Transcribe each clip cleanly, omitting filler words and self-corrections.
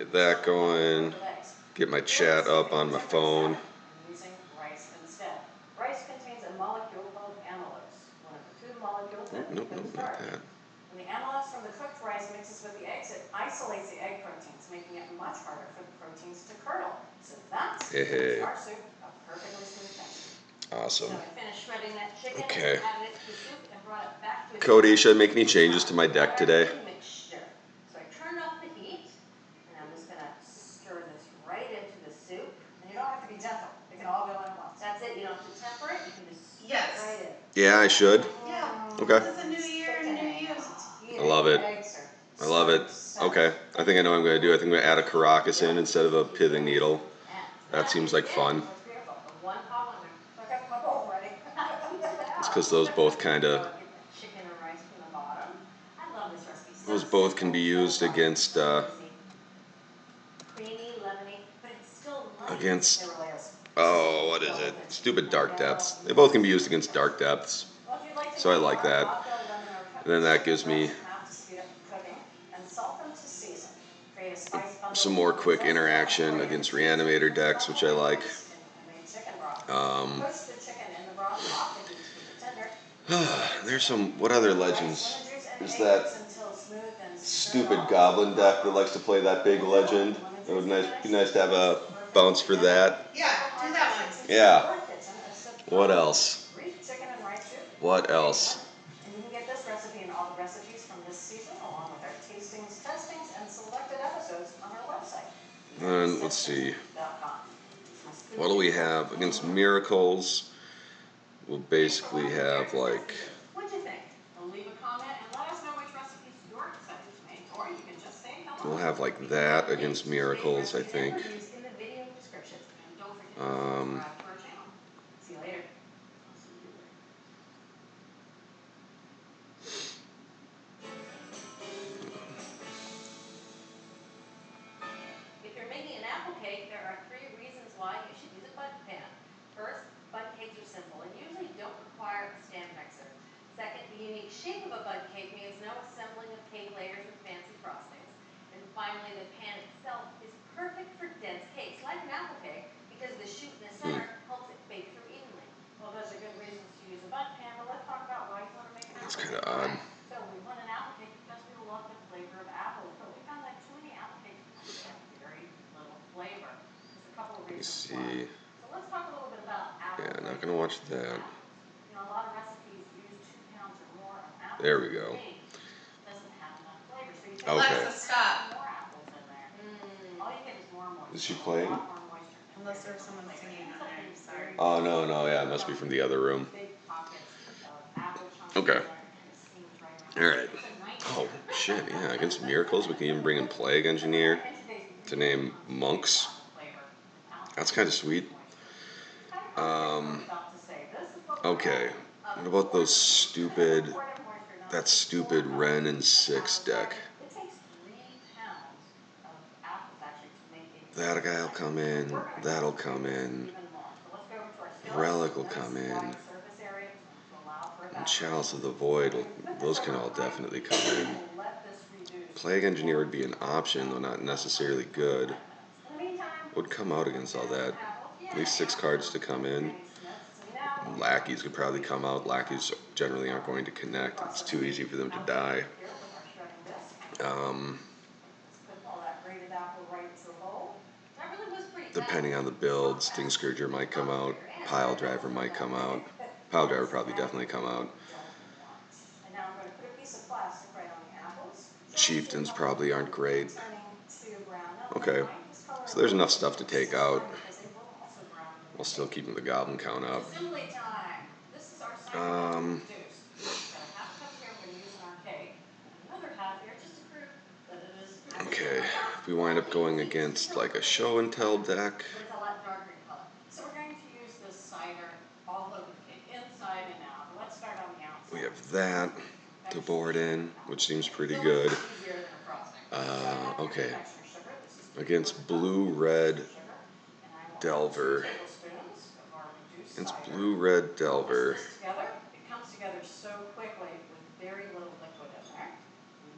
Get that going. Get my chat up on my phone. Using rice instead. Rice contains a molecule called amylose, one of the food molecules that make Nope, not starch. that. When the amylose from the cooked rice mixes with the eggs, it isolates the egg proteins, making it much harder for the proteins to curdle. So that's our soup, a perfectly smooth texture. Awesome. So I finished shredding that chicken, Okay. added it to the soup, and brought it back to its Cody, should I make any changes to my deck today? mixture. So I turned off the heat, and I'm just gonna stir this right into the soup. And you don't have to be gentle. It can all go in at once. That's it. You don't have to temper it. You can just stir it right in. Yeah, I should. Yeah. Okay. This is a new year and new you. I love it. I love it. Okay. I think I know what I'm going to do. I think I'm going to add a Caracas in instead of a pithing needle. That seems like fun. It's because those both kind of... Those both can be used against... Oh, what is it? Stupid dark depths. They both can be used against dark depths. So I like that. And then that gives me some more quick interaction against Reanimator decks, which I like. There's some... What other legends? There's that stupid Goblin deck that likes to play that big legend. It would be nice to have a bounce for that. Yeah, do that one. Yeah. What else? What else? And you can get this recipe and all the recipes from this season, along with our tastings, testings, and selected episodes on our website. And let's see. What do we have against Miracles? We'll basically have like... What'd you think? Leave a comment and let us know which recipes you're excited to make, or you can just say hello. We'll have like that against Miracles, I think. In the video description. And don't forget to subscribe to our channel. See you later. If you're making an apple cake, there are 3 reasons why you should use a bud pan. First, bud cakes are simple and usually don't require a stand mixer. Second, the unique shape of a bud cake means no assembling of cake layers with fancy frostings. And finally, the pan itself is perfect for dense cakes, like an apple cake, because the chute in the center helps it bake through evenly. Well, those are good reasons to use a bud pan, but let's talk about why you want to make an apple cake. That's kind of odd. So we want an apple cake because we love the flavor of apples, but we found that too many apple cakes have very little flavor. There's a couple of reasons why. So let's talk a little bit about apple. Yeah, not gonna watch that. You know, a lot of recipes use 2 pounds or more of apples. There we go. Doesn't have enough flavor, so you take Alexa, stop. more apples in there. All you get is more moisture. Is she playing? Unless there's someone singing on there. Sorry. Oh, no, yeah, it must be from the other room. Okay. Alright. Oh, shit, yeah, against Miracles, we can even bring in Plague Engineer to name monks. That's kind of sweet. Okay, what about those stupid... That stupid Ren and 6 deck? That guy'll come in, that'll come in, Relic will come in, and Chalice of the Void, those can all definitely come in. Plague Engineer would be an option, though not necessarily good. Would come out against all that. At least 6 cards to come in. Lackeys could probably come out. Lackeys generally aren't going to connect. It's too easy for them to die. Depending on the build, Sting Scourger might come out. Pile Driver might come out. Pile Driver probably definitely come out. Chieftains probably aren't great. Okay, so there's enough stuff to take out while still keeping the goblin count up. Okay, if we wind up going against like a show and tell deck. So we're going to use this cider all over the cake, inside and out. Let's start on the outside. We have that to board in, which seems pretty good. Okay, against blue-red Delver. Against blue-red Delver. It comes together so quickly with very little liquid in there.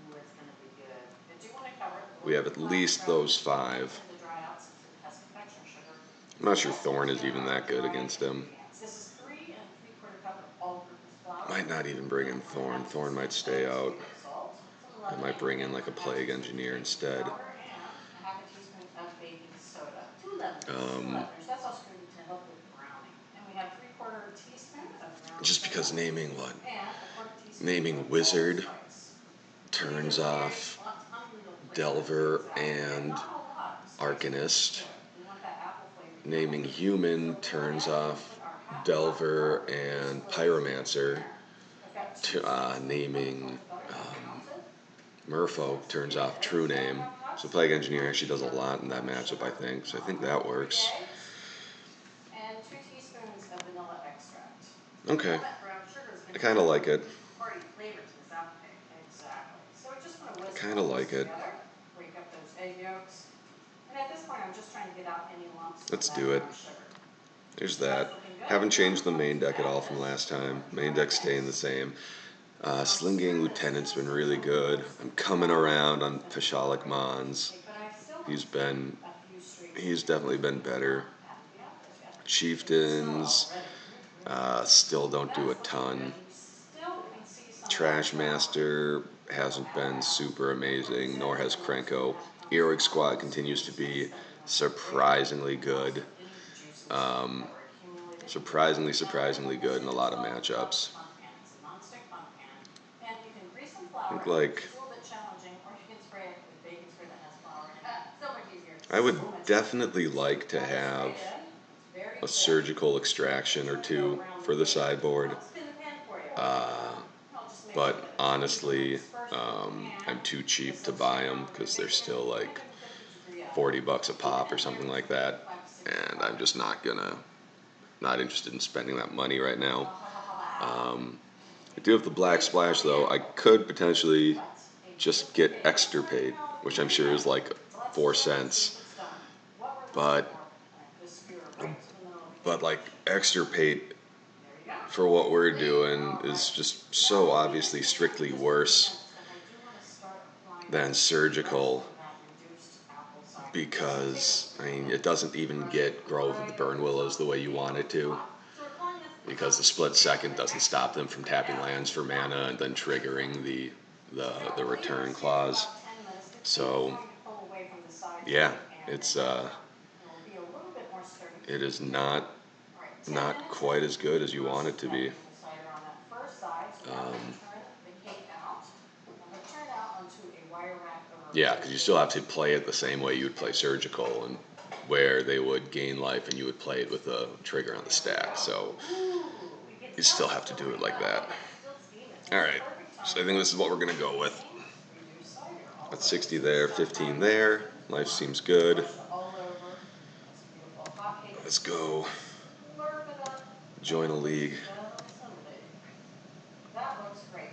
Ooh, it's going to be good. But you want to cover it we have at least those 5. Tend to dry out since it has confectioner sugar. I'm not sure Thorn is even that good against him. This is 3 3/4 cup of all-purpose flour. Might not even bring in Thorn. Thorn might stay out. I might bring in like a Plague Engineer instead. And a half a teaspoon of baking soda. 2 lemons. 2 leaveners. That's also going to help with browning. And we have 3/4 teaspoon of ground Just because cinnamon. naming what? And a 1/4 teaspoon Naming of Wizard allspice. turns off Delver and Arcanist. Naming Human turns off Delver and Pyromancer. Naming Merfolk turns off True Name. So Plague Engineer actually does a lot in that matchup, I think. So I think that works. And 2 teaspoons of vanilla extract. Okay. All that brown sugar is going I to kind of like it. party flavor to this apple cake. Exactly. So we just want to whisk Kind of like it. together. Break up those egg yolks. And at this point, I'm just trying to get out any lumps Let's of that do it. brown sugar. There's that. Haven't changed the main deck at all from last time. Main deck staying the same. Slinging Lieutenant's been really good. I'm coming around on Pashalik Mons. He's definitely been better. Chieftains still don't do a ton. Trashmaster hasn't been super amazing, nor has Krenko. Eroic Squad continues to be surprisingly good. Surprisingly good in a lot of matchups. I think, like, I would definitely like to have a surgical extraction or two for the sideboard. But honestly, I'm too cheap to buy them because they're still like $40 a pop or something like that, and I'm just not interested in spending that money right now. I do have the Black Splash though. I could potentially just get Extirpate, which I'm sure is like 4 cents, but like Extirpate for what we're doing is just so obviously strictly worse than Surgical, because I mean it doesn't even get Grove of the Burn Willows the way you want it to, because the split second doesn't stop them from tapping lands for mana and then triggering the return clause. So yeah, it is not quite as good as you want it to be. Yeah, because you still have to play it the same way you would play Surgical, and where they would gain life and you would play it with a trigger on the stack. So you still have to do it like that. Alright, so I think this is what we're going to go with. That's 60 there, 15 there. Life seems good. Let's go join a league. That looks great.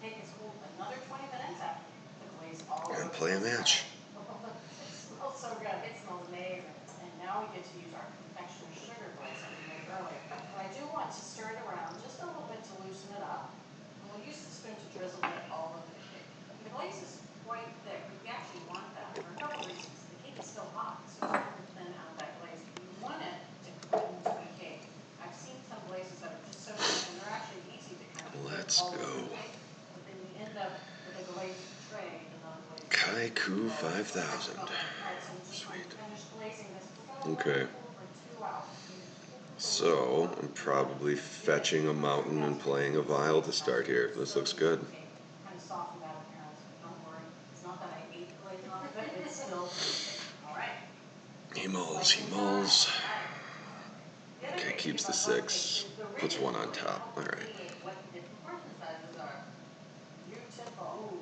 The cake is cooled another 20 minutes after we put the glaze all over. And play a match. It smells so good. It smells amazing. And now we get to use our confectioner sugar glaze that we made earlier. But I do want to stir it around just a little bit to loosen it up. And we'll use the spoon to drizzle it all over the cake. And the glaze is quite thick, but we actually want that for a couple reasons. The cake is still hot, so it's hard to thin out that glaze. You want it to cut into the cake. I've seen some glazes that are just so thin, and they're actually easy to kind of Let's all over go. the cake. But then you end up with a glazed tray and not a glazed Kaiku 5000. Sweet. Okay. So, I'm probably fetching a mountain and playing a vial to start here. This looks good. Kind of soften that appearance, but don't worry. It's not that I ate the glaze off of it, it's still in the cake. Alright. He mulls. Okay, keeps the 6. Puts 1 on top. Alright. What the different portion sizes are. Beautiful.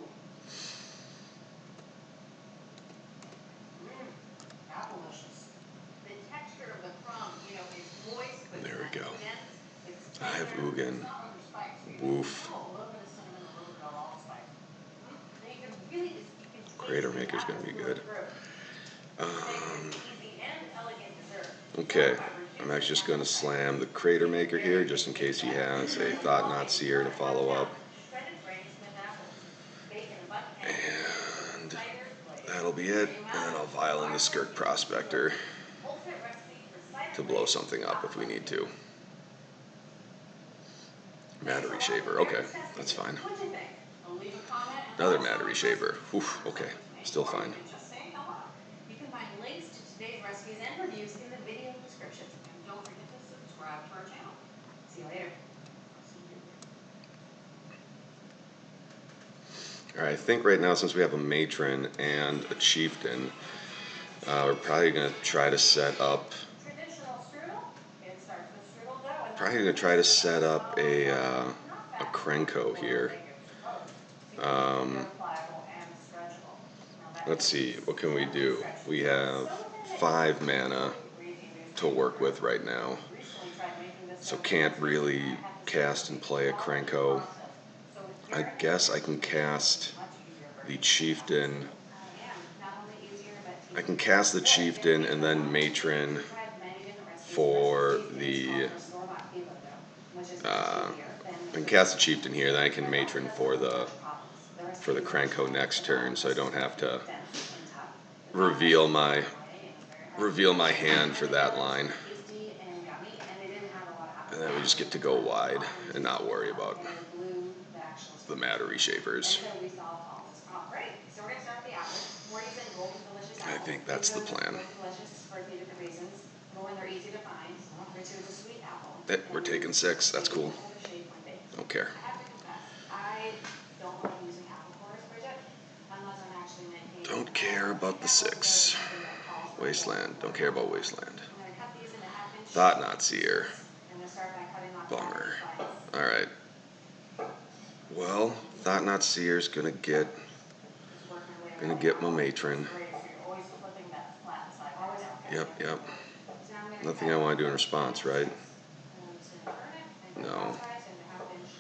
Appleicious. The texture of the crumb, is moist, but There we go. dense. It's I have tender. Ugin. It's not overspiced. So Woof. a little bit of cinnamon, a little bit of allspice. And you can really just, Crater Maker's gonna be good. Easy and elegant dessert. Okay, I'm actually just going to slam the Crater Maker here just in case he has a Thought Knot Seer to follow up. Shredded Granny Smith apples, bacon and bundt And that'll be it, and then I'll vial in the Skirk Prospector Ultimate recipe for cider to blow glaze. something up if we need to. Thanks Matter for watching reshaper, Mary's okay, Test that's Kitchen. fine. What'd you think? Leave a comment and Another let us matter know your reshaper, thoughts. whew, okay, still Or you fine. can just say hello. You can find links to today's recipes and reviews in the video description. And don't forget to subscribe to our channel. See you later. Alright, I think right now, since we have a matron and a chieftain, we're probably going to try to set up Traditional strudel. It starts with strudel dough and Probably gonna try to set up a Krenko here. Let's see, what can we do? We have 5 mana to work with right now, so can't really cast and play a Krenko. I guess I can cast the Chieftain. I can cast the Chieftain and then Matron for the I can cast the Chieftain here, then I can Matron for the Krenko next turn, so I don't have to reveal my hand for that line. And then we just get to go wide and not worry about the matter reshapers. I think that's the plan. We're taking 6, that's cool. Don't care. I have to confess, I don't love using apple cores, Bridget, unless I'm actually making. Don't care about the 6. Wasteland. Don't care about Wasteland. I'm gonna cut these into half-inch. Thought Not Seer. I'm gonna start by cutting off Bummer. slices. Alright. Well, Thought Not Seer's gonna get my matron. Great, so you're always flipping that flat side. Always. Yep, yep. So now I'm gonna Nothing cut I want to do in response, right? I'm just gonna turn it and No. crosswise into half-inch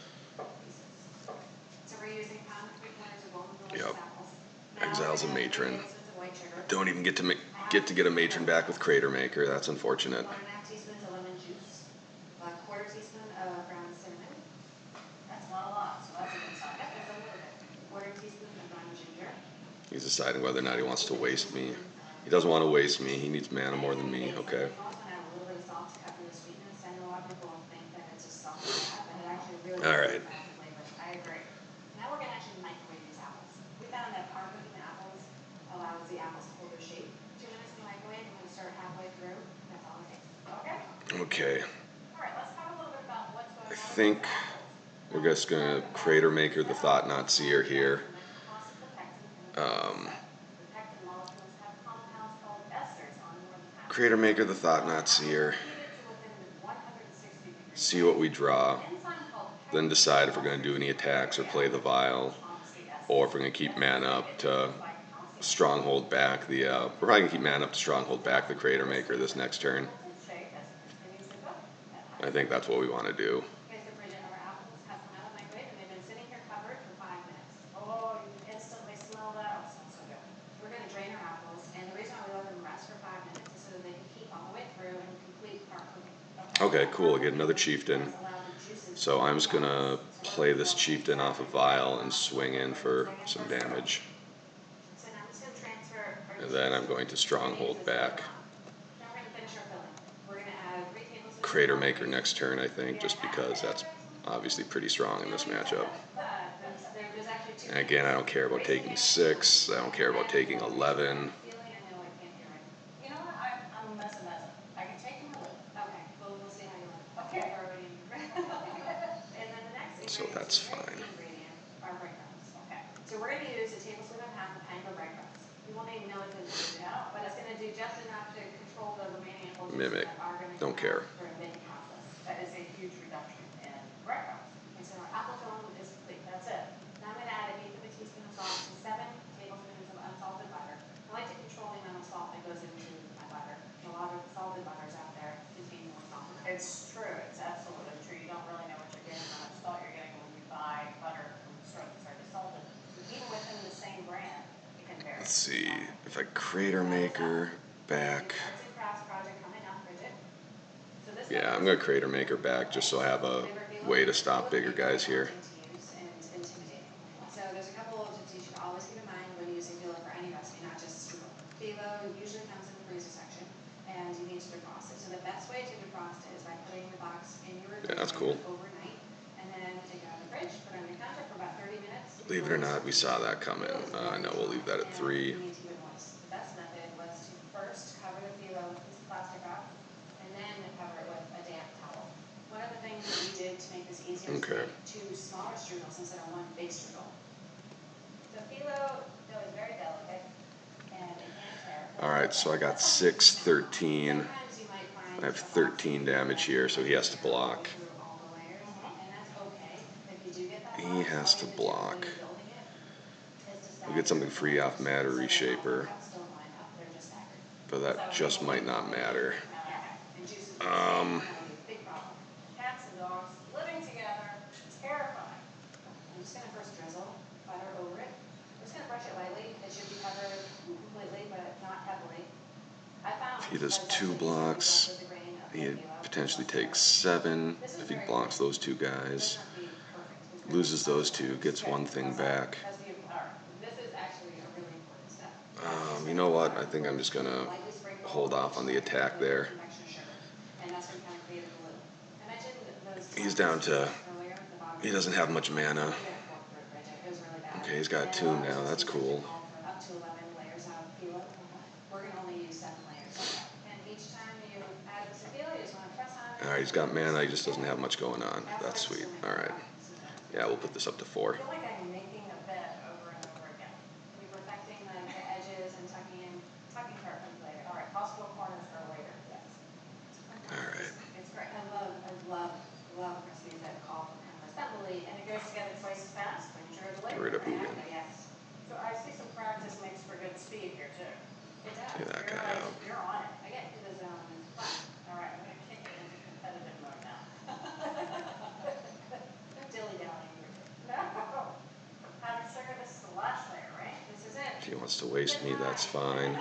pieces. So we're using pound three-quarters of Golden Delicious Yep. apples. Exiles a matron. 3 tablespoons of white sugar. Don't even get to get a matron back with Crater Maker. That's unfortunate. 1.5 teaspoons of lemon juice. A quarter teaspoon of ground cinnamon. That's not a lot, so that's a good sign. Yep, it's a little bit. A quarter teaspoon of ground ginger. He's deciding whether or not he wants to waste me. He doesn't want to waste me. He needs mana more than me. Okay. You also add a little bit of salt to cut through the sweetness. I know a lot of people think that it's just salt and that, but it actually really All right. adds flavor. I agree. Now we're gonna actually microwave these apples. We found that our cooking the apples allows the apples to hold their shape. 2 minutes in the microwave. I'm gonna start halfway through. That's all it takes. Okay. Okay. All right. Let's talk a little bit about what's going I on with think these apples. we're just gonna Crater Maker the Thought Not Seer here. Crater Maker the Thought Not Seer. See what we draw. Then decide if we're going to do any attacks or play the Vial, or if we're going to keep mana up to Stronghold back the. We're probably going to keep mana up to Stronghold back the Crater Maker this next turn. I think that's what we want to do. Oh, you can instantly smell that. Oh, it smells so good. We're going to drain our apples, and the reason why we let them rest for 5 minutes is so that they can heat all the way through and complete part cooking. Okay, cool. Get another Chieftain. So I'm just going to play this Chieftain off a Vial and swing in for some damage. So now I'm just going to transfer. And then I'm going to Stronghold back. Now we're going to finish our filling. We're going to add 3 tablespoons. Crater Maker next turn, I think, just because that's obviously pretty strong in this matchup. And again, I don't care about taking 6. I don't care about taking 11. You know what? I'm a mess. I can take them or live. Okay. Well, we'll see how you like. Okay. And then the next So that's fine. ingredient are breadcrumbs. Okay. So we're going to use a tablespoon and a half of panko breadcrumbs. You won't need millions, but it's going to do just enough to control the remaining apple juices Mimic. that are going to Don't care. for a baking process. That is a huge reduction in breadcrumbs. And so our apple filling is complete. That's it. Now I'm going to add 1/8 of a teaspoon of salt to 7 tablespoons of unsalted butter. I like to control the amount of salt that goes into my butter. A lot of salted butters out there contain more salt. It's true. It's absolutely true. You don't really know what you're getting, how much salt you're getting when you buy butter from the store that's already salted. Even within the same brand, it can vary. Let's see if I Crater Maker back. Yeah, I'm going to Crater Maker back just so I have a way to stop bigger guys here. So there's a couple of tips you should always keep in mind when using filler for any recipe, not just usually comes in the freezer section, and you need to defrost it. So the best way to defrost it is by putting the box in your refrigerator that's cool. overnight, and then take it out of the fridge, put it on your counter for about 30 minutes. Believe it or not, we saw that coming. No, we'll leave that at 3. And you need to keep it moist. The best method was to first cover the phyllo with a piece of plastic wrap, and then cover it with a damp towel. One of the things that we did to make this easier is Okay. make 2 smaller strudels instead of 1 big strudel. So phyllo dough is very delicate, and it can tear. Alright, so I got 6, 13. Sometimes you might find I have 13 damage here, so he has to block. through all the layers, and that's okay. If you do get that He box, has all to you have to do block. when you're building it is to We'll get something free off Matter so that all Reshaper, the cups don't line up, they're just staggered. but that just might not matter. And juices will escape, and that would be a big problem. Cats and dogs living together, terrifying. I'm just gonna first drizzle butter over it. I'm just gonna brush it lightly. It should be covered completely, but not heavily. I found If he does that 2 it's easier to blocks, brush with the grain of the he phyllo, potentially plus the takes butter. 7 This is if he very blocks good. those 2 It doesn't guys. have to be perfect. It's very Loses those flexible. 2, gets 1 thing back. That's beautiful. All right. This is actually a really important step. You know what? I think I'm just gonna hold off on the attack there. And that's what kind of created the glue. I mentioned those He's down to, earlier at the bottom. he doesn't have much mana. We had a fork through it, Bridget. It was really bad. Okay, he's got a And tomb lot of now, those that's recipes cool. call for up to 11 layers of phyllo. We're gonna only use 7 layers. And each time you add the phyllo, you just wanna press on it. Alright, he's got mana, he just doesn't have much going on. That's sweet. Alright. Yeah, we'll put this up to 4. I feel like I'm making a bed over and over again. We're perfecting the edges and tucking part comes later. All right, possible corners are later. Yes. Alright. It's great. I love recipes that call for kind of assembly, and it goes together twice as fast when you the labor. Get rid of Hoogan. Yes. So I see some practice makes for good speed here too. It does. Get that You're guy like, out. you're on it. I get the zone is fun. All right, I'm gonna kick it into competitive mode now. No dilly dallying here. No. Having sugar, this is the last layer, right? This is it. If he wants to waste me, that's fine.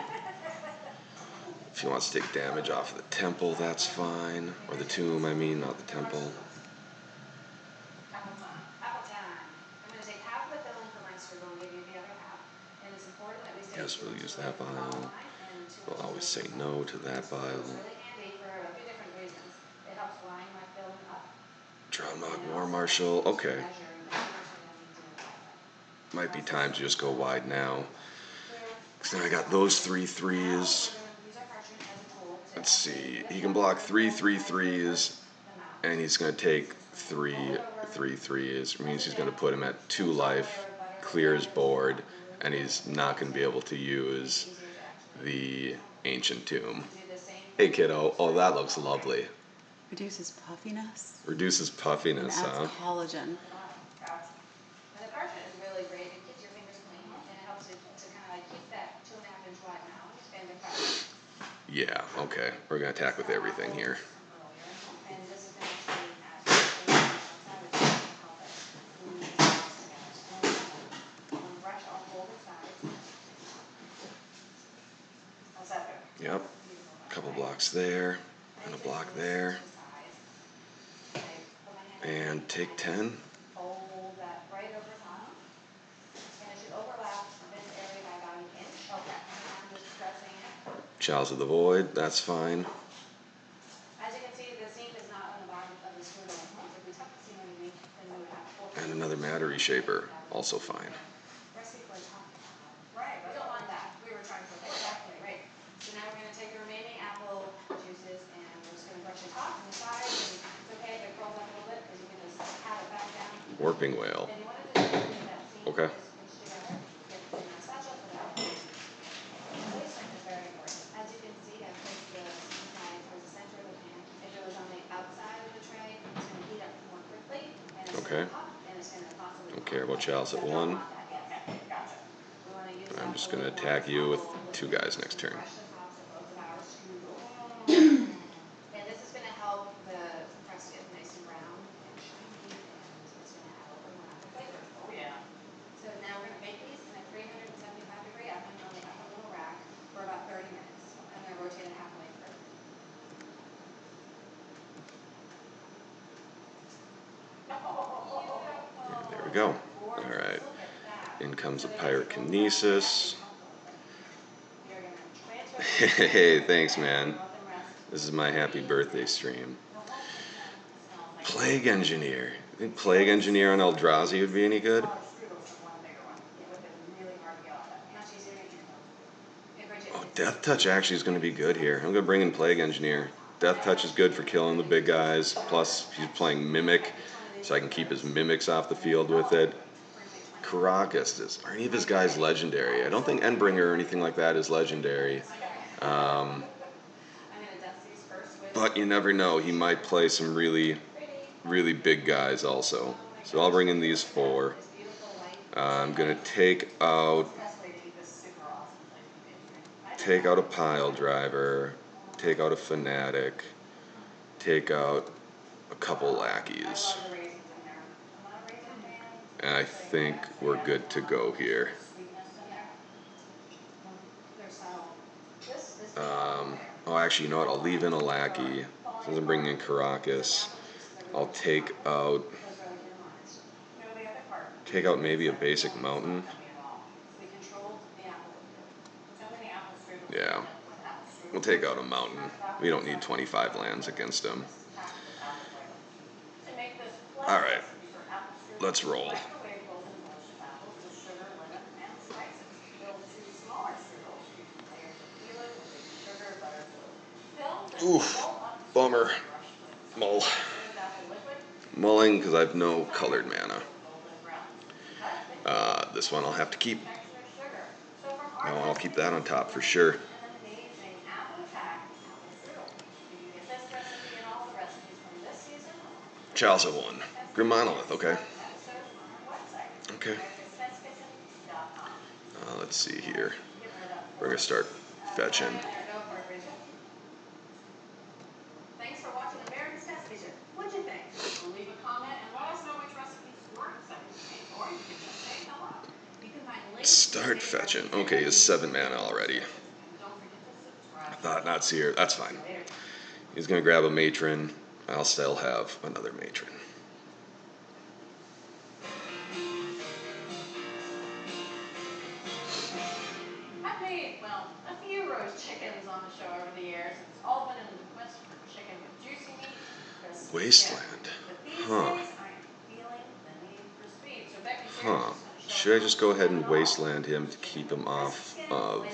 If he wants to take damage off of the temple, that's fine. Or the tomb, I mean, not the temple. Apple time. Apple time. I'm going to take half of the filling for my strudel and give you the other half. And it's important that we stay Yes, we'll 2 use inches that away from the bottom vial. line and 2 We'll inches always away say from the no bottom. to that It's vial. really handy for a few different reasons. It helps line my filling up. Drawmog War Marshal. Okay. Measure the amount I need to apply. Might be time to just go wide now. Because then I got those 3 threes. Let's see. He can block 3 3s, and he's going to take 3 3s. It means he's going to put him at 2 life, clear his board, and he's not going to be able to use the Ancient Tomb. Hey kiddo, oh that looks lovely. Reduces puffiness. Reduces puffiness, And adds huh? collagen. And the parchment is really great. It keeps your fingers clean, and it helps you to kind of like keep that 2.5-inch wide mound and the press. Yeah, okay. We're going to attack with everything here. And this is going to actually add outside, which is going to help us glue these parts together. And I'm going to brush all folded sides. How's that go? Yep. Beautiful. Couple blocks there, I and a usually block really there, switch the sides. I put my hand and underneath take and 10. fold that right over top. And it should overlap this area by about 1 inch. Okay. And I'm just pressing it. Chalice of the Void, that's fine. As you can see, the seam is not on the bottom of the strudel. If we tuck the seam underneath, then we would have 4. And another Matter Reshaper, also fine. Recipe for a top. Right. We don't want that. We were trying to exactly right. So now we're going to take the remaining apple juices and we're just going to brush the top and the sides. And it's okay if it curls up a little bit because you can just pat it back down. Warping Whale. And you want it to get that seam Okay. just pinched together. Get the spatula for that. Placement is very important. As you can see, I placed the seam side towards the center of the pan. If it was on the outside of the tray, it's going to heat up more quickly and it's Okay. going to pop and it's going to possibly. Don't care about Chalice at 1. Gotcha. We want to use I'm that just going to little attack you with more 2 guys next turn. brush the tops of both of our strudels. And this is going to help the crust get nice and brown and shiny, and it's going to add a little bit more apple flavor. Oh yeah. So now we're going to bake these in a 375-degree oven on the upper little rack for about 30 minutes. I'm going to rotate it halfway through. And there we go. Alright. In comes a Pyrokinesis. Hey, thanks, man. Let them rest. This is my happy birthday stream. They'll hopefully come smells like Plague Engineer. You think Plague Engineer on Eldrazi would be any good? smaller strudels than one bigger one. It would have been really hard to get off that. Much easier to handle. Hey, Bridget, Oh, Death Touch actually is going to be good here. I'm going to bring in Plague Engineer. Death Touch is good for killing the big guys. Plus, he's playing Mimic, so I can keep his Mimics off the field with it. Caracas, are any of his guys legendary? I don't think Endbringer or anything like that is legendary. I'm gonna dust these first with. But you never know. He might play some really, really big guys also. So I'll bring in these four. This beautiful white. I'm going to take out It's the best way to eat this super awesome flaky pastry. take out a pile driver, take out a fanatic, take out a couple I lackeys, love the raisins in there. I'm not a raisin fan. and I think we're good to go here. Sweetness in there. They're subtle. This is Oh, actually, you know what? I'll leave in a lackey since I'm bringing in Caracas. I'll take out the other part. maybe a basic mountain. We controlled the apple. So many apple strudels. Yeah, With apple strudels. we'll take out a mountain. We don't need 25 lands against him. Packed with apple flavor. To make this All right, recipe for apple strudels, let's roll. microwave golden delicious apples with sugar, lemon, and spices. Build two smaller strudels using layers of peeler with baking sugar, butter, glue. Fill then Oof, roll up bummer. brush with Mull. smooth apple liquid. Mulling because I have no colored mana. Golden browns. Cut This one I'll have to keep. extra sugar. So from our No, I'll test keep video, that on top for sure. an amazing apple-packed apple strudel. You can get this recipe and all the recipes from this season Chalice of one. Grim Monolith, okay. episodes on our website. Okay. AmericasTestKitchen.com. Let's see here. Get rid of We're going to start fetching. there, go for it, Bridget. Thanks for watching America's Test Kitchen. What'd you think? Leave a comment and let us know which recipes were exciting to make, or you can just say hello. You can find links to Start today's fetching. recipes Okay, and it's 7 mana already. and don't forget to subscribe. Thought not seer. That's fine. Later. He's going to grab a matron. I'll still have another matron. I've made, well, a few roast chickens on the show over the years. It's all been in the quest for chicken with juicy meat, crisp Wasteland. skin. But these Huh. days, I am feeling the need for speed. So Becky's here. Huh. Should I just go ahead and wasteland him to keep him off of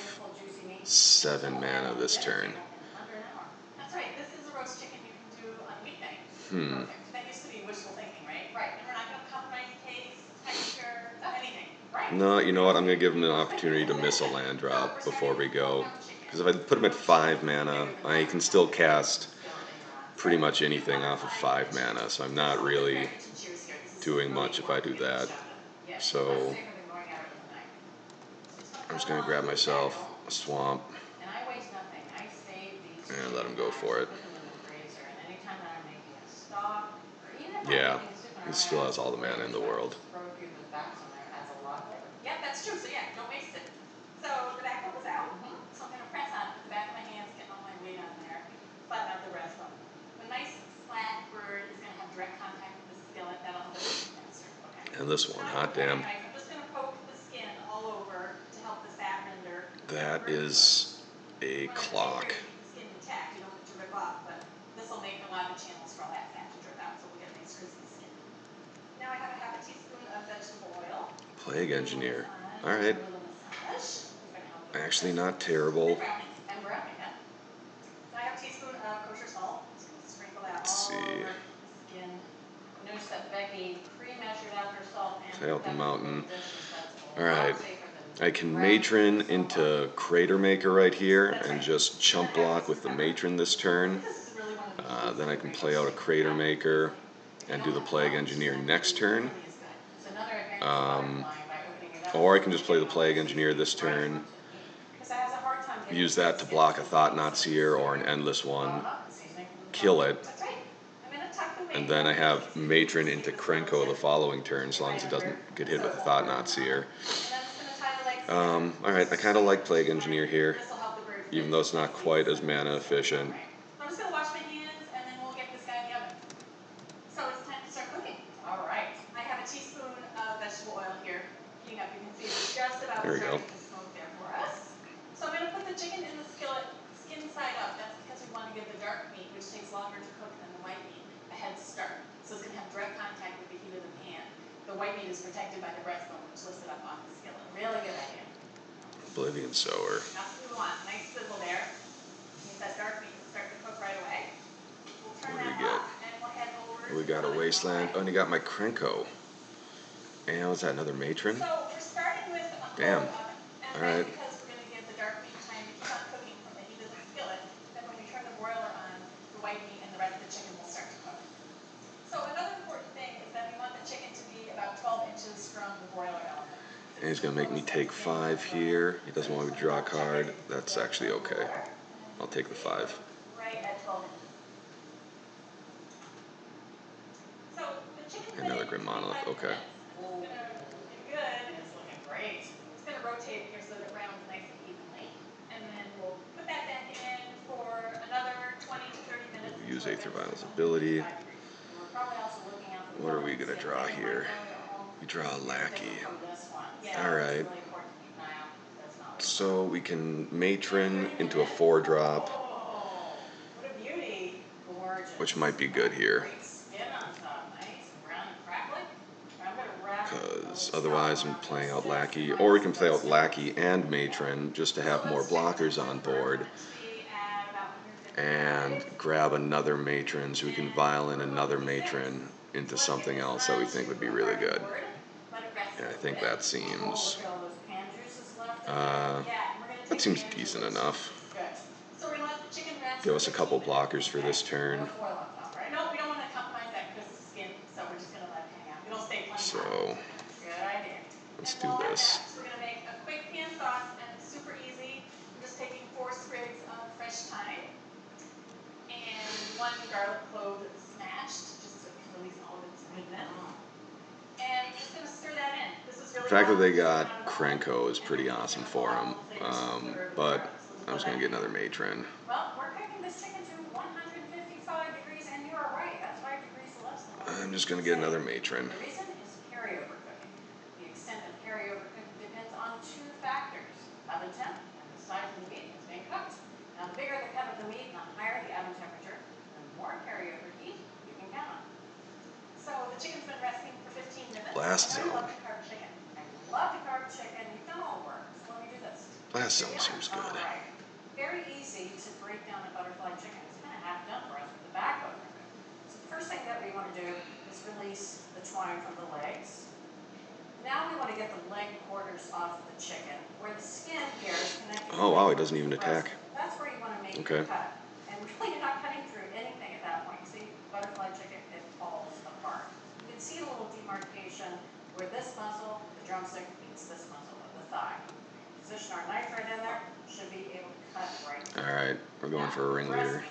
7 mana this turn? That's right. This is a roast chicken you can do on a weeknight. Hmm. Perfect. That used to be wishful thinking, right? Right. And we're not going to compromise taste, texture, anything. Right. No, you know what? I'm going to give him an opportunity to miss a land drop before we go. Because if I put him at 5 mana, I can still cast pretty much anything off of 5 mana. So I'm not really doing much if I do that. So I'm just going to grab myself a swamp And I waste nothing. I save these and let him go for it. put them in the freezer. And anytime that I'm making a stock, or even if Yeah, I'm making soup and he I still run out has all the mana in the world. throw a few of those backs on there, it adds a lot of flavor. Yep, that's true. So yeah, don't waste it. So the back was out. So I'm gonna press on it with the back of my hands, getting all my weight on there, flatten out the rest of them. A nice flat bird is gonna have direct contact with the skillet. That'll help it cook faster. Okay. And this one, hot damn. I'm just gonna poke the skin all over to help the fat render. That is a clock. The skin intact. You don't have to rip off, but this will make a lot of channels for all that fat to drip out, so we'll get a nice crispy skin. Now I have a half a teaspoon of vegetable oil. Plague Engineer. Alright. Actually not terrible. And browning, yeah. So I have a teaspoon of kosher salt. Just gonna sprinkle that Let's all see. over the skin. Notice that Becky pre-measured out her salt and Take out the pepper mountain. dishes. That's a Alright. lot safer than I can matron into Crater Maker right here and just chump block with the matron this turn. This is really one of the Then I can play out a Crater Maker and do the Plague Engineer next turn. It's another advantage of butterflying by opening it up. Or I can just play the Plague Engineer this turn, Because it has a hard time getting use that to block a Thought Knot Seer or an Endless one, kill it, That's right. I'm gonna tuck the and then I have matron into Krenko the following turn as long as it doesn't get hit with a Thought Knot Seer. Alright, I kind of like Plague Engineer here, even though it's not quite as mana efficient. I'm just gonna wash my hands and then we'll get this guy in the oven. So it's time to start cooking. All right. I have a teaspoon of vegetable oil here heating up. You can see it's just about There we go. starting to smoke there for us. So I'm gonna put the chicken in the skillet takes longer to cook than the white meat, a head start. So it's going to have direct contact with the heat of the pan. The white meat is protected by the breastbone, which lifts it up off the skillet. Really good idea. Oblivion Sower. That's what we want. Nice sizzle there. Means that dark meat can start to cook right away. We'll turn What do that we get? off and we'll head over We to got the a oven. Wasteland. Oh, and you got my Krenko. And what's that, another matron? So we're starting with a Damn. cold oven. And All that's right. because we're going to give the dark meat time to keep on cooking from the heat of the skillet. Then when we turn the broiler on, the white meat and the rest of the chicken will start to cook. So another important thing is that we want the chicken to be about 12 inches from the broiler element. And he's going to make me take 5 here. He doesn't want me to draw a card. That's actually okay. I'll take the 5. Right at 12 inches. So the chicken's been Another in Grim 25 Monolith, okay. minutes. And it's looking good. It's looking great. It's going to rotate here so that it browns nice and evenly. And then we'll put that back in for another 20 to 30 minutes. We'll use until it Aether gets Vital's to ability. 105 degrees. And we're probably also looking out for the What are we weather. going to See, draw I think here? my family at home We draw a is lackey. different from this one. Yeah. So All right. It's really important to keep an eye out because that's not So we can matron into a 4-drop, Oh, What a beauty. gorgeous. which might be good here. Great skin on top, nice and brown and crackly. I'm gonna wrap Because a otherwise towel I'm around playing this. out Just lackey, let or we us can play out skin lackey this. and matron just to have more blockers on board, and grab another matron so we can vial in another matron into something else that we think would be really good. And I think that Oh, seems look at all those pan juices left in there. uh, Yeah, and we're going to that take seems advantage of decent those enough. juices. Good. So we're going to let the chicken rest Give for us a 15 couple minutes. blockers for this No turn. foil on top, right? No, we don't want to compromise that crisp skin, so we're just going to let it hang out. It'll stay plenty hot. So Good idea. let's And do while we're at this. that, we're going to make a quick pan sauce, and it's super easy. I'm just taking 4 sprigs of fresh thyme and 1 garlic clove smashed, just so it can release all of its goodness. And I'm just going to stir that in. This is The really fact that they awesome. got Krenko is pretty awesome for them, but I was going to get another matron. Well, we're cooking this chicken to 155 degrees, and you are right. That's 5 degrees less than what I'm just going to get another matron. The reason is carryover cooking. The extent of carryover cooking depends on 2 factors: oven temp and the size of the meat that's being cooked. Now, the bigger the cut of the meat and the higher the oven temperature, the more carryover heat you can count on. So the chicken's been resting for 15 minutes. Blast I know you zone. love to carve chicken. I love to carve chicken. You've done all the work. So let me do this. Blast zone seems All good. right. Very easy to break down a butterfly chicken. It's kind of half done for us with the backbone removed. So the first thing that we want to do is release the twine from the legs. Now we want to get the leg quarters off the chicken, where the skin here is connected. Oh wow, he doesn't even attack. That's where you want to make Okay. your cut. And really, you're not cutting through anything at that point. See, butterfly chicken, it falls apart. You can see a little demarcation where this muscle, the drumstick, meets this muscle of the thigh. Position our knife right in there, should be able to cut right through. Alright, we're going for a ringleader.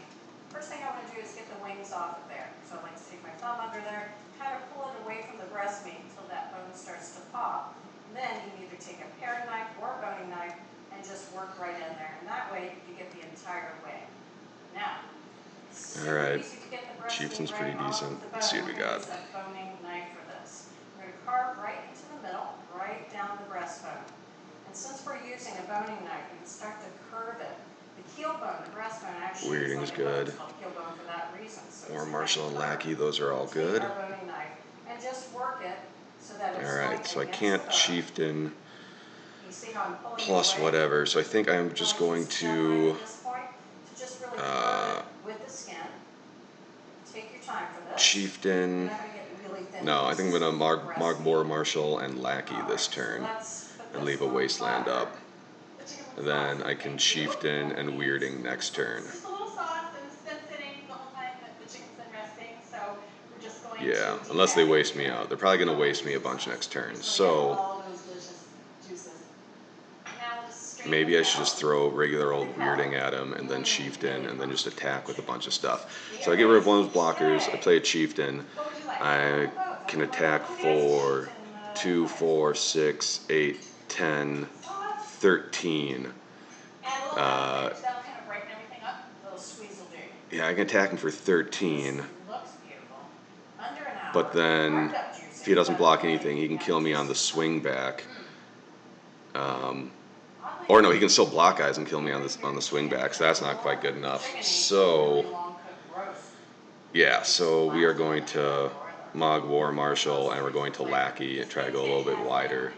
First thing I want to do is get the wings off of there. So I like to take my thumb under there, kind of pull it away from the breast meat until that bone starts to pop. And then you can either take a paring knife or a boning knife and just work right in there. And that way you get the entire wing. Now, Alright, easy to get the breast Chieftain's meat pretty right off decent. of the Let's see bone. what we We're got. going to use a boning knife for this. We're going to carve right into the middle, right down the breastbone. And since we're using a boning knife, we can start to curve it. The keel bone, the breastbone, actually Weirding is is like a bone. good. It's called keel bone for that reason. So More it's Marshall and kind of Lackey, those are all good. Take our boning knife and just work it so that it's Alright, so I against can't the bone. Chieftain You see how I'm pulling plus away? whatever, so I think I'm Feel just like going it's separate to at this point, to just really curve it with the skin. Take your time for this. Chieftain. You're not gonna get really thin No, I think I'm pieces going of to breast Markmore, meat. Marshall, and Lackey this Alright, turn, so let's put and this leave a on Wasteland fire. up. And then I can Chieftain and Weirding next turn. Just a little sauce, and it's been sitting the whole time that the chicken's been resting, so we're just going Yeah, to unless they defat it waste me here. out. They're probably going to waste me a bunch next turn. Just wanna get So all those delicious juices. Now we'll just strain maybe this I should out. just throw regular old Weirding at him and then Chieftain and then just attack with a bunch of stuff. So I get rid of one of those blockers, I play a Chieftain, What would you like? I can attack for 2, 4, 6, 8, 10, 13. Add a little nutmeg, that'll kind of brighten everything up. A little squeeze will do. Yeah, I can attack him for 13, Looks beautiful. Under an hour. but then Marked up juicy, if he doesn't but block really anything, he can kill me on the juicy. swing back. Oddly Or no, he can still block guys and kill me on the swing back, so that's not quite good enough. chicken needs a So really long cooked roast. Yeah, so we are going to Mog War Marshal and we're going to Lackey and try to go a little bit wider.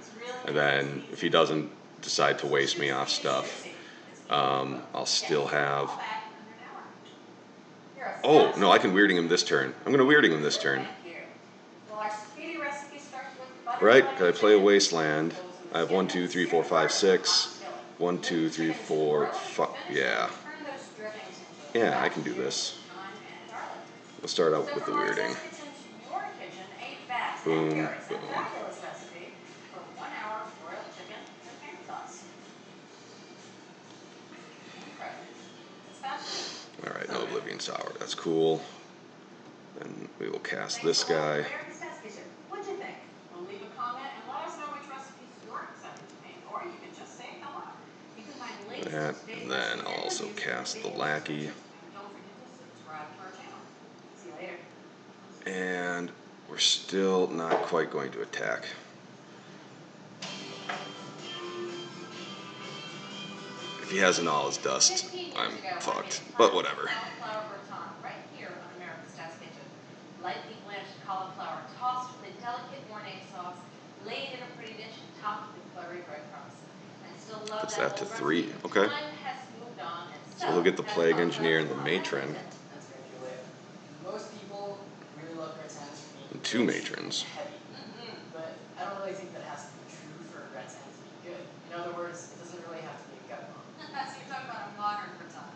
And then if he doesn't decide to waste me off stuff, I'll still have. Oh, no, I can weirding him this turn. I'm going to weirding him this turn. Well, our speedy recipe starts with butter. Right? Because I play a Wasteland. I have 1, 2, 3, 4, 5, 6. 1, 2, 3, 4, 5. Yeah. Yeah, I can do this. We'll start out with the weirding. Boom, boom. Fabulous recipe for 1 hour broiled chicken and pan sauce. Incredible. It's fascinating. Alright, no Oblivion Sour. That's cool. Then we will cast this guy. What'd you think? Well, leave a comment and let us know which recipes you're excited to make, or you can just say hello. You can find links That, to today's and then recipes I'll and also reviews in cast the video Lackey. description. And don't forget to subscribe to our channel. See you later. And we're still not quite going to attack. If he has an all his dust, I'm fucked. But whatever. Cauliflower gratin right here on America's Test Kitchen. Lightly blanched cauliflower tossed with a delicate Mornay sauce, laid in a pretty dish, topped with buttery breadcrumbs. I still love Puts that that to old 3. recipe. Okay. Time has moved on, and So he'll get the has Plague cauliflower Engineer and the as well. Matron. That's right, Julia. Most people really love gratins for being And 2 rich matrons. and heavy, but I don't really think that has to be true for a gratin to be good. In other words, it doesn't really have to be a gut bomb. So you're talking about a modern gratin.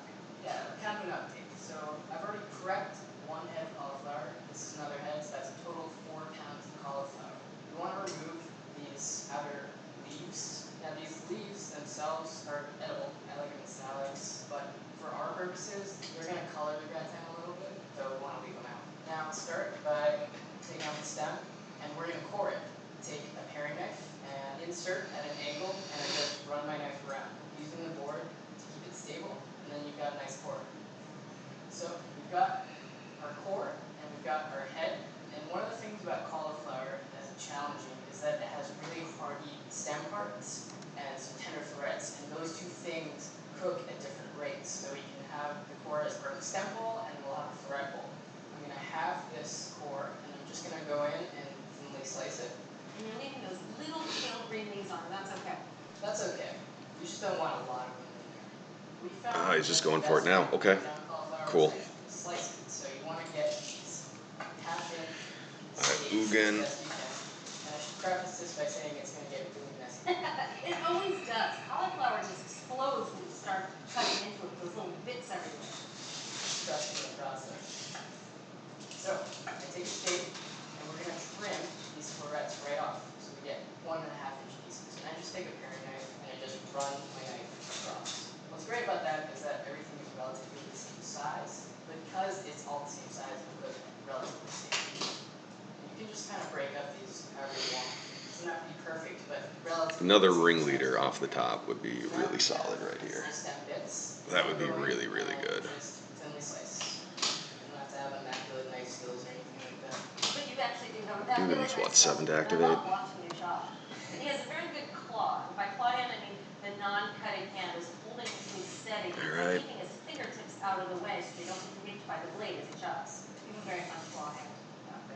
Yeah, kind of an update. So I've already prepped 1 head of cauliflower. This is another head, so that's a total of 4 pounds of cauliflower. You want to remove these outer leaves. Now these leaves themselves are edible. I like them in salads, but for our purposes, they're going to color the gratin a little bit, so we want to leave them out. Now I'll start by taking out the stem, and we're going to core it. Take a paring knife and insert at an angle, and I just run my knife around, using the board to keep it stable, and then you've got a nice core. So we've got our core, and we've got our head, and one of the things about cauliflower that's challenging is that it has really hardy stem parts and some tender florets, and those two things cook at different rates. So we can have the core as part of the stem bowl, and we'll have a floret bowl. I'm going to have this core, and I'm just going to go in and thinly slice it. And you're leaving those little pale green leaves on. That's okay. That's okay. You just don't want a lot of them in there. We found He's just that the going for it best now. way to Okay. cut down cauliflower Cool. is actually to slice it. So you want to get these half-inch Alright, steaks Ugin. as best you can. And I should preface this by saying it's going to get really messy. It always does. Cauliflower just explodes when you start cutting into it. Those little bits everywhere. Trust me in the process. So I take a steak, and we're going to trim these florets right off. So we get 1.5-inch pieces. And I just take a paring knife, and I just run my knife across. What's great about that is that everything is relatively the same size. Because it's all the same size, it'll cook relatively the same. And you can just kind of break up these however you want. It doesn't have to be perfect, but relatively. Another ringleader off the top would be really solid right here. Stem bits. That would be really, really good. Just thinly slice. You don't have to have immaculate knife skills or anything like that. But you actually do have that. Ugins, what, 7 to I activate? love watching you chop. And he has a very good claw. And by claw hand, I mean the non-cutting hand is holding things steady Alright. and keeping his fingertips out of the way so they don't get nicked by the blade as he chops. You have a very fun claw hand.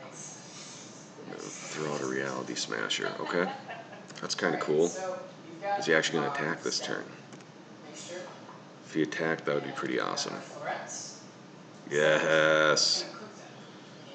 Thanks. I'm gonna throw out a reality smasher. Okay. That's kind of cool. So you've got, Is he actually going to attack this stem turn? mixture. If he attacked, that would be pretty awesome. And our florets. Yes. We're gonna cook them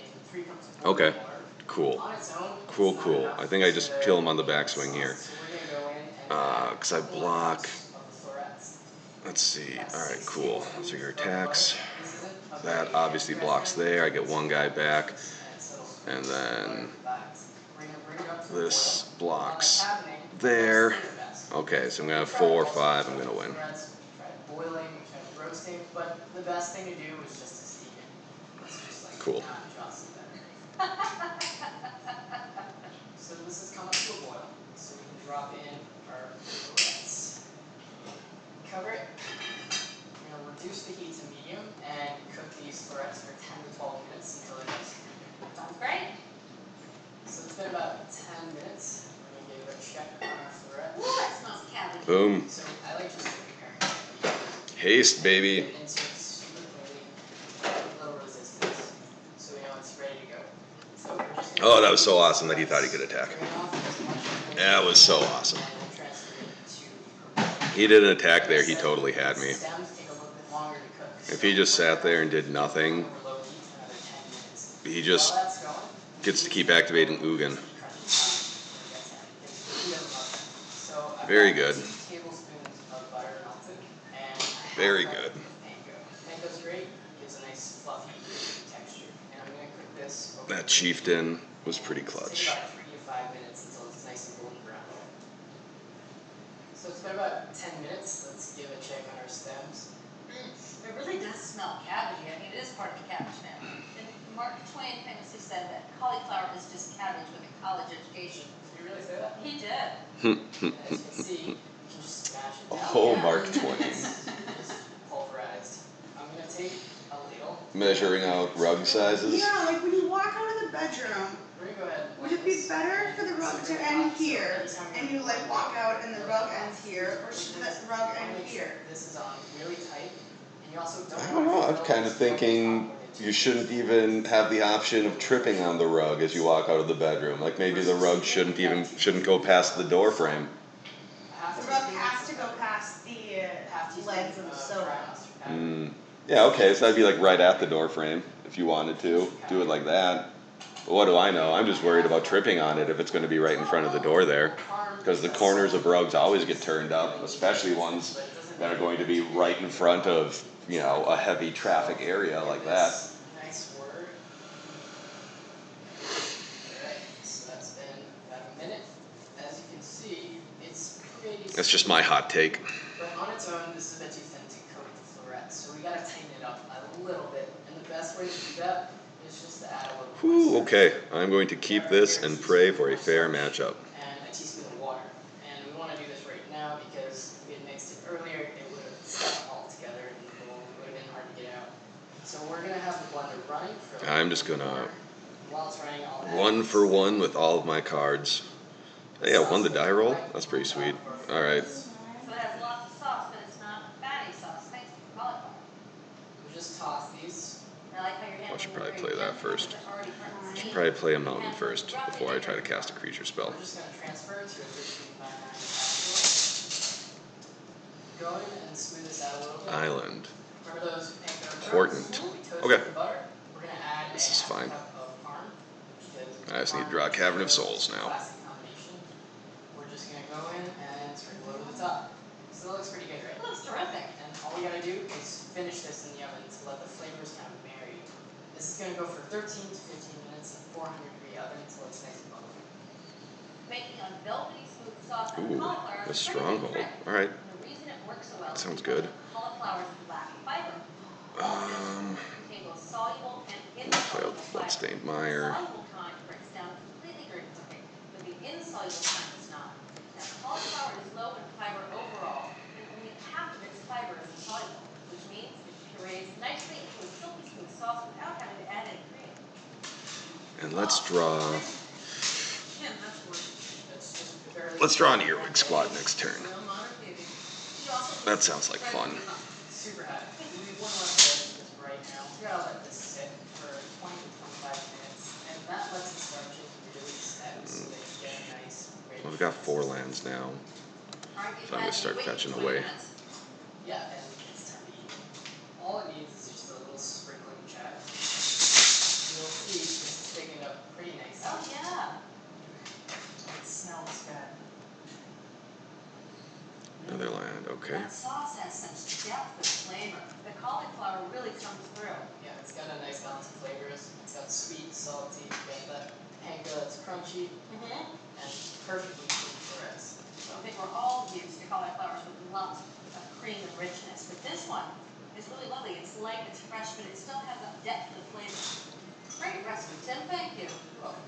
in 3 cups of boiling Okay. water. Cool. On its own, Cool, it's not cool. enough I think I just to kill him on the make backswing sauce. here. So we're gonna go in and add 'Cause I a couple more block. cups of the florets. Let's see. About Alright, 6 cool. tablespoons So your of butter. attacks. This isn't a That very obviously heavy blocks dressing. there. I get 1 guy back. And it settles And butter then at the back. We're gonna bring it up to a this boil. blocks While that's happening, there. let's save the best. Okay, so I'm going to have We tried 4 or all 5. sorts I'm of going to win. florets. We tried boiling, we tried roasting, but the best thing to do is just to steam it. It's just like Cool. not just better. So this has come up to a boil, so we can drop in our florets. Cover it. We're going to reduce the heat to medium and cook these florets for 10 to 12 minutes until they're nice. Sounds great. So it's been about 10 minutes. We're going to give it a check on our floret. Ooh, that smells cabbage. Boom. So I like just preparing it. Haste, baby. Insert super cleanly, little resistance. Oh, that was so awesome that he thought he could attack. That was so awesome. And we'll transfer it to the purple. He did an attack there, he totally had me. Stems take a little bit longer to cook. If he just sat there and did nothing, Over low heat for another 10 minutes. he just While that's going, gets to keep activating Ugin. So I've Very got good. 2 tablespoons of butter melted and a Very half cup good. of panko. Panko's great, gives a nice fluffy texture. And I'm going to cook this over That chieftain was pretty Take clutch. about 3 to 5 minutes until it's nice and golden brown. So it's been about 10 minutes. Let's give a check on our stems. It really does smell cabbagey. I mean, it is part of the cabbage family. And Mark Twain famously said that cauliflower is just cabbage with a college education. Did you really say that? He did. And as you can see, you can just smash it down. Oh, Mark Twain. It's pulverized. I'm going to take a ladle. Measuring out rug sizes. Yeah, like when you walk out of the bedroom, We're going to go ahead and would it be better for the rug to end here and you like walk out and the rug ends here, or should the rug end here? This is on really tight. And you also don't I don't know, I'm kind of thinking you shouldn't even have the option of tripping on the rug as you walk out of the bedroom. Like maybe the rug shouldn't go past the door frame. The rug has to go past the legs of the sofa. Yeah, okay, so that'd be like right at the door frame if you wanted to. Do it like that. But what do I know? I'm just worried about tripping on it if it's going to be right in front of the door there. Because the corners of rugs always get turned up, especially ones that are going to be right in front of, you know, a heavy traffic area like that. Nice word. Alright, so that's been about a minute. As you can see, it's pretty That's just my hot take. But on its own, this is a bit too thin to coat the florets, so we gotta tighten it up a little bit. And the best way to do that is just to add a little Whew, more okay, I'm going to keep this and pray for a fair matchup. and a teaspoon of water. And we want to do this right now because if we had mixed it earlier, it would have stuck all together and it would have been hard to get out. So we're gonna have the blender running for I'm just gonna while it's running, I'll add 1 for 1 with all of my cards. Hey, I won the die roll? That's pretty sweet. Alright. So it has lots of sauce, but it's not fatty sauce. Thanks to cauliflower. we just toss these. I like how you're handling should the probably green play that onions first. that are already currently steamed. Probably play a mountain first before I try to cast a creature spell. We're just gonna transfer it to a 1399 capsule. Go in and smooth this out a little bit. Island. Remember those panko Important. kernels? We toasted Okay. the butter. We're gonna add This is a fine. half cup of parm. I just need to draw a Cavern of Souls now. Classic combination. We're just gonna go in and sprinkle over the top. So that looks pretty good, right? It looks terrific. And all we gotta do is finish this in the oven to let the flavors kind of marry. This is gonna go for 13 to 15 minutes in a 400-degree oven until it's nice and bubbly. Making a velvety smooth sauce out of Ooh, cauliflower a is a pretty stronghold. good trick. Alright. And the reason it works so well Sounds is because good. of cauliflower's black fiber. All fish contain both soluble and Play out insoluble the fiber. Bloodstained The Mire. soluble kind breaks down completely during cooking, but the insoluble kind does not. Now, cauliflower is low in fiber overall, and only half of its fiber is insoluble, which means it purees nicely into a silky smooth sauce without having to add any cream. And let's draw. Jim, that's worth That's just barely. Let's draw an Earwig Squad next turn. it. Well, modern baby. You also That sounds like fun. Super hot. We want to let this right now. We're gonna let this sit for 20 to 25 minutes, and that lets the starches really set so that you get a nice. Well, we've got 4 lands now. Alright, So I'm gonna start fetching away. Yeah, and it's time to eat. All it needs is just a little sprinkling of chat. You'll see this is thickened up pretty nicely. Oh, yeah. It smells good. Another land, okay. That sauce has such depth of flavor. The cauliflower really comes through. Yeah, it's got a nice balance of flavors. It's got sweet, salty, you got that panko that's crunchy, Mm-hmm. and perfectly sweet florets. So I think we're all used to cauliflowers with lots of cream and richness, but this one is really lovely. It's light, it's fresh, but it still has that depth of flavor. Great recipe, Tim. Thank you. Well,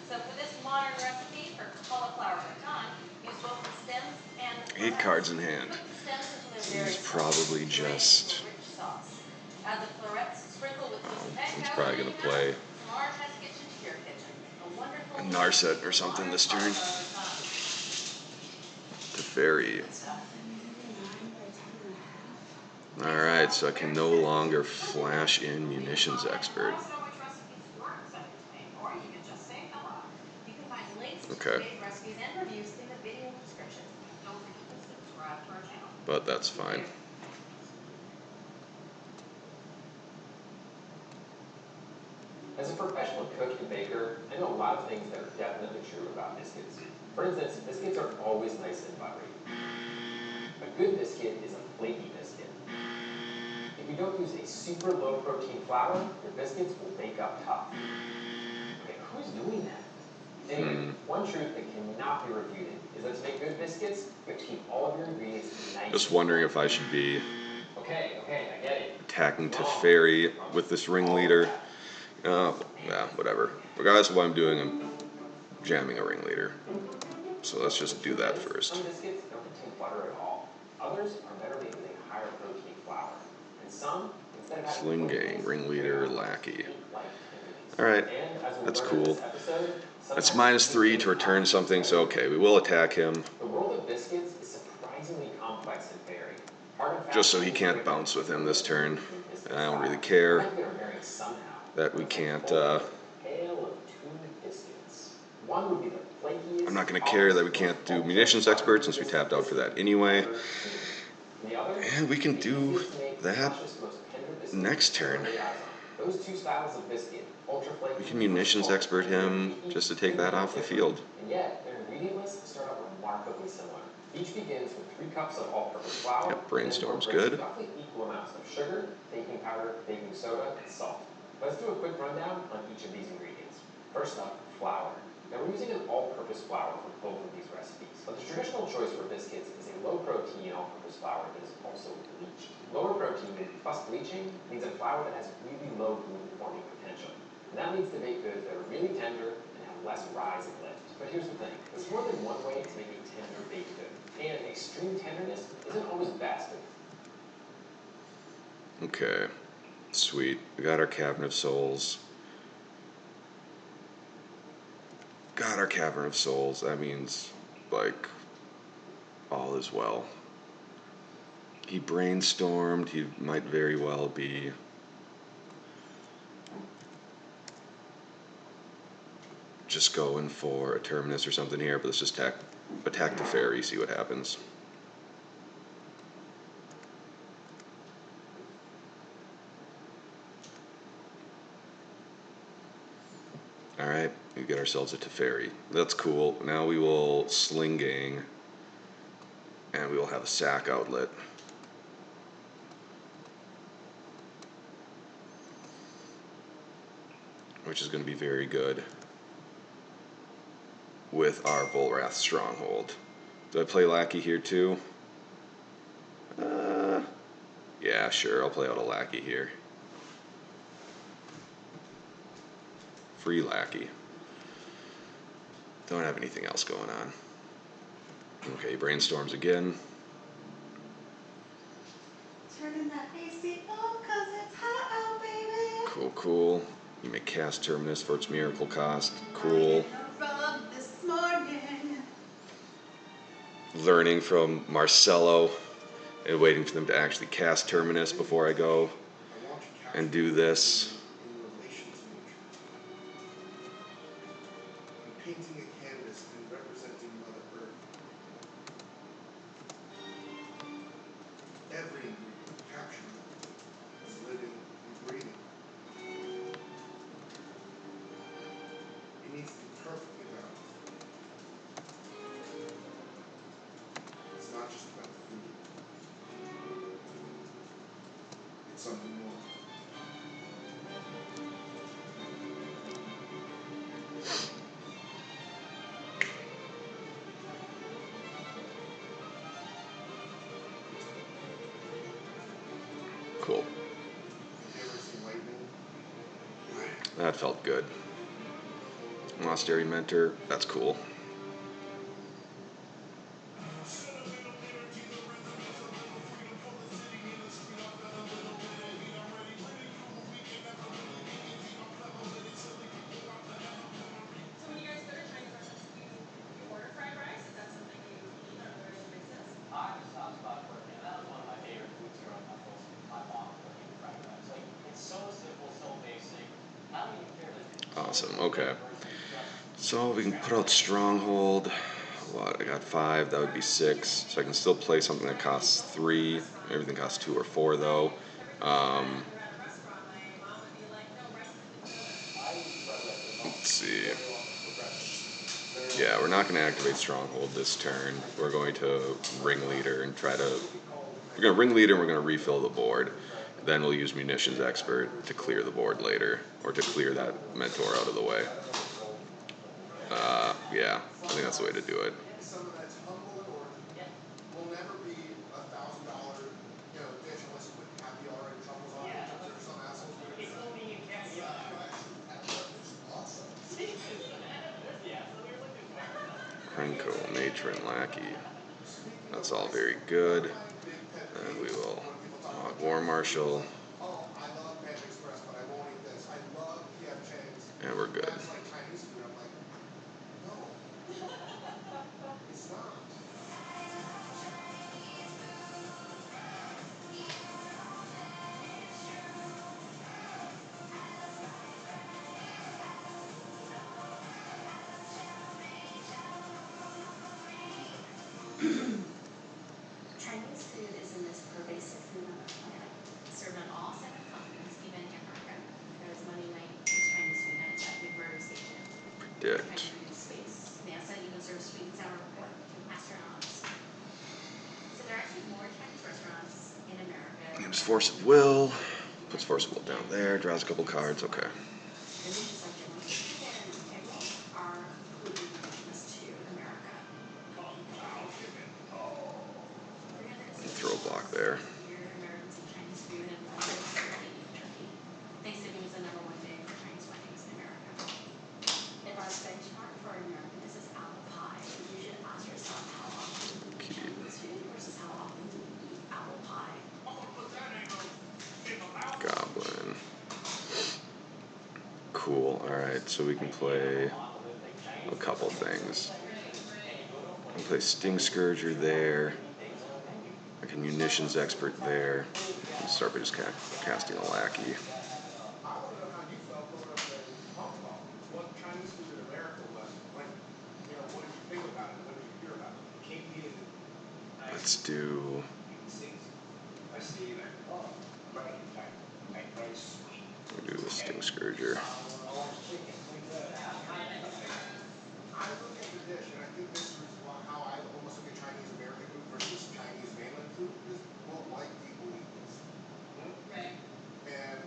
So for this modern recipe for cauliflower gratin, use both the stems and the 8 cards in hand. Cook the stems until they're very He's probably soft. Puree just. into a rich sauce. Add the florets, sprinkle with loose panko, He's probably and gonna you play have from our test kitchen to your kitchen. A wonderful a Narset or something this turn. cauliflower gratin. The very. good stuff. Alright, so I can no longer flash in Munitions Expert. Let us know which recipes work, send it to me, or you can just say Okay. today's recipes and reviews in the video description. Don't forget to subscribe to our channel. But that's See you fine. later. As a professional cook and baker, I know a lot of things that are definitely true about biscuits. For instance, biscuits are always nice and buttery. A good biscuit is a flaky biscuit. If you don't use a super low protein flour, your biscuits will bake up tough. Okay, who's doing that? Anyway, one truth that cannot be refuted is that to make good biscuits, you have to keep all of your ingredients nice. Just wondering if I should be Okay, I get it. attacking Teferi with this ringleader. Yeah, whatever. Regardless of what I'm doing, I'm jamming a ringleader. So let's just do that first. Some biscuits don't contain butter at all. Others are better made with a higher protein flour. And some, instead of having Sling gang, ringleader, lackey. Alright, that's cool. That's -3 to return something, so okay, we will attack him. The world of biscuits is surprisingly complex and varied. Just so he can't bounce with him this turn. And I don't really care that we can't, I'm not going to care that we can't do munitions expert since we tapped out for that anyway. And we can do that next turn. We can munitions expert him just to take that off the field. And yet, their ingredient lists start out remarkably similar. Each begins with 3 cups of all-purpose flour. Yep, brainstorm's good. Roughly equal amounts of sugar, baking powder, baking soda, and salt. Let's do a quick rundown on each of these ingredients. First up, flour. Now we're using an all-purpose flour for both of these recipes, but the traditional choice for biscuits is a low-protein all-purpose flour that is also bleached. Lower protein plus bleaching means a flour that has really low gluten-forming potential. And that leads to baked goods that are really tender and have less rise and lift. But here's the thing, there's more than one way to make a tender baked good. And extreme tenderness isn't always best. Okay, sweet. We got our Cavern of Souls. Got our Cavern of Souls. That means, like, all is well. He brainstormed. He might very well be just going for a Terminus or something here, but let's just attack the fairy, see what happens. Alright, we get ourselves a Teferi. That's cool. Now we will Sling Gang, and we will have a sack outlet. Which is going to be very good with our Volrath Stronghold. Do I play Lackey here too? Yeah, sure, I'll play out a Lackey here. Free Lackey. Don't have anything else going on. Okay, brainstorms again. Turning that AC up 'cause it's hot out, baby. Cool, cool. You may cast Terminus for its miracle cost. Cool. This morning. Learning from Marcelo and waiting for them to actually cast Terminus before I go and do this. Painting a canvas and representing Mother Earth. Every ingredient captured as living and breathing. It needs to be perfectly balanced. It's not just about the food. It's something more. Cool. Have you ever seen lightning? That felt good. Monastery Mentor, that's cool. So when you guys go to Chinese restaurants, you order fried rice? Is that something you eat on a regular basis? I was about to work, and that was one of my favorite foods growing up was my mom cooking fried rice. Like, it's so simple, so basic. I don't even care, like, Awesome, okay. So we can put out Stronghold. What, I got 5, that would be 6. So I can still play something that costs 3. Everything costs 2 or 4 though. Let's see. Yeah, we're not going to activate Stronghold this turn. We're going to Ringleader and try to... We're going to Ringleader and we're going to refill the board. Then we'll use Munitions Expert to clear the board later. Or to clear that Mentor out of the way. Yeah, I think that's the way to do it. Some of that's humble or will never be $1,000, dish unless you put happy already troubles on it. There are some assholes that are If only you kept you actually have that. It's awesome. yeah, so we're looking for Krenko, Matron, Lackey. Speaking That's of all which, very one good. of my big pet And we peeves will when people talk log about War Chinese Marshal. food is, oh, I love Panda Express, but I won't eat this. I love PF Chang's. And we're good. That's like Chinese food. I'm like, no, it's not. Chinese food is the most pervasive food on the planet. Served on all 7 continents, even Antarctica. There is Monday night, it's Chinese food night at McMurray Station. Predict. Chinese food in space. NASA even serves sweet and sour pork to astronauts. So there are actually more Chinese restaurants in America. Gives Force of Will. Puts Force of Will down there. Draws a couple cards. Okay. The dishes like jollof chicken and egg rolls are completely indigenous to America. Throw a block there. Here, Americans eat Chinese food and particularly eat turkey. Thanksgiving is the #1 day for Chinese weddings in America. If our benchmark for American is apple pie, you should ask yourself how often you eat Chinese food versus how often you eat apple pie. Goblin. Cool. Alright, so we can play a couple things. I can play Sting Scourger there. I can Munitions Expert there. And start by just casting a Lackey. I want to know how you felt going up there in Hong Kong. What Chinese food in America was like. What did you think about it? What did you hear about it? Came in. Let's do... I see you there. Oh, right. Very sweet. We'll do the Sting Scourger. Orange chicken. I look at the dish, and I think this is how I almost look at Chinese American food versus Chinese mainland food. Is what white people eat this. Right. And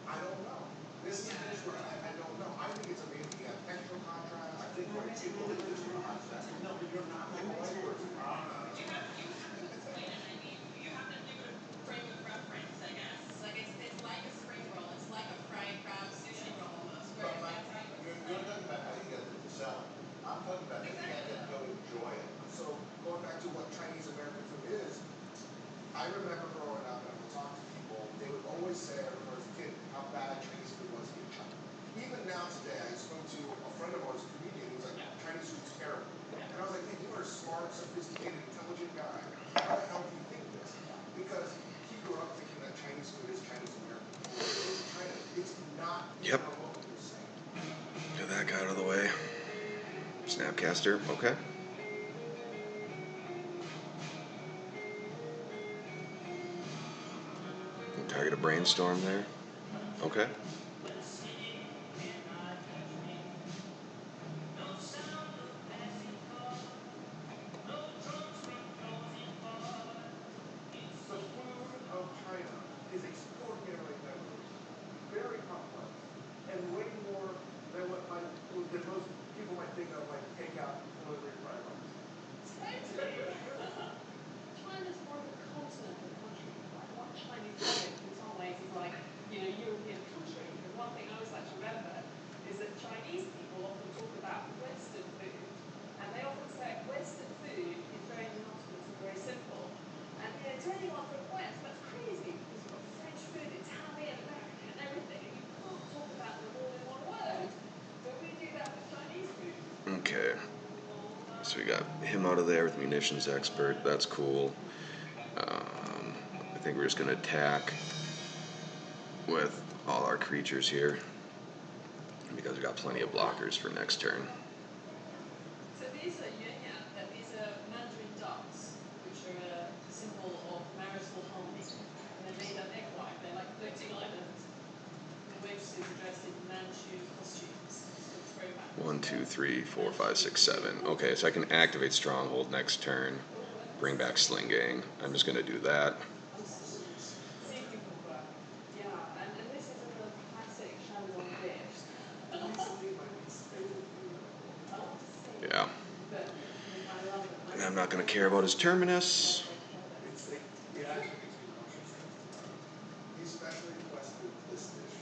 I don't know. This is a dish where I don't know. I think it's amazing. You have textural contrast. I think white people eat this one. No, but you're not like a white person. You have to explain it. I mean, you have to give it a frame of reference, I guess. Like it's like a spring roll. It's like a fried crab sushi roll almost. Where But that's how you you're talking about how you get it to sell it. I'm talking about how you get to go enjoy it. So going back to what Chinese American food is, I remember growing up and I would talk to people, they would always say, I remember as a kid, how bad Chinese food was in China. Even now today, I spoke to a friend of ours, a comedian, who's like, Chinese food's terrible. And I was like, man, you are a smart, sophisticated, intelligent guy. How the hell do you think this? Because he grew up thinking that Chinese food is Chinese American food. It is China. It's not Yep. what you're saying. Get that guy out of the way. Snapcaster. Okay. Target a Brainstorm there. Okay. The food of China is extraordinarily diverse, very complex, and way more than than most people might think of like takeout delivery fried rice. China's more of a continent than a country. Like what Chinese diet in some ways is like, European country. And one thing I always like to remember is that Chinese people often talk about Western food. And they often say Western food is very monotonous and very simple. And to anyone from the West, that's crazy because you've got French food, Italian, American, and everything. And you can't talk about them all in one word. But we do that with Chinese food. Okay. So we got him out of there with Munitions Expert. That's cool. I think we're just going to attack with all our creatures here because we got plenty of blockers for next turn. 1, 2, 3, 4, 5, 6, 7. Okay, so I can activate Stronghold next turn, bring back Sling Gang. I'm just going to do that. Safety program. Yeah, and this is a classic Shandong dish. Easily my least favorite food in the world. I want to sing, Yeah. but I love them. And I'm not going to care about his Terminus. It actually makes me nauseous thinking about it. He specially requested this dish.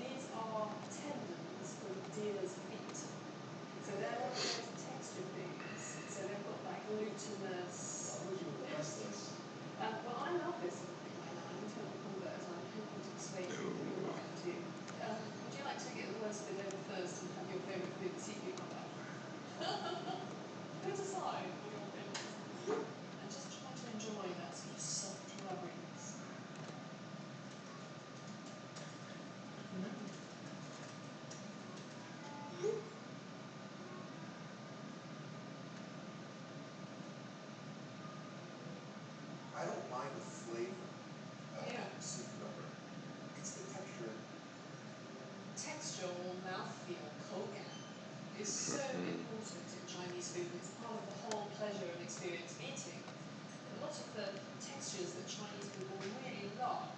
These are tendons for deer's feet. So they're one of those texture foods. So they've got that glutinous. Why would you request this? Well, I love this sort of thing right now. I'm a total convert, and I'm hoping to persuade you that you'll love it too. Would you like to get the worst bit over first and have your favourite food this evening come back? Put aside all your feelings and just try to enjoy that sort of soft rubberiness. I don't mind the flavor of Yeah. sea cucumber. It's the texture. Texture or mouthfeel, kogan, is so important in Chinese food. It's part of the whole pleasure and experience of eating. A lot of the textures that Chinese people really love,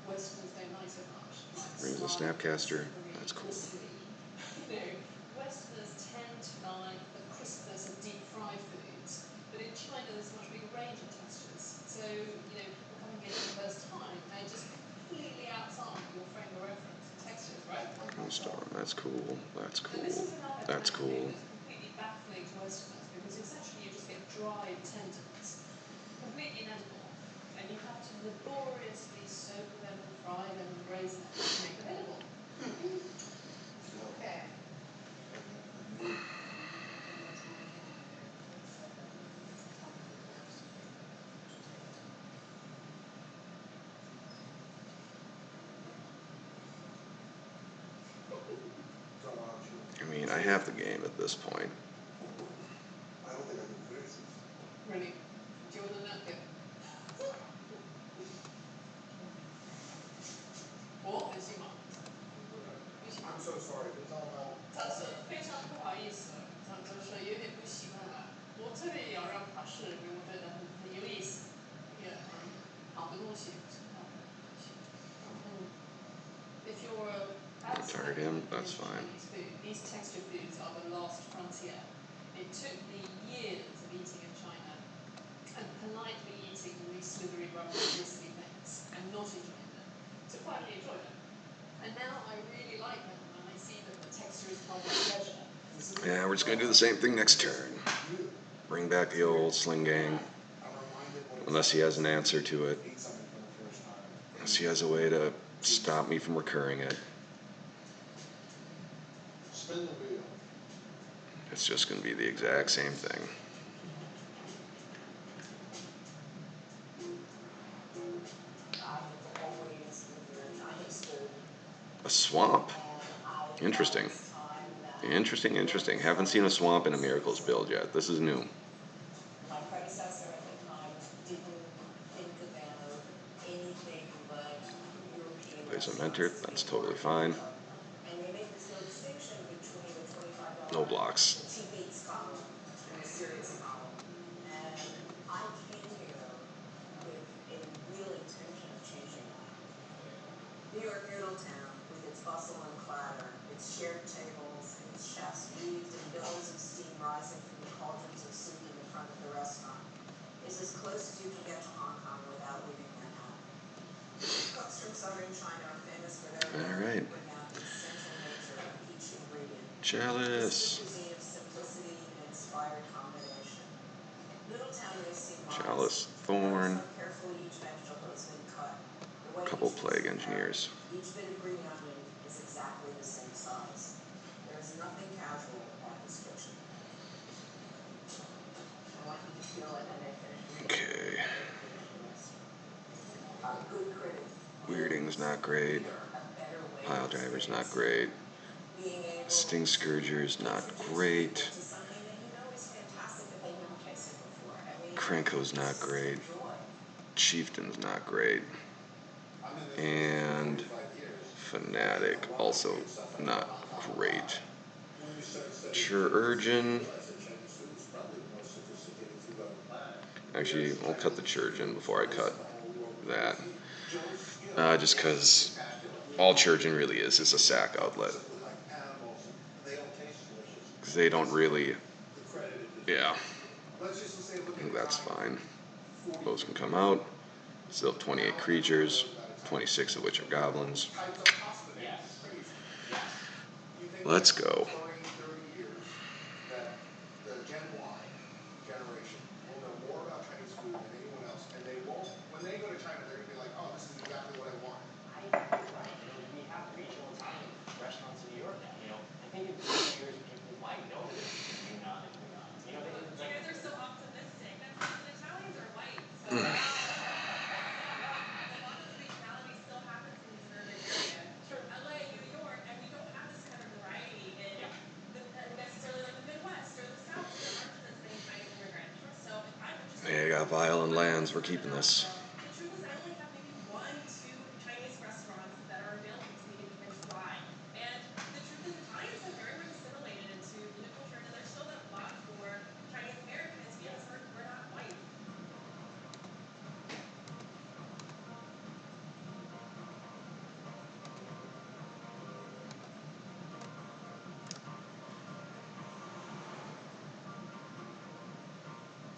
Westerners don't like so much. Like Brings a slimy, Snapcaster. slippery, That's cool. bristly. Westerners tend to like the crispness of deep fried foods, but in China there's a much bigger range of textures. So, people coming in for the first time, they're just completely outside your frame of reference and textures, right? Storm. That's cool. That's And this cool. is another That's kind of thing cool. that's completely baffling to Westerners because essentially you just get dried tendons, completely inedible, and you have to laboriously soak them and fry them and braise them to make them edible. Okay. So why don't you? I mean, I have the game at this point. I don't think I can finish this. Really? Do you want a napkin?哦，很幸吗？ I'm so sorry. It's all about. 他是非常不好意思，他就是有点不习惯了。我特别要让他试，因为我觉得很有意思，也很好的东西，好的东西。If you're outside Tired him? of That's fine. Chinese food, these texture foods are the last frontier. It took me years of eating in China and politely eating all these slithery, rubbery, bristly things and not enjoying them to finally enjoy them. And now I really like them and I see that the texture is part of the pleasure. Yeah, we're just going to do the same thing next turn. Bring back the old Sling Gang. Unless he has an answer to it. Unless he has a way to stop me from recurring it. Spin the wheel. It's just going to be the exact same thing. I've always enjoyed Chinese food. A swamp. And Interesting. Interesting. Haven't seen a swamp in a Miracles build yet. This is new. My predecessor at the time didn't think about anything but European Plays a restaurants. mentor. That's totally fine. And they make this no distinction between the $25 No blocks. the cheap eats column and the serious column. And I came here with a real intention of changing that. New York Noodle Town, with its bustle and clatter, its shared tables, and its chefs wreathed in billows of steam rising from the cauldrons of soup in the front of the restaurant, is as close as you can get to Hong Kong without leaving Manhattan. Cooks from southern China are famous for their ability to bring out the essential nature of each ingredient. Chalice. This is a cuisine of simplicity and inspired combination. Noodle Town may seem modest. Chalice. Thorn. Notice how carefully each vegetable has been cut. The way Couple each piece plague of engineers. carrot, each bit of green onion is exactly the same size. There is nothing casual about this kitchen. I want you to feel it, and they finish reading Okay. the restaurant. A good critic. Weirding's not great. A better way Pile to Driver's experience not great. being able Sting Scourger's not great. to something that you know is fantastic that they've never tasted before. I mean, Krenko's not great. joy. Chieftain's not great. I'm in this And for 45 years. Fanatic also not great. you start studying Chururgeon. you realize that Chinese food is probably the most sophisticated food on the planet. Actually, I'll cut the churgeon before I cut The whole world that. Joe's skill Just is because spectacular. all churgeon really is a sack outlet. Simply like animals, and they don't taste delicious. Because they don't really, The credit it deserves. yeah, Let's just say look I at think the that's time. fine. 40, Those can 50 come years out. ago. Still have 28 creatures, 26 of which are goblins. Types of pasta names. Yes. It's crazy. Yes. You think Let's that go. 20, 30 years that the Gen Y generation will know more about Chinese food than anyone else, and they won't. When they go to China, they're gonna be like, "Oh, this is exactly what I want." I think you're right. We have regional Italian restaurants in New York now. I think in 2 years people might know the difference between tuna and tuna. It's You like guys are so optimistic. That's listen, Italians are white, so a lot of the regionality still happens in these urban areas. sure. LA, New York, and we don't have this kind of variety in Yeah. the necessarily like the Midwest or the South. So there aren't as many Chinese immigrants. So I'm interested. Hey, I got Violent Lands. We're keeping this. The truth is, I only have maybe 1, 2 Chinese restaurants that are available to me to even try. And the truth is, Italians have very much assimilated into the culture, and there's still that love for Chinese Americans Yeah. because we're not white.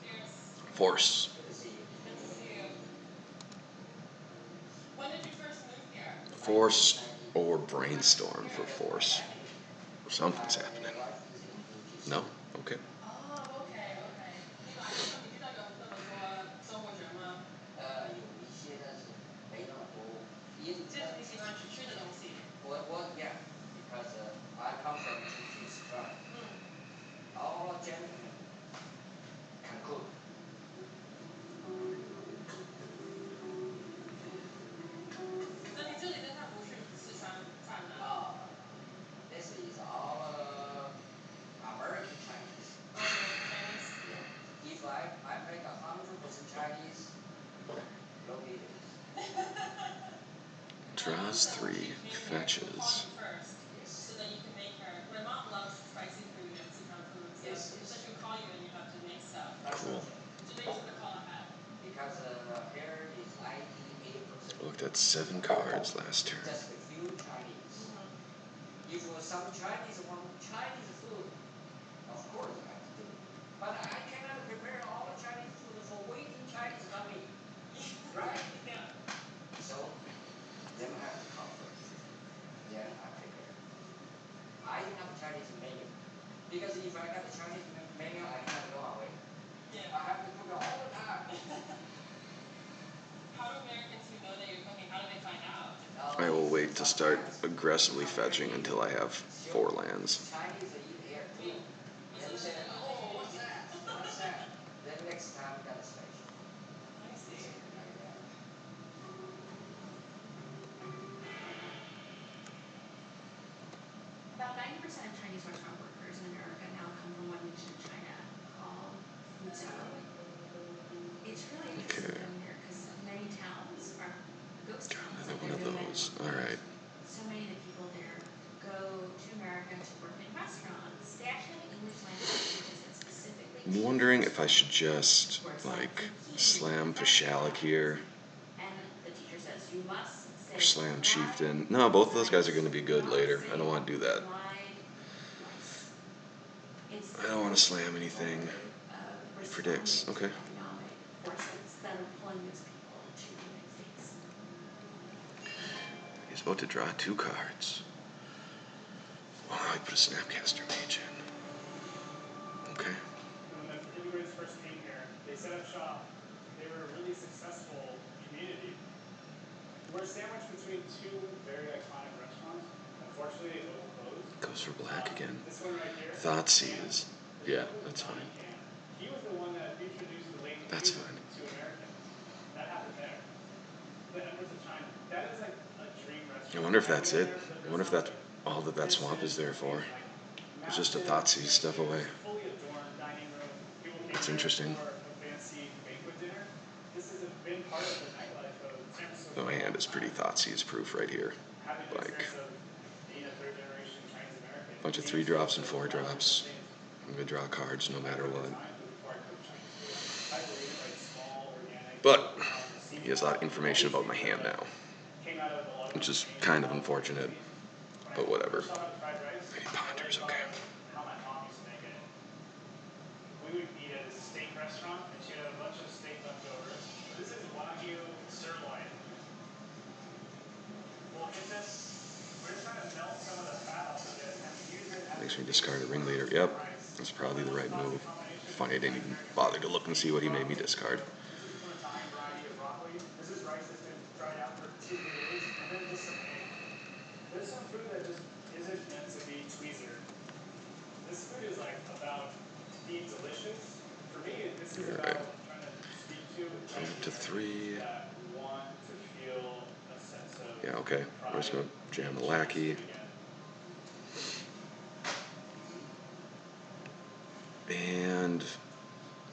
Cheers. Force. Good to see you. Good to see you. When did you first move here? Force or brainstorm for force. Something's happening. No? Okay. Oh, okay, okay.你来的时候你遇到有那么多生活节吗？有一些，但是没那么多。就是你喜欢吃的东西。Yeah, because I come from Chinese tribe. All gentlemen can cook. 那你这里的菜不是四川菜吗？ No. This is all American Chinese. Oh, American Chinese. Yeah. If I make 100% Chinese, no videos. Draws That when 3. she came here, she would call Fetches. you first, Yes. so that you can make her. My mom loves spicy food and Sichuan food, so, Yes, yes. so she would call you and you have to make stuff. That's Cool. okay. So they used to call ahead. Because here is 98%. Looked at 7 cards last turn. Just a few Chinese. If some Chinese want Chinese food, of course I have to do it. But I cannot prepare all the Chinese food for waiting Chinese coming. Right? Yeah. So, them have to come first. Then I prepare. I have a Chinese menu. Because if I got the Chinese menu, I cannot go away. Yeah. I have to cook all the time. How do Americans who know that you're cooking, how do they find out? I will wait to start aggressively fetching until I have 4 lands. Chinese eat air too. Then you say, oh, what's that? What's that? Then next time got a special. I see. Like that. About 90% of Chinese restaurant workers in America now come from one region of China called Fuzhou. It's really interesting Okay. living here because many towns are ghost towns. Another Like one of they're no those. man's land. Alright. So many of the people there go to America to work in restaurants. They actually have English language teachers that specifically. I'm wondering if I should just, like, slam Fashalik here. And the teacher says you must say Or slam Chieftain. No, both of those guys are going to be good later. I don't want to do that. I don't want to slam anything. He predicts. Okay. Forces that are pulling those people to the United States. He's about to draw 2 cards. Oh, I put a Snapcaster Mage in. Okay. When the immigrants first came here, they set up shop. They were a really successful community. We're sandwiched between 2 very iconic restaurants. Unfortunately, they both closed. Goes for black again. This one right here. Thoughtseize. Yeah, that's fine. He was the one that introduced the latent That's humor fine. to Americans. That happened there. The Empress of China. That is like a dream restaurant. I wonder if that's it. I wonder if that's all that that swamp is there for. It's just a Thoughtseize stuff away. Fully adorned dining room. People came That's here interesting. for a fancy banquet dinner. This has been part of the nightlife of San Francisco. The hand is pretty Thoughtseize proof right here. Having the Like, experience of being a third generation Chinese American bunch of 3 drops and 4 drops. I'm gonna draw cards no matter what. designed before I cooked Chinese food. I believe like small, organic, But he seafood has a lot of information about my hand now, came out of a lot of which is Chinese kind of restaurants. unfortunate, When but I whatever. first saw how to fried rice, He I really ponders, thought okay. of how my mom used to make it. We would eat at a steak restaurant, and she'd have a bunch of steak left over. This is Wagyu sirloin. We'll hit this. We're just trying to melt some of the fat off of it and use it as Makes a me base discard a for ringleader. Yep, rice. that's probably the right move. Combination. Funny I didn't even bother to look and see what he made me discard. This is from Italian variety of broccoli. This is rice that's been dried out for 2 days, and then just some egg. There's some food that just isn't meant to be tweezer. This food is like about being delicious. For me, this is about trying to speak to Up to 3. that want to feel a sense of Yeah, okay. We're just gonna jam the lackey. And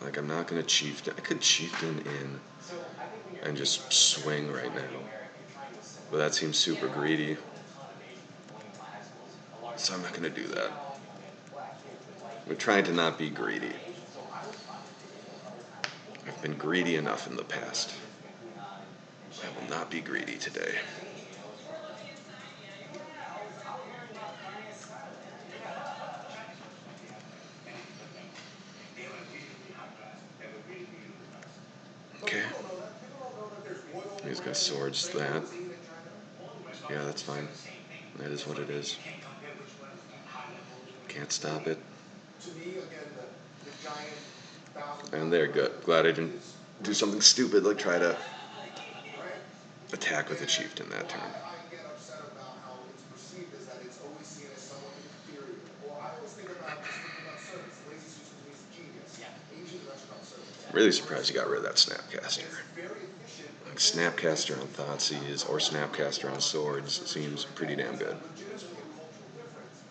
like I'm not gonna chieftain. I could chieftain in and just swing right now, but that seems super greedy. So I'm not gonna do that. We're trying to not be greedy. I've been greedy enough in the past. I will not be greedy today. Okay. He's got swords. That. Yeah, that's fine. That is what it is. Can't stop it. To me, again, the giant And they're good. Glad I didn't do something stupid like try to right? attack with a chieftain that turn. Why I get upset about how it's perceived is that it's always seen as somewhat inferior. Or I always think about just thinking about service. Lazy Susan to me is genius. Yeah. Asian restaurant service. I'm really surprised you got rid of that Snapcaster. It's very efficient. Like Snapcaster on Thoughtseize or Snapcaster on Swords seems pretty damn good. Legitimately a cultural difference.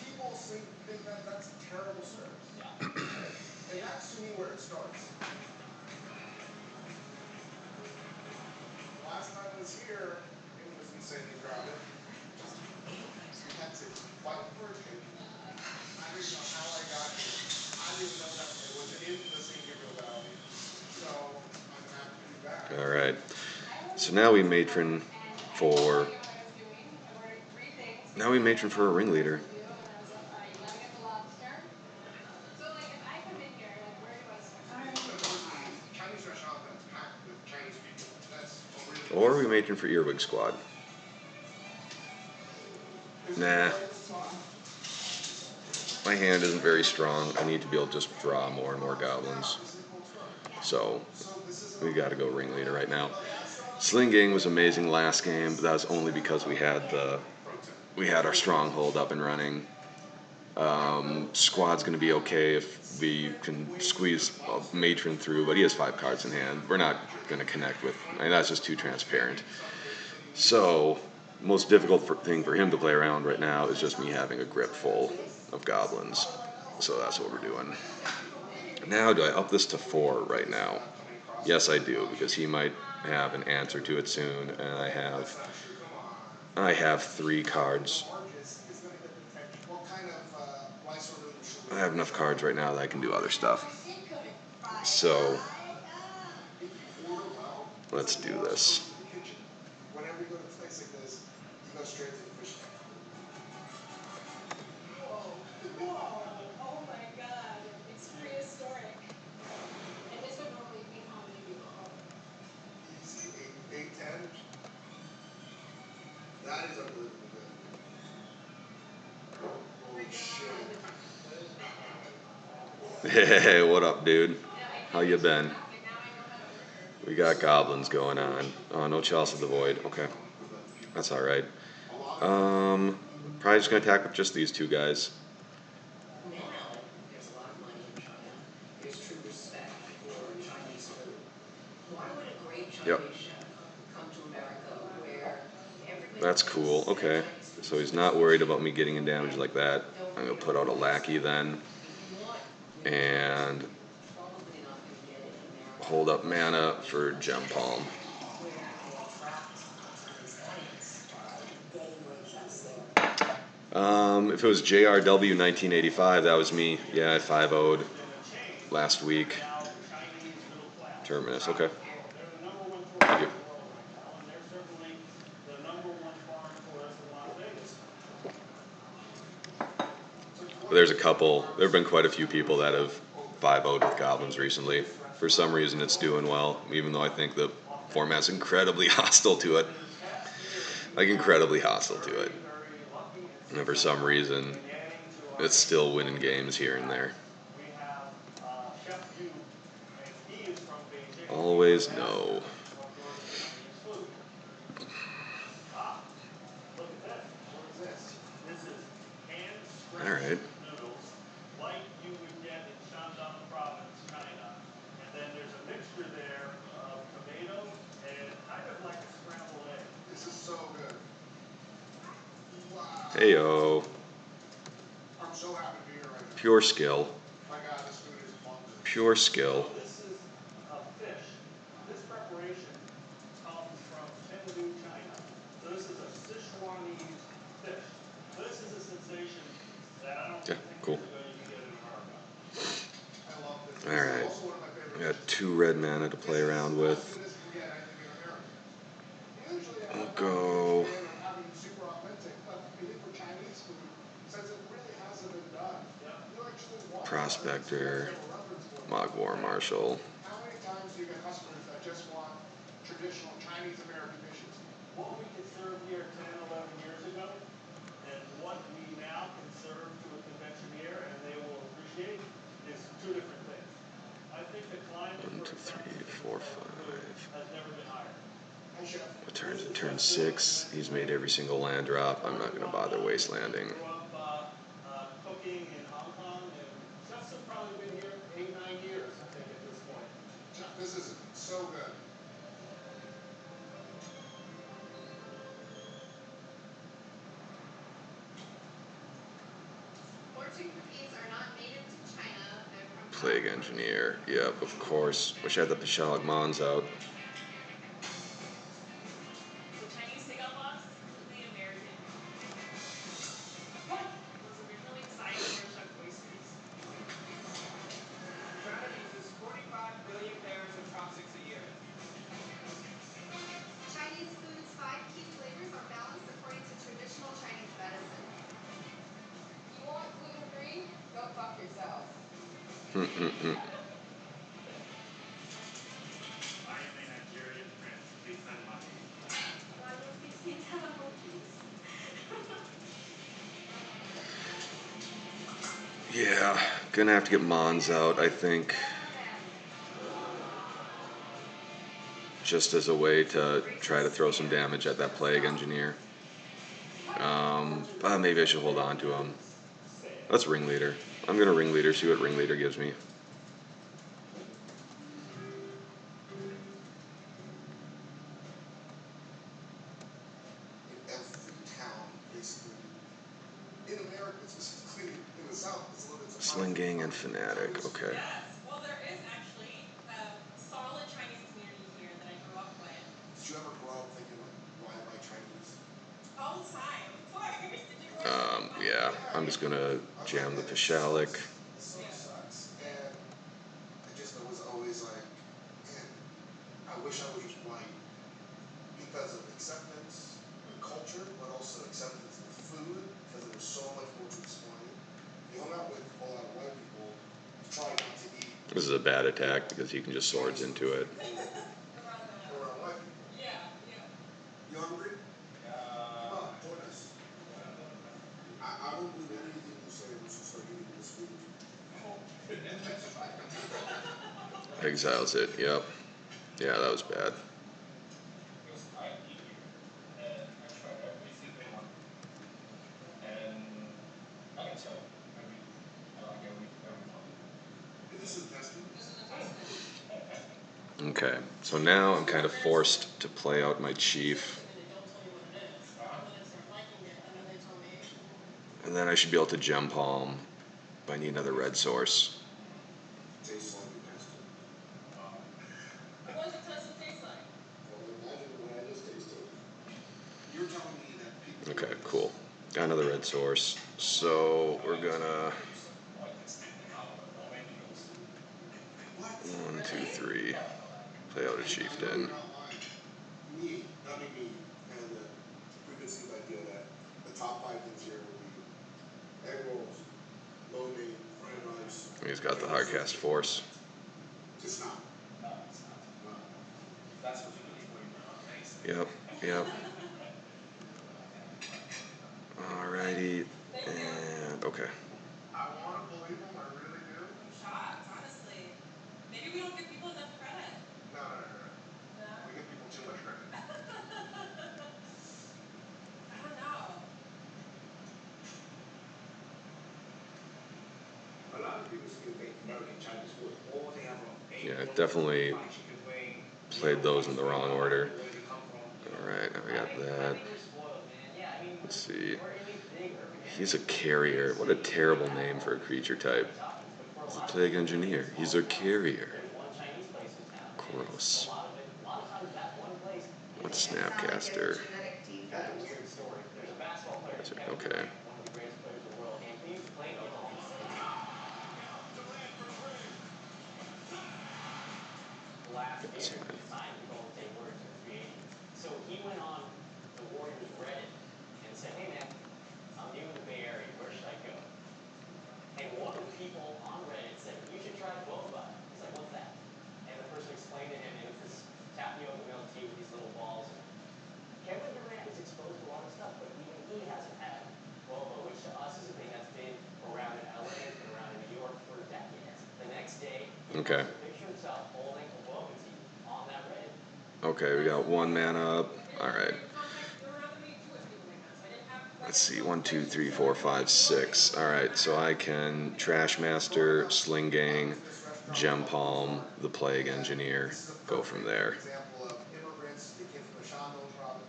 People think that that's terrible service. Yeah. Right? And that's to me where it starts. Last time I was here, it was insanely crowded. We had to fight for a table. I don't even know how I got here. I didn't even know that it was in the San Gabriel Valley. So I'm happy to be back. All right. So now we matron for. Now we matron for a ringleader. Chinese restaurant that's packed with Chinese people. That's a really Or we matron for Earwig Squad. Nah. My hand isn't very strong. I need to be able to just draw more and more goblins. So we got to go ringleader right now. Sling Gang was amazing last game, but that was only because we had our stronghold up and running. Squad's going to be okay if we can squeeze a matron through, but he has 5 cards in hand. We're not going to connect with. I mean, that's just too transparent. So, most difficult thing for him to play around right now is just me having a grip full of goblins. So that's what we're doing. Now, do I up this to 4 right now? Yes, I do, because he might have an answer to it soon, and I have 3 cards. I have enough cards right now that I can do other stuff. So, let's do this. Whenever you go to a place like this, you go straight to the fish tank. Whoa, oh my god, it's prehistoric. And this would normally be how many people? Easy, 8, 10. That is unbelievably good. Holy shit. Hey, what up, dude? How you been? We got goblins going on. Oh, no Chalice of the Void. Okay. That's alright. Probably just gonna attack with just these 2 guys. Now, there's a lot of money in China. There's true respect for Chinese food. Why would a great Chinese chef come to America where everybody That's cool. Okay. So he's not worried about me getting in damage like that. I'm gonna put out a lackey then. And hold up mana for Gem Palm. where they attract a Chinese audience by getting great chefs there. If it was JRW 1985, that was me. Yeah, I 5-0'd last week. Now Chinese middle class. Terminus, okay. They're the number one tourist Thank in you. the world right now, and they're certainly the number one foreign tourist in Las Vegas. There's a couple. There have been quite a few people that have 5-0'd with Goblins recently. For some reason, it's doing well, even though I think the format's incredibly hostile to it. Like, incredibly hostile to it. And for some reason, it's still winning games here and there. We have Chef Yu, and he is from Beijing. Always no. Of Northern Chinese food. Ah, look at this. What is this? This is hand-stretched Alright. noodles, like you would get in Shandong Province, China. And then there's a mixture there of tomato and kind of like a scrambled egg. This is so good. Wow. Heyo. I'm so happy to be here right now. Pure skill. My God, this food is abundant. Pure skill. So this is a fish. This preparation comes from Chengdu, China. So this is a Sichuanese fish. So this is a sensation that I don't Okay, think 10 cool. years ago you could get in America. I love this. This is Alright. also one of my favorite We got dishes. 2 red mana to play around with. As good as you can get, I think, in America. Usually I'm I'll not go a big fan of having super authentic, but I think for Chinese food, since it really hasn't been done, you actually want Prospector, to have a reference point. Mogwar Marshal. How many times do you get customers that just want traditional Chinese American dishes? What we could serve here 10, 11 years ago, and what we now can serve to a convention here, and they will appreciate, is two different things. I think the climate 1, for 2, 3, acceptance of 4, this type of food 5. has never been higher. Hi, Chef. What turns it? Turn 6. He's made every single land drop. I'm not going to bother waste landing. Grew up cooking in Hong Kong, and chefs have probably been here 8, 9 years, I think, at this point. Chef, this is so good. Fortune cookies are not native to China. They're from Plague Engineer. Yep, of course. Wish I had the Pashalik Mons out. So Chinese takeout box is completely American. What? Was originally designed to worship oysters. China uses 45 billion pairs of chopsticks a year. Chinese food's 5 key flavors are balanced according to traditional Chinese medicine. You want gluten-free? Go fuck yourself. I am a Nigerian prince. Please send money. Why don't we speak emojis? Yeah, gonna have to get Mons out, I think. Just as a way to try to throw some damage at that Plague Engineer. Maybe I should hold on to him. Let's Ringleader. I'm gonna Ringleader, see what Ringleader gives me. In every town, basically, in America, specifically in the South, it's a little bit surprising. Sling Gang and Fanatic, okay. Yes. Well, there is actually a solid Chinese community here that I grew up with. Did you ever grow up thinking, like, why am I Chinese? All the time, of course. Did you grow up thinking Yeah, I'm just gonna jam the Pashalik. It so sucks. And I was always like, man, I wish I was white because of acceptance and culture, but also acceptance of food, because there's so much more to explain. You hung out with a lot of white people, you try not to eat This is a bad attack because he can just swords into it. around white people. Yeah, yeah. You hungry? Come on, join us. I won't believe anything you say once you start eating this food. Exiles it, yep. Yeah, that was bad. Because I eat here, and I try every single one. And I can tell, I like every one. This is intestine. This is intestine. Fantastic. Okay, so now I'm kind of forced to play out my Chief. And they don't tell you what it is. And then I start liking it, and then they tell me. And then I should be able to Gem Palm if I need another red source. Tastes like intestine. What does intestine taste like? Well, imagine what I just tasted. You're telling me that people. Okay, cool. Got another red source. So we're gonna What? 1, 2, 3. Play out a I know chieftain. you're not lying. Me, had the preconceived idea that the top five things here would be egg rolls, lo mein, fried rice. He's got the Chinese hardcast food. force. It's not. No, it's not. No. If that's what you believe, well, you're not amazing. Yep, yep. Alrighty. Thank you. And okay. I want to believe him. I really do. I'm shocked, honestly. Maybe we don't give people enough credit. No. No? We give people too much credit. I don't know. A lot of people still think American Chinese food, all they have are egg Yeah, rolls, definitely fried chicken wing, played those in the wrong order. where they come from, you know. Alright, now we got I that. think we're spoiled, man. Yeah, I mean, Let's see. we're in these big urban He's a areas. carrier. What a terrible name for a creature type. But for a He's a lot of plague people in engineer. these He's smaller a towns, carrier. there's one Chinese place in town, and it's Gross. a lot of times that one place is What's a Sound like you have a Snapcaster? genetic Here's a defect. weird story. There's a basketball player, Kevin Okay. Durant, one of the greatest players in the world, and he used to play in Oklahoma City. Last year, he signed with Golden State Warriors for free agent. So he went on the Warriors Reddit and said, "Hey man, I'm new in the Bay Area. Where should I go?" And one of the people on Reddit said, "You should try boba." He's like, "What's that?" And the person explained to him, and it's this tapioca milk tea with these little balls. And Kevin Durant is exposed to a lot of stuff, but even he hasn't had boba, which to us is a thing that's been around in LA, it's been around in New York for decades. The next day, he Okay. posts a picture of himself holding a boba tea on that Reddit. Okay, we got one mana up. Alright. There were other two people like that, so I didn't have. Let's see. 1, 2, 3, 4, 5, 6. Alright, so I can Trash Master, Sling Gang, Gem Palm, the Plague Engineer. This is a Go from perfect there. example of immigrants. They came from the Shondones province.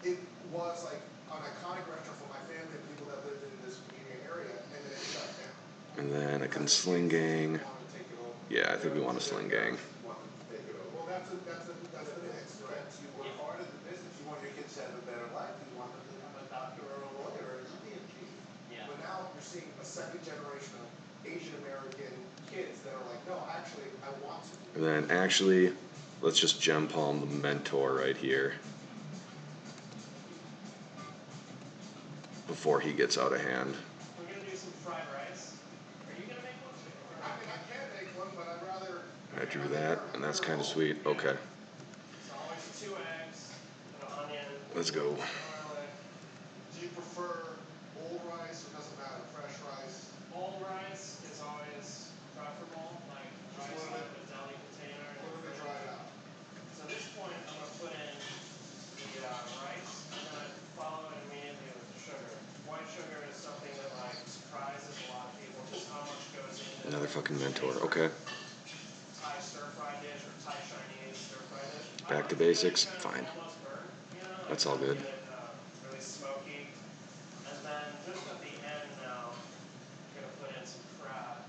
It was like an iconic restaurant for my family and people that lived in this community area, and then it shut down. And then I can Because the Sling kids Gang. wanted to take it over. Yeah, I think we want a Sling Gang. Want them to take it over. Well, that's the mix, right? You work hard in the business. You want your kids to have a better life. You want them to become a doctor or a lawyer or an Indian chief. Yeah. But now you're seeing a second generation of Asian American kids that are like, no, actually, I want to. And then actually, let's just Gem Palm the Mentor right here. Before he gets out of hand. We're gonna do some fried rice. Are you gonna make one? I mean, I can make one, but I'd rather. I drew that, and that's kind of sweet. Okay. So always 2 eggs, an onion, Let's go. garlic. Do you prefer old rice or doesn't matter? Fresh rice? Old rice is always preferable, like Just a rice little out bit- of a deli container. A little bit dried out. So at this point, I'm gonna put in the rice, and then I follow it immediately with the sugar. White sugar is something that like surprises a lot of people, just how much goes into Another fucking Mentor. any Okay. Thai stir fry dish or Thai Chinese stir fry dish. Back to I like basics. it kind of Fine. almost burnt, you know, like That's all kind of good. get it really smoky. And then just at the end now, I'm gonna put in some crab.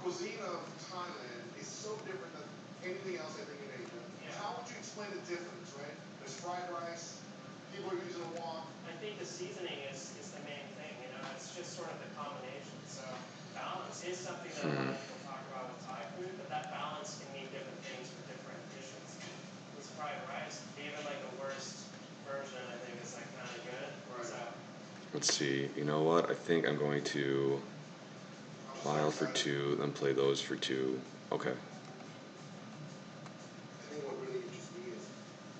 Cuisine of Thailand is so different than anything else I think in Asia. Yeah. How would you explain the difference, right? There's fried rice. People are using a wok. I think the seasoning is the main thing, you know, it's just sort of the combination. So balance is something that a lot of people talk about with Thai food, but that balance can mean different things for different dishes. With fried rice, even like the worst version I think is like kind of good. Right. So Let's see. You know what? I think I'm going to pile for 2, then play those for 2. Okay. I think what really interests me is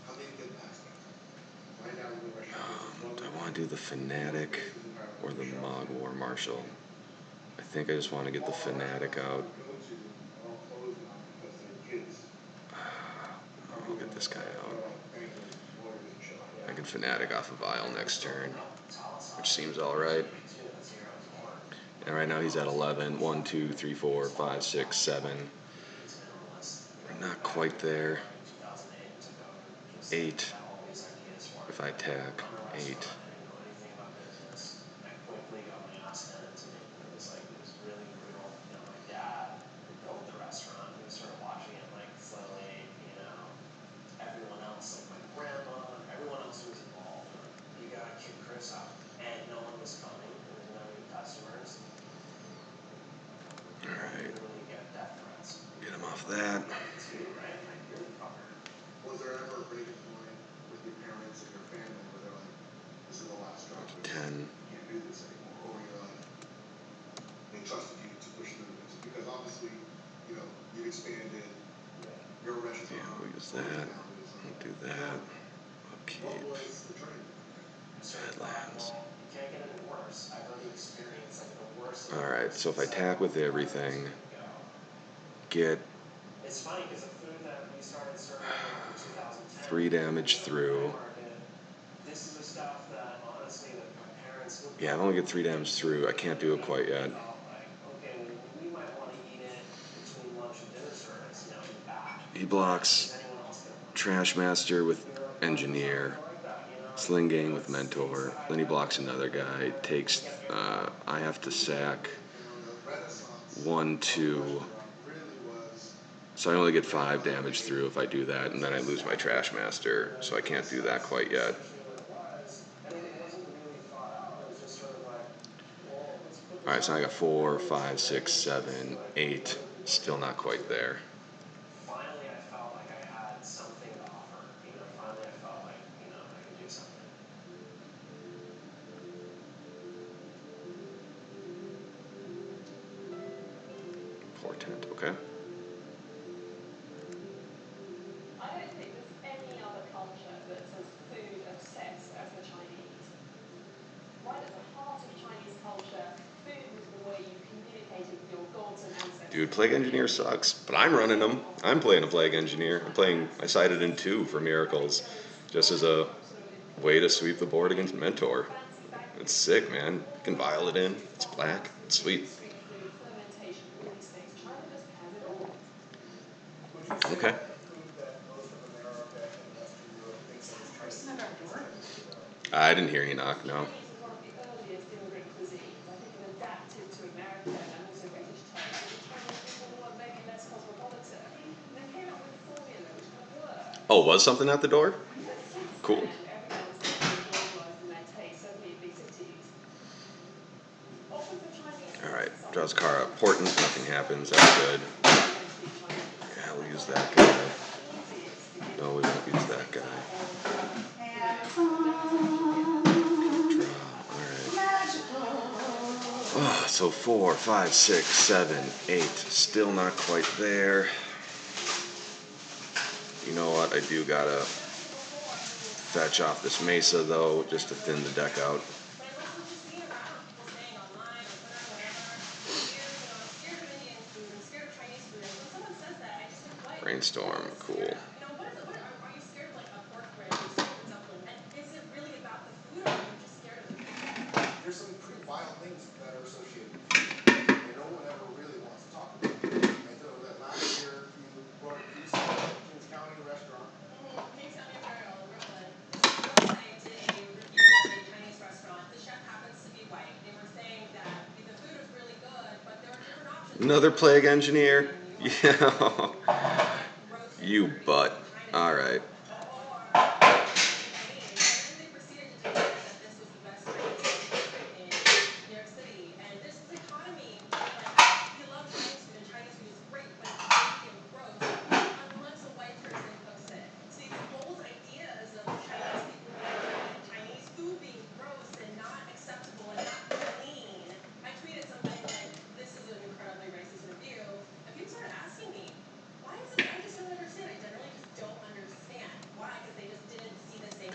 how they get past that. Right now, the restaurant business, one of Do the I want to do the Fanatic or the Mogwar Marshal? I think I just want to get the Fanatic out. Go to are all closed now because they're kids. I'll get this guy out. Like Penguins, Warriors, and shit like that. I can Fanatic off of Vial next turn, which seems alright. And right now he's at 11. 1, 2, 3, 4, 5, 6, 7. We're not quite there. 8. If I attack, 8. I quickly got my ass handed to me. It was really brutal. You know, my dad built the restaurant. He was sort of watching it like slowly, you know, everyone else, like my grandma, everyone else who was involved, were like, you gotta kick Chris out. And no one a breaking point with your parents and your family where they're like, this is the last straw. 10. You can't do this anymore. Or you're like, they trusted you to push through this because obviously, you know, you expanded your restaurant. Yeah, we'll use that. We'll do that. Okay. What was the turning point? Headlands. Well, you can't get any worse. I've already experienced like the worst. Alright, so if I attack with everything, get It's funny because the food that we started serving in 2010, 3 damage through. This is the stuff that honestly that my parents would. Yeah, I only get 3 damage through. I can't do it quite yet. Like, okay, well, we might want to eat it between lunch and dinner service, you know, in the back. He blocks Trash Master with Engineer, Sling Gang with Mentor, then he blocks another guy, takes, I have to sack 1, 2, so I only get 5 damage through if I do that, and then I lose my Trash Master, so I can't do that quite yet. Alright, so I got 4, 5, 6, 7, 8, still not quite there. Finally, I felt like I had something to offer. You know, finally, I felt like, you know, I could do something. Portent, okay. I don't think there's any other culture that's as food obsessed as the Chinese. Right at the heart of Chinese culture, food was the way you communicated with your gods and ancestors. Dude, Plague Engineer sucks, but I'm running them. I'm playing a Plague Engineer. I sided in 2 for Miracles, just as a way to sweep the board against Mentor. It's sick, man. You can vial it in. It's black. It's sweet. Street food, fermentation, all these things. China just has it all. Would you say Okay. that the food that most of America and Western Europe thinks of as Chinese Person at our door? I didn't hear any knock, no. Chinese was one of the earliest immigrant cuisines. I think it adapted to American and also British taste. The Chinese people were maybe less cosmopolitan. And they came up with a formula which kind of worked. Oh, was something at the door? But since Cool. then, everyone's getting globalized in their taste, certainly in big cities. Often for Chinese Alright, it's draws something Kara. Portent, nothing happens. That's good. Yeah, we'll use that guy. No, we won't use that guy. Oh, so 4, 5, 6, 7, 8. Still not quite there. You know what? I do gotta fetch off this Mesa, though, just to thin the deck out. But I've also just seen around people saying online, on Twitter, whatever, I'm scared of Indian food, I'm scared of Chinese food. And when someone says that, I just think, what? Brainstorm, cool. You know, what is it? Are you scared of like a pork rib? Are you scared of a dumpling? And is it really about the food, or are you just scared of the people? There's some pretty violent things that are associated with food, and no one ever really wants to talk about it. And so that last year, you brought a piece of Kings County restaurant. Kings County Imperial in Brooklyn. This website did a review of a Chinese restaurant. The chef happens to be white. They were saying that the food was really good, but there were different options. Another Plague Engineer? Yeah. You butt. Alright.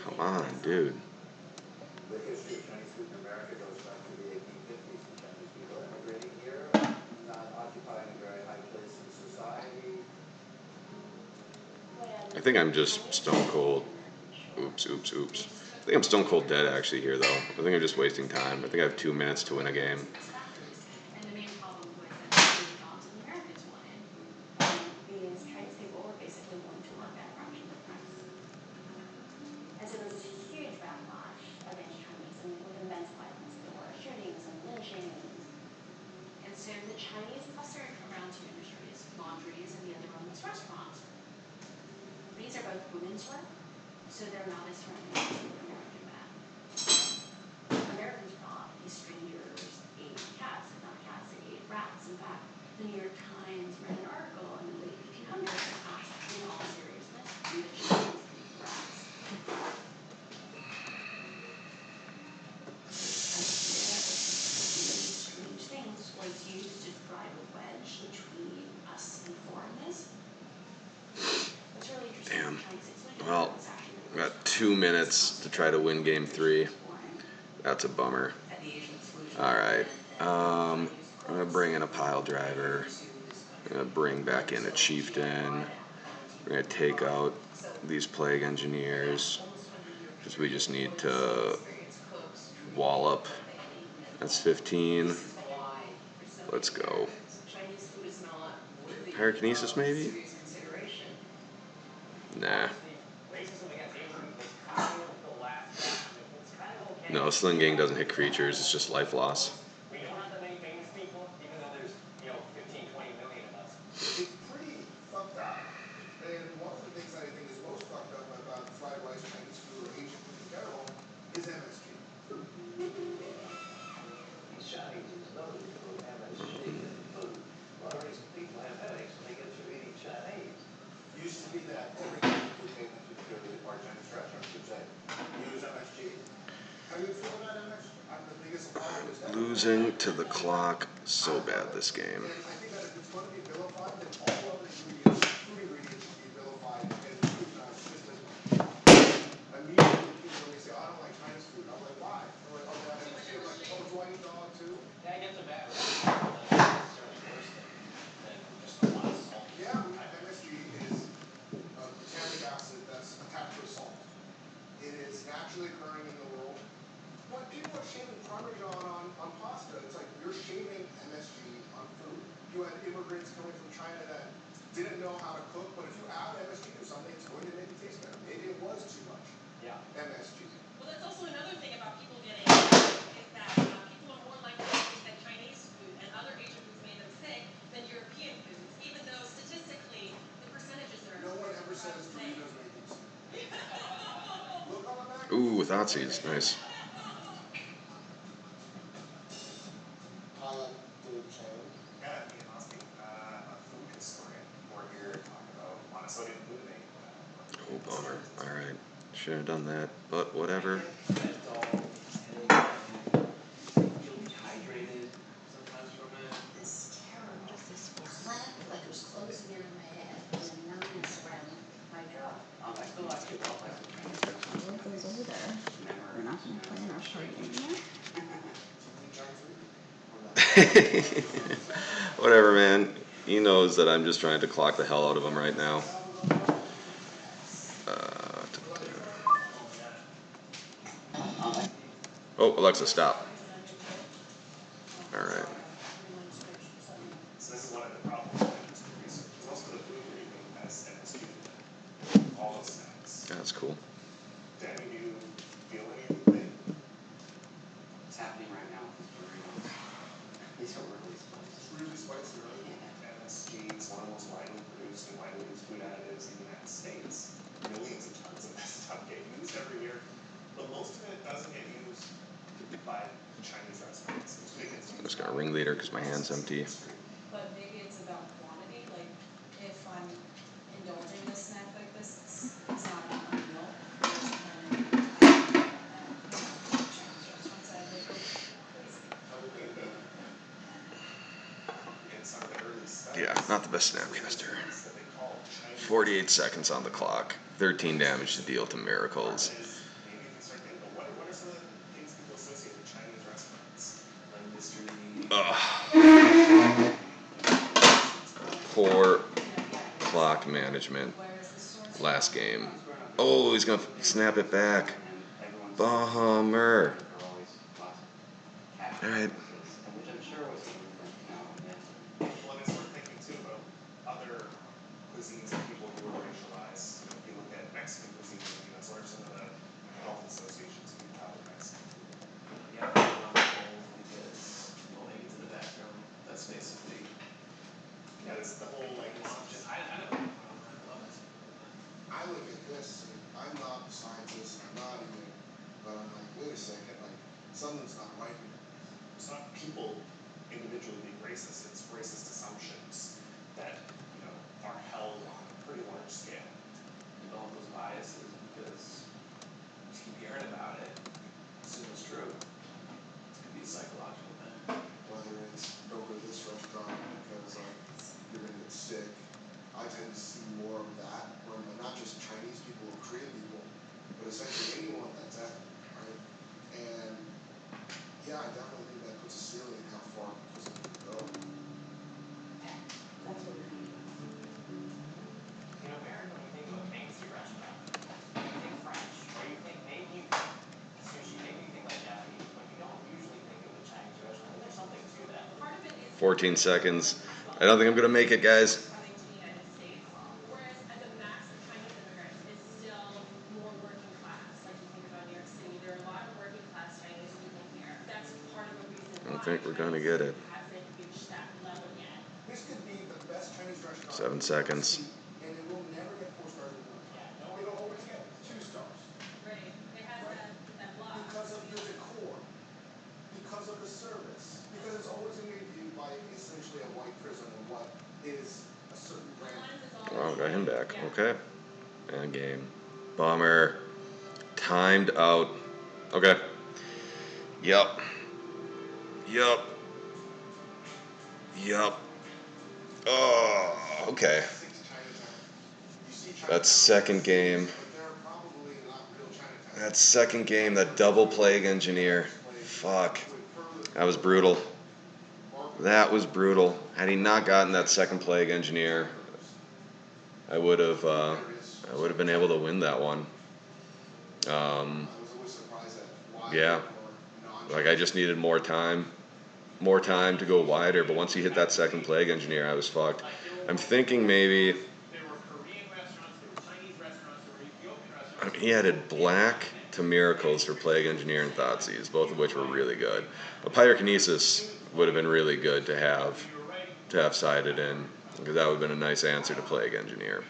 Come on, dude. The history of Chinese food in America goes back to the 1850s when Chinese people immigrating here, not occupying a very high place in society. I think I'm just stone cold. Oops. I think I'm stone cold dead actually here, though. I think I'm just wasting time. I think I have 2 minutes to win a game. And the main problem with the jobs that the Americans wanted is Chinese people were basically willing to work at a fraction of the price. And so there was this huge backlash against Chinese, and with immense violence. There were shootings and lynchings. And so the Chinese clustered around 2 industries, laundries and the other one was restaurants. These are both women's work, so they're not as threatening as the American men. Americans thought these strangers ate cats, and not cats, they ate rats. In fact, the New York Times ran an article in the late 1800s that asked, in all seriousness, do the Chinese eat rats? 2 minutes to try to win game 3. That's a bummer. Alright, I'm going to bring in a pile driver. I'm going to bring back in a chieftain. We're going to take out these plague engineers, because we just need to wallop. That's 15. Let's go. Pyrokinesis maybe? Nah. No, Sling Gang doesn't hit creatures, it's just life loss. We know not that many famous people, even though there's, 15, 20 million of us. It's pretty fucked up. And one of the things that I think is most fucked up about fried rice, Chinese food, or Asian food in general is MSG. These Chinese know to put MSG in food. A lot of reason people have headaches when they get through eating Chinese. Used to be that every Chinese food came into our Chinese restaurants would say, use MSG. How do you feel about MSG? I'm the biggest opponent is that. Losing to the clock so bad this game. And I think that if it's going to be vilified, then all other ingredients, food ingredients, should be vilified and food not just as much. Immediately people, when they say, oh, I don't like Chinese food, I'm like, why? They're like, oh, they have MSG. I'm like, oh, do I eat dog too? Yeah, it gets a bad rap, but it's not necessarily worse than just a lot of salt. Yeah, MSG is a glutamic acid that's attached to a salt. It is naturally occurring in the world. When people are shaving Parmesan on pasta, it's like you're shaving MSG on food. You had immigrants coming from China that didn't know how to cook, but if you add MSG to something, it's going to make it taste better. Maybe it was too much MSG. Well, that's also another thing about people getting sick is that people are more likely to think that Chinese food and other Asian foods made them sick than European foods, even though statistically the percentages are No one ever says the same. Doritos make you sick. Look on the back. Ooh, with Otzies, nice. I like the channel. Yeah, Ian Osby, a food historian. We're here to talk about monosodium glutamate. Oh, bummer. Alright, should have done that, but whatever. Fed all headache, feel dehydrated sometimes from it. This terrible clamp like it was closing in on my head and then numbness around my jaw. I still like it. I like the Chinese restaurants. All of those over there. We're not going to play in our party anymore. Whatever, man. He knows that I'm just trying to clock the hell out of him right now. Oh, Alexa, stop. Alright. So this is one of the problems with industry research. Most of the food we're eating has MSG in it. All those snacks. That's cool. Danny, do you feel any glutamate? What's happening right now with these Doritos? These are really spicy. It's really spicy, right? MSG is one of the most widely produced and widely used food additives in the United States. Millions of tons of this stuff get used every year, but most of it doesn't get used by Chinese restaurants. I'm just gonna ringleader because my hand's empty. But maybe it's about quantity. Like, if I'm indulging in a snack like this, it's not a meal. In some of the early studies, Yeah, not the best snapcaster. that they call Chinese 48 seconds on the clock. 13 damage to deal to miracles. is maybe you can start thinking, but what are some of the things people associate with Chinese restaurants? Industry. Ugh. Poor clock management. Last game. Oh, he's gonna snap it back. Bummer. Alright. Which I'm sure was a movement now and then. Well, and it's worth thinking too about other cuisines that people who are racialized. If you look at Mexican cuisine, what are some of the health associations we have with Mexican food? Yeah, because maybe to the bathroom. That's basically. Yeah, it's the whole like. I never had a problem with that. I love it. I look at this, and I'm not a scientist, I'm not even, but I'm like, wait a second, like, something's not right here. It's not people individually being racist, it's racist assumptions that, are held on a pretty large scale. Develop those biases because you heard about it. Assume it's true. It could be a psychological thing. Whether it's go to this restaurant because like you're gonna get sick. I tend to see more of that, or not just Chinese people or Korean people, but essentially 14 seconds. I don't think I'm gonna make it, guys. Coming to the United States, whereas as a mass of Chinese immigrants, it's still more working class. Like you think about New York City, there are a lot of working class Chinese people here. That's part of the reason I why don't think we're gonna Chinese get it. food hasn't reached that level yet. This could be the best Chinese restaurant 7 in New York seconds. City, and it will never get 4 stars in one. Yeah, no, It'll always get 2 stars. Right. It has Right. that block. Because of the decor, because of the service, because it's always going to be viewed by essentially a white prism of what is a certain brand. Wow, got him back. Okay. And game. Bummer. Timed out. Okay. Yup. Yup. Yup. Oh, okay. That's second game. That's second game, that double plague engineer. Fuck. That was brutal. That was brutal. Had he not gotten that second plague engineer, I would have been able to win that one. Yeah. Like I just needed more time to go wider. But once he hit that second plague engineer, I was fucked. I'm thinking maybe. There were Korean restaurants, there were Chinese restaurants, there were Ethiopian I restaurants. mean, he added black to miracles for plague engineer and Thoughtseize, both of which were really good. A pyrokinesis would have been really good to have sided in, because that would have been a nice answer to plague engineer.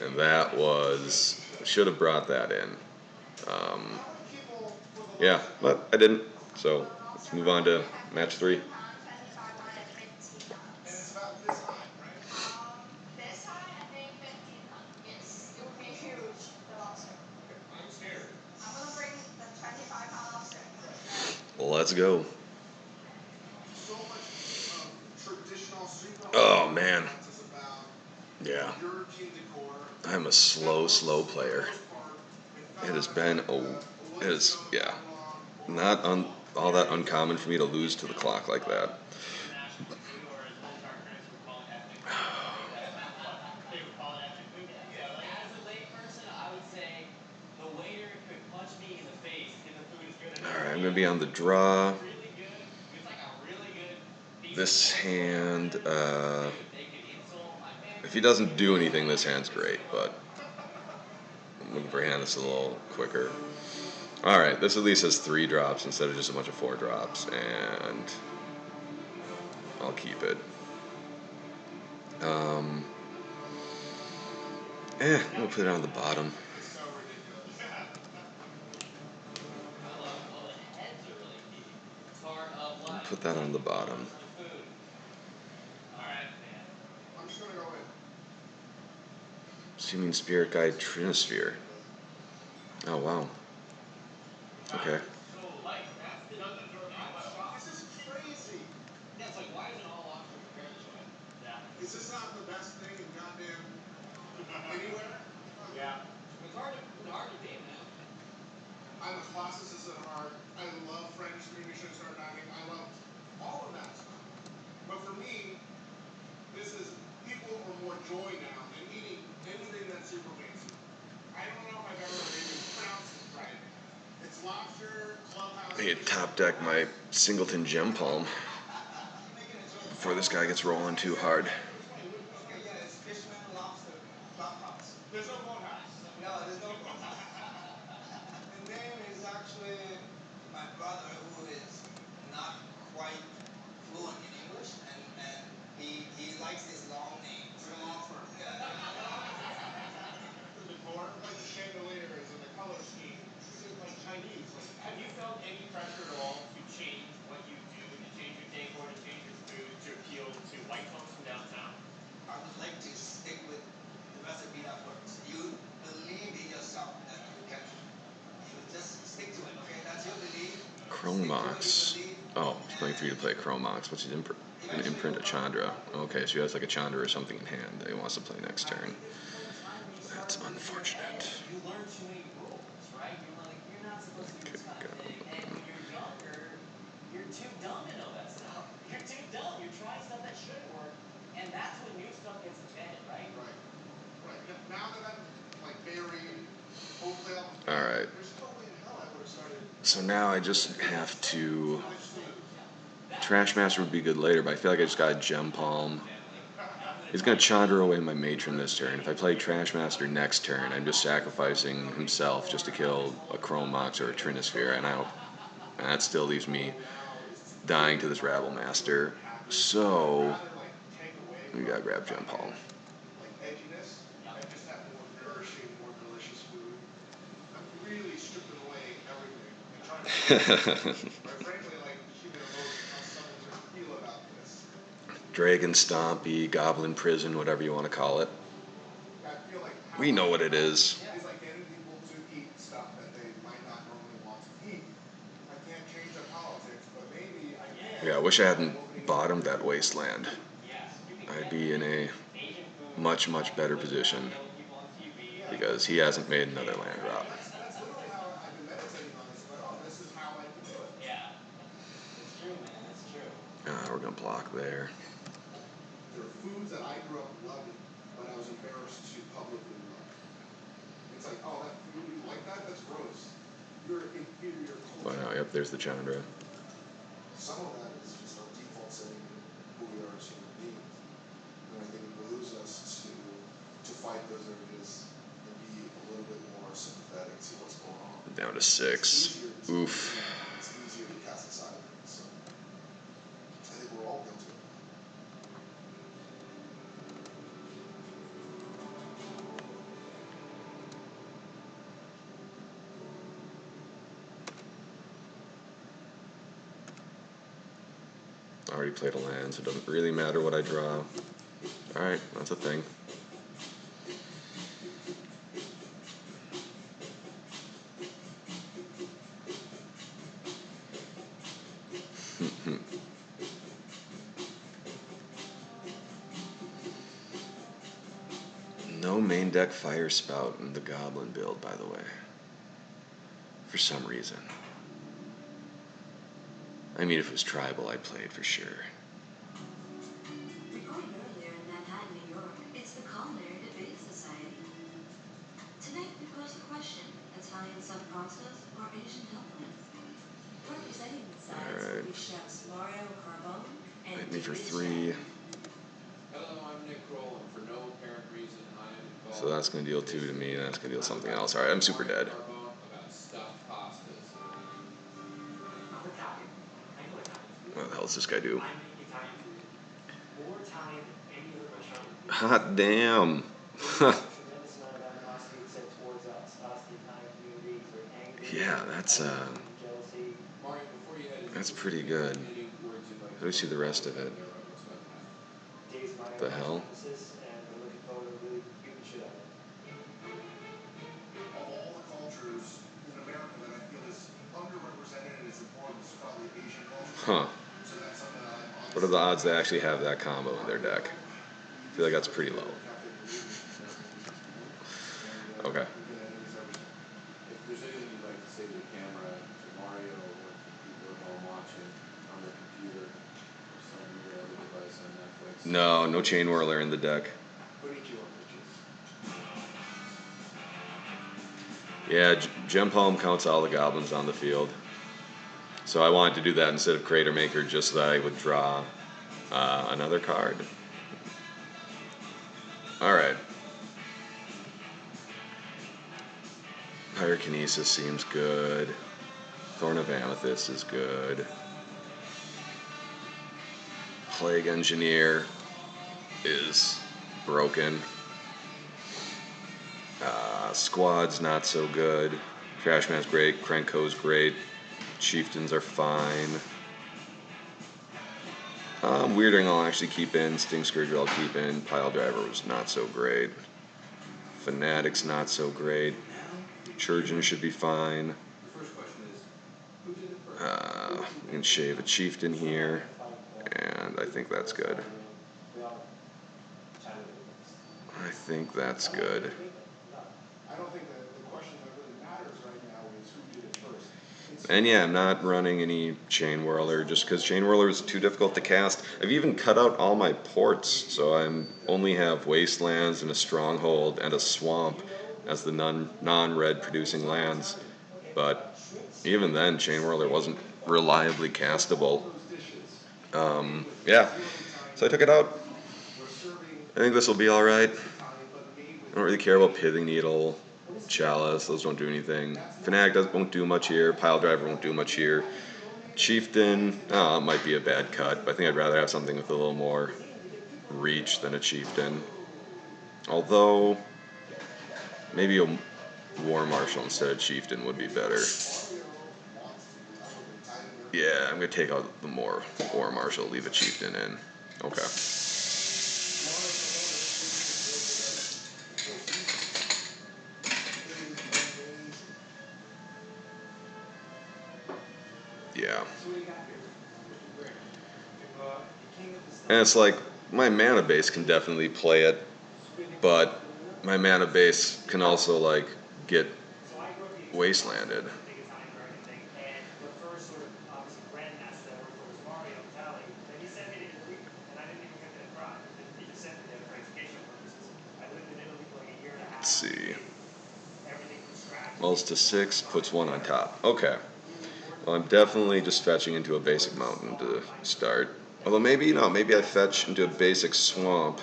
And that was, should have brought that in. Yeah, but I didn't. So let's move on to match 3. And it's about this high, right? This high, I think 15 pounds. Yes, it would be huge, the lobster. Okay, I'm scared. I'm gonna bring the 25-pound lobster. Let's go. So much of traditional super Oh man. is about Yeah. European decor. I'm a slow player. It has been yeah, not all that uncommon for me to lose to the clock like that. International food, or as old darkness would call it, ethnic food. That's what they would call it, ethnic food. Yeah, like As a layperson, I would say the waiter could punch me in the face if the food is good enough. Alright, I'm gonna be on the draw. Really good. It's like a really good piece This of hand, they could insult my family. if he doesn't do anything, this hand's great, but I'm looking for a hand that's a little quicker. Alright, this at least has 3 drops instead of just a bunch of 4 drops, and I'll keep it. We'll put it on the bottom. It's so ridiculous. I love it. Oh, the heads are really key. Part of life. Put that on the bottom. The food. All right, man. I'm just gonna go in. Seeming Spirit Guide Trinosphere. Oh, wow. Okay. So, like, that's the I'm shocked. This is crazy. Yeah, it's like, why isn't all lobster prepared this way? Yeah. Is this not the best thing in goddamn anywhere? Yeah. It's hard to beat, man. I'm a classicist at heart. I love French 3 Michelin star diving. I love all of that stuff. But for me, this is equal or more joy now than eating anything that's super fancy. I don't know if I've ever even pronounced it right. It's lobster, clubhouse. I need to top deck my Singleton Gem Palm before this guy gets rolling too hard. Okay, yeah, it's Fishman Lobster Clubhouse. There's no boathouse. No, there's no boathouse. The name is actually my brother, who is not quite fluent in English, and he likes these long names. Like a law firm. Yeah. The decor, like the chandeliers and the color scheme. This is like Chinese. Like, Have you felt any pressure at all to change what you do, to change your decor, to change your food, to appeal to white folks from downtown? I would like to stick with the recipe that works. You believe in yourself that you just stick to it, okay? That's your belief. Chromox. Oh, he's playing for you to play Chromox. What's his imprint? An imprint of Chandra. Okay, so he has like a Chandra or something in hand that he wants to play next turn. That's unfortunate. You learn too many rules, right? You're not supposed to do this kind of thing. And when you're younger, you're too dumb to know that stuff. You're too dumb. You're trying stuff that shouldn't work. And that's when new stuff gets invented, right? right. Now that I'm like buried, hopefully Alright. there's no way in hell I would have started. So now I just have to Trashmaster would be good later, but I feel like I just got a Gem Palm. He's gonna Chandra away my matron this turn. If I play Trashmaster next turn, I'm just sacrificing himself just to kill a Chrome Mox or a Trinisphere, and that still leaves me dying to this Rabble Master. So we gotta grab Gem Palm. Like edginess and just have more nourishing, more delicious food. I'm really stripping away everything and trying to frankly, like human emotion, how someone's gonna feel about this. Dragon Stompy, Goblin Prison, whatever you want to call it. I feel like We know what it is. It's like getting people to eat stuff that they might not normally want to eat. I can't change their politics, but maybe I can. Yeah, I wish I hadn't bottomed that wasteland. I'd be in a much, much better position because he hasn't made another land drop. That's literally how I've been meditating on this. I'm like, oh, this is how I can do it. Yeah. It's true, man. It's true. We're gonna block there. There are foods that I grew up loving, but I was embarrassed to publicly love. It's like, oh, that food, you like that? That's gross. You're inferior culture. Wow, yep, there's the Chandra. Some of that is just our default setting in who we are as human beings. And I think it behooves us to fight those urges and be a little bit more sympathetic, see what's going on. Down to 6. Oof. It's easier to cast aside things, so I think we're all guilty of that. I already played a land, so it doesn't really matter what I draw. Alright, that's a thing. No main deck Fire Spout in the Goblin build, by the way. For some reason. I mean, if it was tribal, I'd play it for sure. Recorded earlier in Manhattan, New York, it's the Culinary Debate Society. Tonight we pose the question, Italian subpastas or Asian dumplings? Representing the sides will be chefs Mario Carbone and Hit me for David 3. Shen. Hello, I'm Nick Kroll, and for no apparent reason, I am involved. So that's going to deal 2 to me, and that's going to deal something else. Alright, I'm super dead. About stuffed pastas. I'm Italian. I know Italian food. What the hell does this guy do? I make Italian food more Italian than any other restaurant. Hot damn. Tremendous amount of animosity set towards us, the Italian community. We're angry. Yeah, that's jealousy. Mario, before you head that's pretty good. Let me see the rest of it. Days of Mario The hell? emphasis, and we're looking forward to really beating the shit out of it. Of all the cultures in America that I feel is underrepresented and is important is probably Asian culture. Huh. So that's something that I'm What are the odds they actually have that combo in their deck? I feel like that's pretty low. Okay. If there's anything you'd like to say to the camera, to Mario, or to people at home watching on their computer, or some other device on Netflix. No Chain Whirler in the deck. Put it your bitches. Yeah, Gem Palm counts all the goblins on the field. So I wanted to do that instead of Crater Maker just so that I would draw another card. Alright. Pyrokinesis seems good. Thorn of Amethyst is good. Plague Engineer is broken. Squad's not so good. Trashman's great. Krenko's great. Chieftains are fine. Weirding I'll actually keep in. Sting Scourger I'll keep in. Pile Driver was not so great. Fanatic's not so great. Churgeon should be fine. The first question is, who did it first? We can shave a Chieftain here. And I think that's good. I think that's good. I don't think that the question that really matters right now is who did it first. And yeah, I'm not running any Chain Whirler just because Chain Whirler is too difficult to cast. I've even cut out all my ports, so I only have Wastelands and a Stronghold and a Swamp as the non-red producing lands. But even then, Chain Whirler wasn't reliably castable. Yeah, so I took it out. We're serving I think this will be alright. Italian, but made with I don't really care about pithing needle, chalice, those don't do anything. Fanatic won't do much here, pile driver won't do much here. Chieftain, it might be a bad cut, but I think I'd rather have something with a little more reach than a chieftain. Although, maybe a war marshal instead of chieftain would be better. Yeah, I'm gonna take out the more war marshal, leave a chieftain in. Okay. Yeah. And it's like, my mana base can definitely play it, but my mana base can also, like, get So I grew up being wastelanded. big Italian American thing, and the first sort of obviously grandmaster that I worked for was Mario Vitali. Then he sent me to Italy, and I didn't even come there to cry. He just sent me there for educational purposes. I lived in Italy for like a year and a half. Let's see. Everything from scratch. Wells to 6, puts 1 on top. Okay. Well, I'm definitely just fetching into a basic mountain to start. Although maybe, maybe I fetch into a basic swamp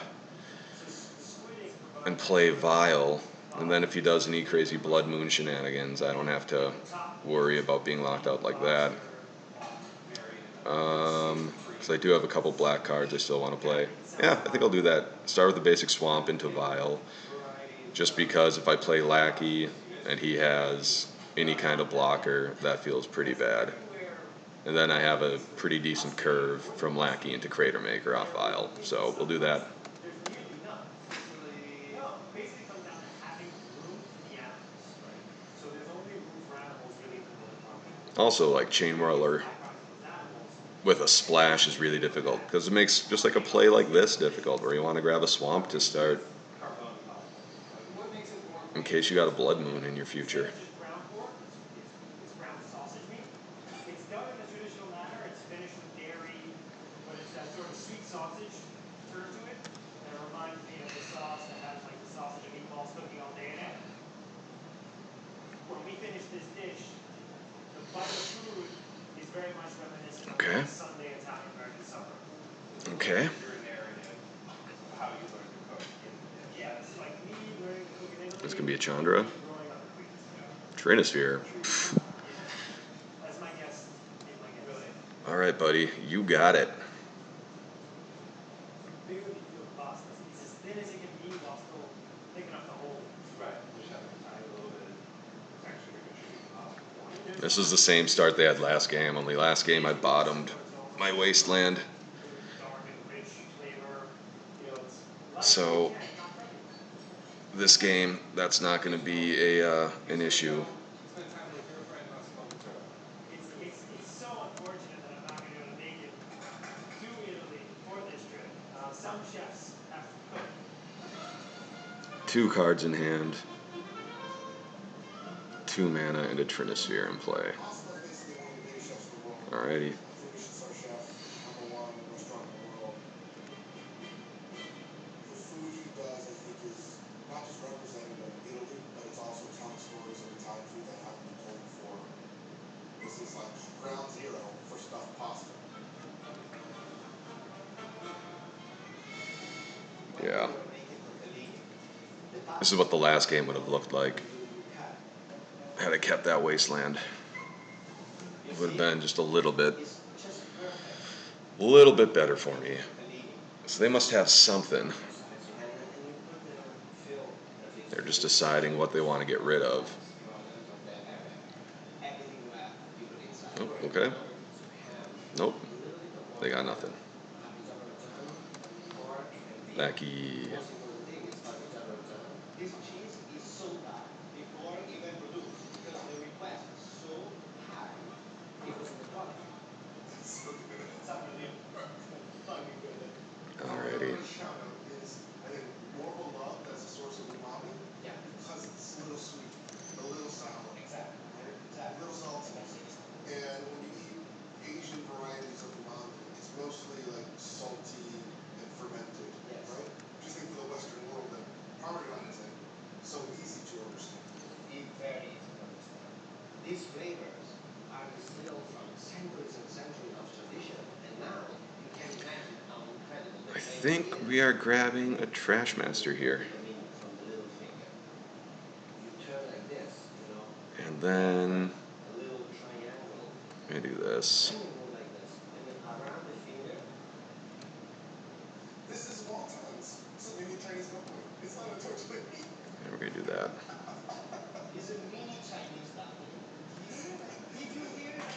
and play Vile. And then if he does any crazy Blood Moon shenanigans, I don't have to worry about being locked out like that. Because I do have a couple black cards I still want to play. Yeah, I think I'll do that. Start with the basic swamp into Vile. Just because if I play Lackey and he has any kind of blocker, that feels pretty bad. And then I have a pretty decent curve from Lackey into Crater Maker off Vile. So we'll do that. There's nearly none. No, basically comes down to having room for the animals. Right. So there's only room for animals really in the middle department. Also, like Chain Whirler with a splash is really difficult because it makes just like a play like this difficult where you want to grab a swamp to start in case you got a Blood Moon in your future. Ground pork, it's ground sausage meat. It's done in the traditional manner. It's finished with dairy, but it's that sort of sweet sausage turn to it that reminds me of the sauce that has like the sausage and meatballs cooking all day in it. When we finish this dish, the bite of food is very much reminiscent of Okay. a Sunday Italian American supper. Okay. How you learn to cook. Yeah, it's like me learning to cook in Italy. This can be a Chandra. Growing up in Queens. Trinosphere. That's my guess. Alright, buddy. You got it. Bigger than you feel the pasta. It's as thin as it can be while still thick enough to hold. Right. Just have a tiny little bit of texture to contribute to pasta. This is the same start they had last game, only last game I bottomed my wasteland. Dark and rich flavor. So this game, that's not going to be an issue. Spend time with your friend Massimo. It's so unfortunate that I'm not going to be able to make it to Italy for this trip. Some chefs have to cook. 2 cards in hand. 2 mana and a Trinosphere in play. Alrighty. The food he does, I think, is not just representative of Italy, but it's also telling stories of Italian food that haven't been told before. This is like ground zero for stuffed pasta. Yeah. This is what the last game would have looked like had it kept that wasteland. It would have been just a little bit better for me. So they must have something. They're just deciding what they want to get rid of. Oh, okay. Nope. They got nothing. Lackey. This cheese is sold out before even produced because the request is so high. It was in the quality. It's so good. It's unbelievable. Fucking good. Alrighty. Shout out is, I think, more beloved as a source of umami. Yeah. Because it's a little sweet, a little sour. Exactly. Right? Exactly. A little salty. And when you eat Asian varieties of umami, it's mostly like salty and fermented. Yes. Right? Just think for the Western world that Parmesan is like so easy to understand. It's very easy to understand. These flavors are distilled from centuries and centuries of tradition, and now you think we are grabbing a Trash Master here. I mean, from the little finger. You turn like this, you know. And then A little triangle. I do this. Then you go like this. And then around the finger. This is wontons. It's a mini Chinese dumpling. It's not a tortilla. And we're gonna do that. It's a mini Chinese dumpling. Did you hear that?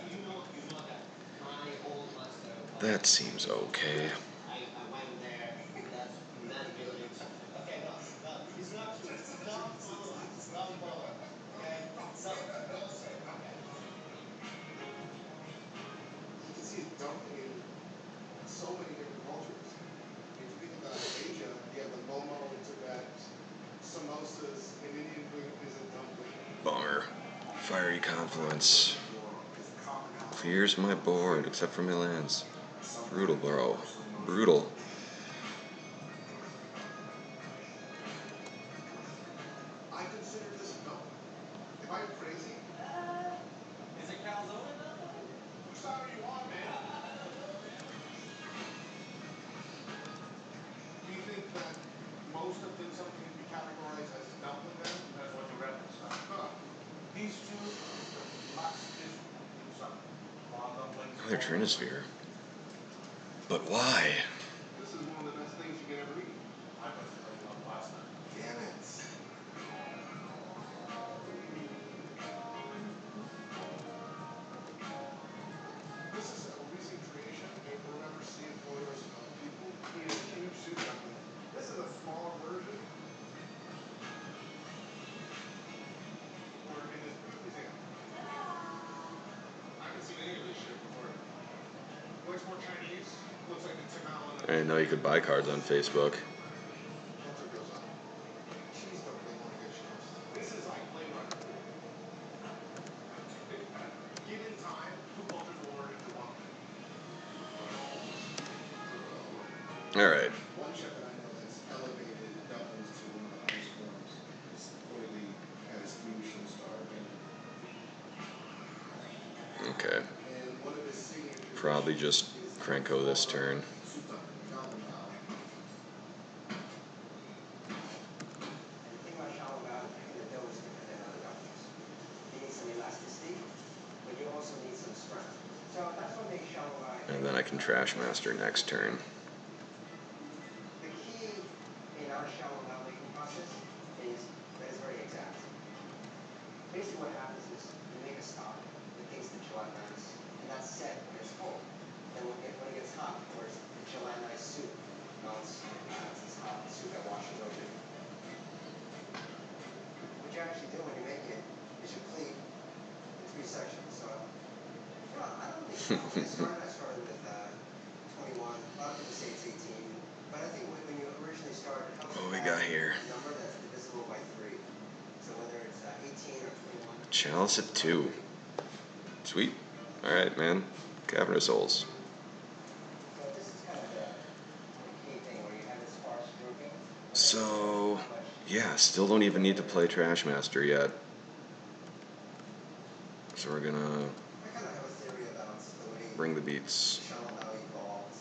You know that my old master. That seems okay. I went there. That building. Okay, no, it's not true. Don't follow us. Don't follow. Okay, so don't say. Okay. You can see dumpling in so many different cultures. If you think about Asia, you have the momo in Tibet, samosas in Indian food is a dumpling. Bummer. Fiery Confluence. Clears my board, except for my lands. Brutal, bro. Brutal. I consider this a dumpling. Am I crazy? Is it calzone dumpling? Which side are you on, man? Do you think that most of dim sum can be categorized as dumpling then? Depends what you reference. Huh. These two, the last dish dim sum. Long dumplings. Another Trinisphere. But why? This is one of the best things you can ever eat. I personally love pasta. Damn it. This is a recent creation. I remember seeing photos of people eating a huge soup dumpling. This is a smaller version. Or in this museum. I haven't seen any of this shit before. Looks more Chinese. Looks like it's Tagalog. I didn't know you could buy cards on Facebook. That's what goes on. Cheese dumpling on good shelves. This is like Blade Runner. Given time, two cultures will merge into one thing. Alright. One chef that I know that's elevated dumplings to one of the highest forms is clearly at his 3 Michelin star rating. Okay. And one of his signature Probably just Krenko this turn. soup dumpling, Goblin style. And the thing about shallow bao, the dough is different than other dumplings. You need some elasticity, but you also need some strength. So that's what makes shallow bao. And then I can Trash Master next turn. The key in our shallow bao making process is that it's very exact. Basically what happens is you make a stock that takes the gelatinized, and that's set when it's full. Then when it gets hot, of course, the gelatinized soup melts because it's hot. The soup that washes over it. What you actually do when you make it is you pleat in 3 sections. So, you know, I don't think I started with 21. A lot of people say it's 18. But I think when you originally start, it helps What to we have got here? a number that's divisible by 3. So whether it's 18 or 21. Chalice at 2. Sweet. Alright, man. Cavern of Souls. So this is kind of the key thing where you have this sparse grouping. So, yeah, still don't even need to play Trash Master yet. So we're gonna I kind of have a theory about the way bring the beats. shallow bao evolved.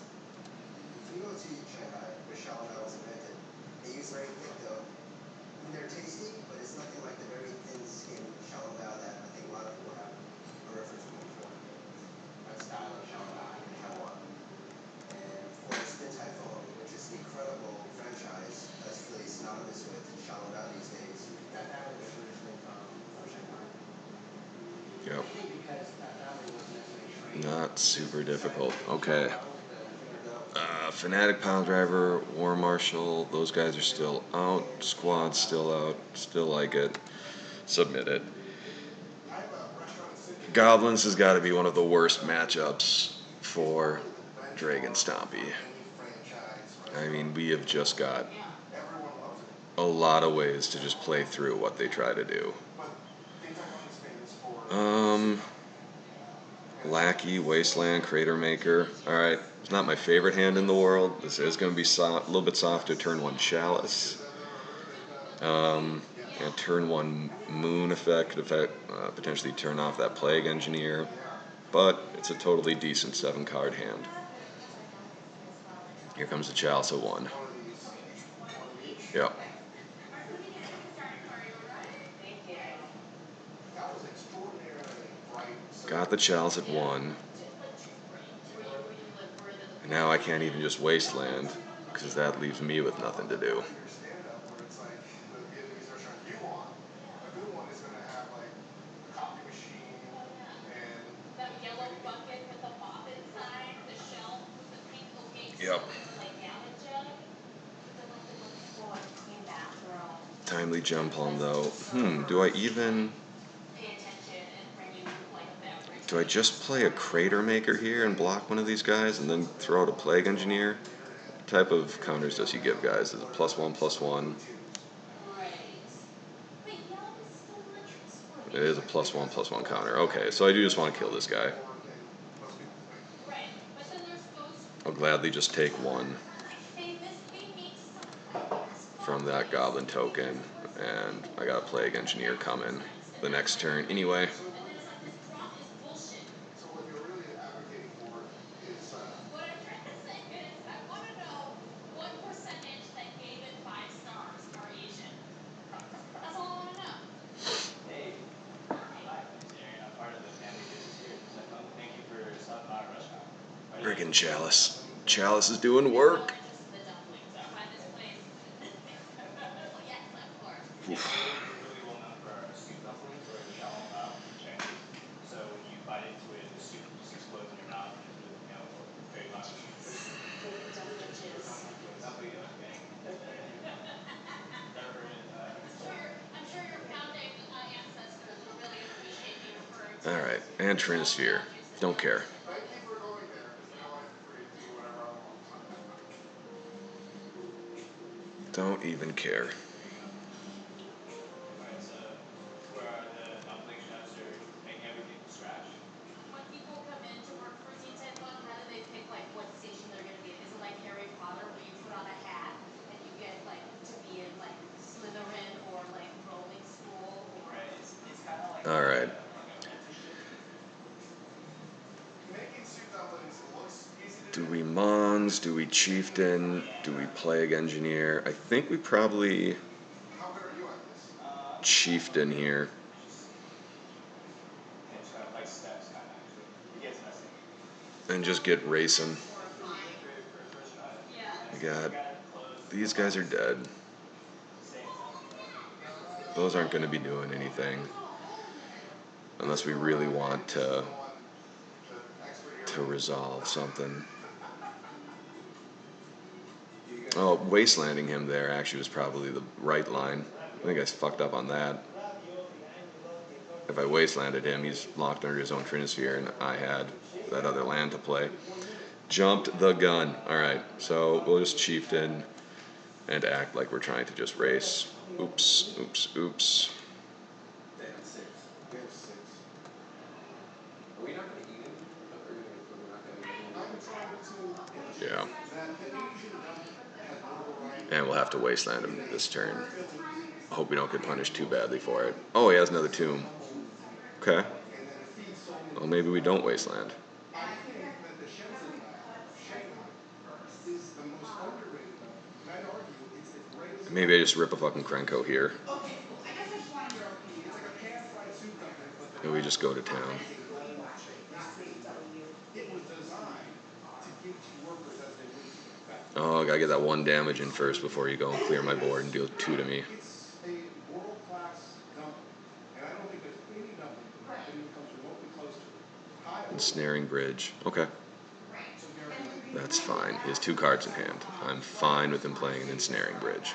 If you go to Shanghai, where shallow bao was invented, they use very thick dough. I mean, they're tasty, but it's nothing like the very thin-skinned shallow bao that I think a lot of people have a reference point for. That style of shallow bao in Taiwan. And of course, Din Tai Fung, which is an incredible franchise that's really synonymous with shallow bao these days. That family was originally from Shanghai. Yep. I think because that family wasn't necessarily trained. Not super difficult. Okay. Fanatic Pile Driver, War Marshal, those guys are still out. Squad's still out. Still like it. Submit it. Goblins has got to be one of the worst matchups for Dragon Stompy. I mean, we have just got a lot of ways to just play through what they try to do. Lackey, Wasteland, Crater Maker. Alright, it's not my favorite hand in the world. This is going to be a little bit softer. Turn 1 Chalice. And turn 1 Moon effect. Potentially turn off that Plague Engineer. But it's a totally decent 7-card hand. Here comes the chalice of one. One of these. One of each? Yep. Let me get you started, Mario, right? Thank you. That was extraordinarily bright. Got the chalice at one. And now I can't even just wasteland, because that leaves me with nothing to do. Your stand-up where it's like the Vietnamese restaurant you want. A good one is gonna have like a coffee machine and That yellow bucket with the mop inside, the shelf with the pink opaque Yep. like gallon jug. Boy, clean bathroom. Timely jump on though. Do I even... Pay attention and bring you like a beverage. Do I just play a crater maker here and block one of these guys and then throw out a plague engineer? What type of counters does he give guys? Is it +1/+1? Right. But yellow is still not trustworthy. It is a +1/+1 counter. Okay, so I do just want to kill this guy. Right. But then there's those I'll gladly just take one they make stuff like from that goblin token, and I got a plague engineer coming the next turn anyway. so what you're really advocating for is what I'm trying to say is I want to know what percentage that gave it 5 stars are Asian. That's all I want to know. Hey. Hi. Hi. Considering I'm part of the family business here, just like, thank you for stopping by our restaurant. Friggin' Chalice. Chalice is doing work. The dumplings are by this place. Oh, yes, of course. Yeah, we're really well known for our soup dumplings, or xiao long bao in Chinese. So when you bite into it, the soup just explodes in your mouth, and it's really, very much. Dumpling, okay. Never heard it. I'm sure your founding ancestors would really appreciate me referring to. Alright, and Trinisphere. Don't care. thank you for going there, because now I feel free to do whatever I want. Don't even care. Alright, so where are the dumpling chefs are making everything from scratch? When people come in to work for Z10 how do they pick like what station they're gonna be in? Is it like Harry Potter where you put on a hat and you get like to be in like Slytherin or like rolling school or Right, it's kind of like Alright. like apprenticeship. Making soup dumplings looks easy to Do we Mons? Do we Chieftain? Do we Plague Engineer? I think we probably How good are you at this? Chieftain here. Yeah, just kind of like steps, kind of actually. It gets messy. And just get racing. For a first try. Yeah. I got... Close. These guys are dead. Same time. Those aren't going to be doing anything. Unless we really want to resolve something. Oh, wastelanding him there actually was probably the right line. I think I fucked up on that. If I wastelanded him, he's locked under his own Trinisphere, and I had that other land to play. Jumped the gun. Alright, so we'll just Chieftain and act like we're trying to just race. Oops, oops, oops. They have 6. We have 6. Are we not going to eat him? Or we're not going to eat him? I'm trying to Yeah. that the Asian dumpling has more variety. And we'll have to wasteland him this turn. I hope we don't get punished too badly for it. Oh, he has another tomb. Okay. And then it feeds so many. Well, maybe we don't wasteland. I think that the Shenzhen lamb of Shanghai is the most underrated dumpling. And I'd argue it's the greatest. Maybe I just rip a fucking Krenko here. Okay, cool. I guess I just wanted your opinion. It's like a pan-fried soup dumpling, but the And we just go to town. is a leathery shape, not me, but it was designed to give to workers as they went to the factory. Oh, I gotta get that 1 damage in first before you go and clear my board and deal 2 to me. It's a world-class dumpling, and I don't think there's any dumpling that even comes remotely close to it. Ensnaring Bridge. Okay. So Gary, That's fine. He has 2 cards in hand. I'm fine with him playing an Ensnaring Bridge.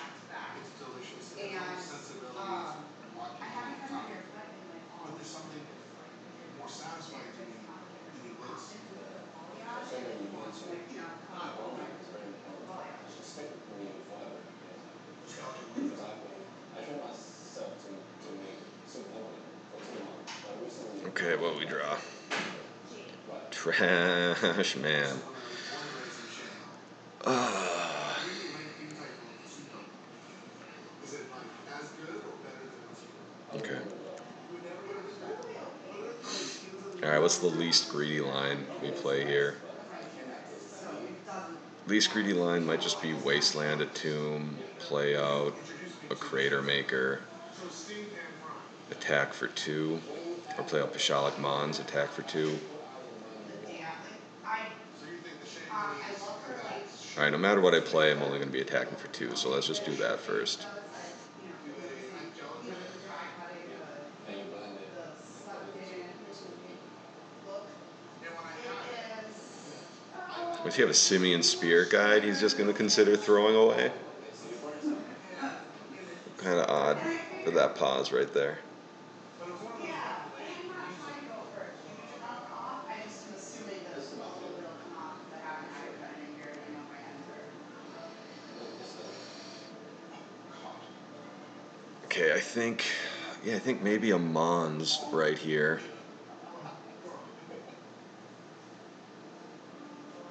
it's delicious. It And, has sensibilities, walking I on haven't the had my top. haircut in like But there's something more satisfying to me eating this. Something you mentioned, quality is very important. So stick with premium flavor. Because I try myself to make soup dumpling for 2 months. But recently... Okay, what we draw? What? Trash, man. Born and raised in Shanghai. Give me rank your type of soup dumpling. Is it like as good or better than elsewhere? Okay. You would never go to this really? Alright, what's the least greedy line we play here? so it doesn't. Least greedy line might just be Wasteland a tomb, play out a Crater Maker, attack for 2, or play out Pashalik Mons, attack for 2. Alright, no matter what I play, I'm only going to be attacking for 2, so let's just do that first. And you blend it. If you have a Simian Spear guide, he's just going to consider throwing away. Kind of odd for that pause right there. Okay, I think maybe a Mons right here.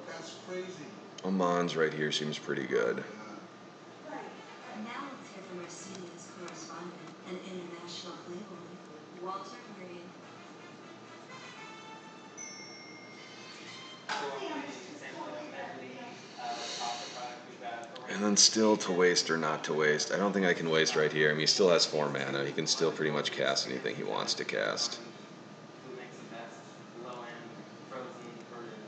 That's crazy. A Mons right here seems pretty good. Now let's hear from our studios correspondent and international playboy, Walter Green. And then still to waste or not to waste. I don't think I can waste right here. I mean, he still has 4 mana. He can still pretty much cast anything he wants to cast. Who makes the best low-end frozen version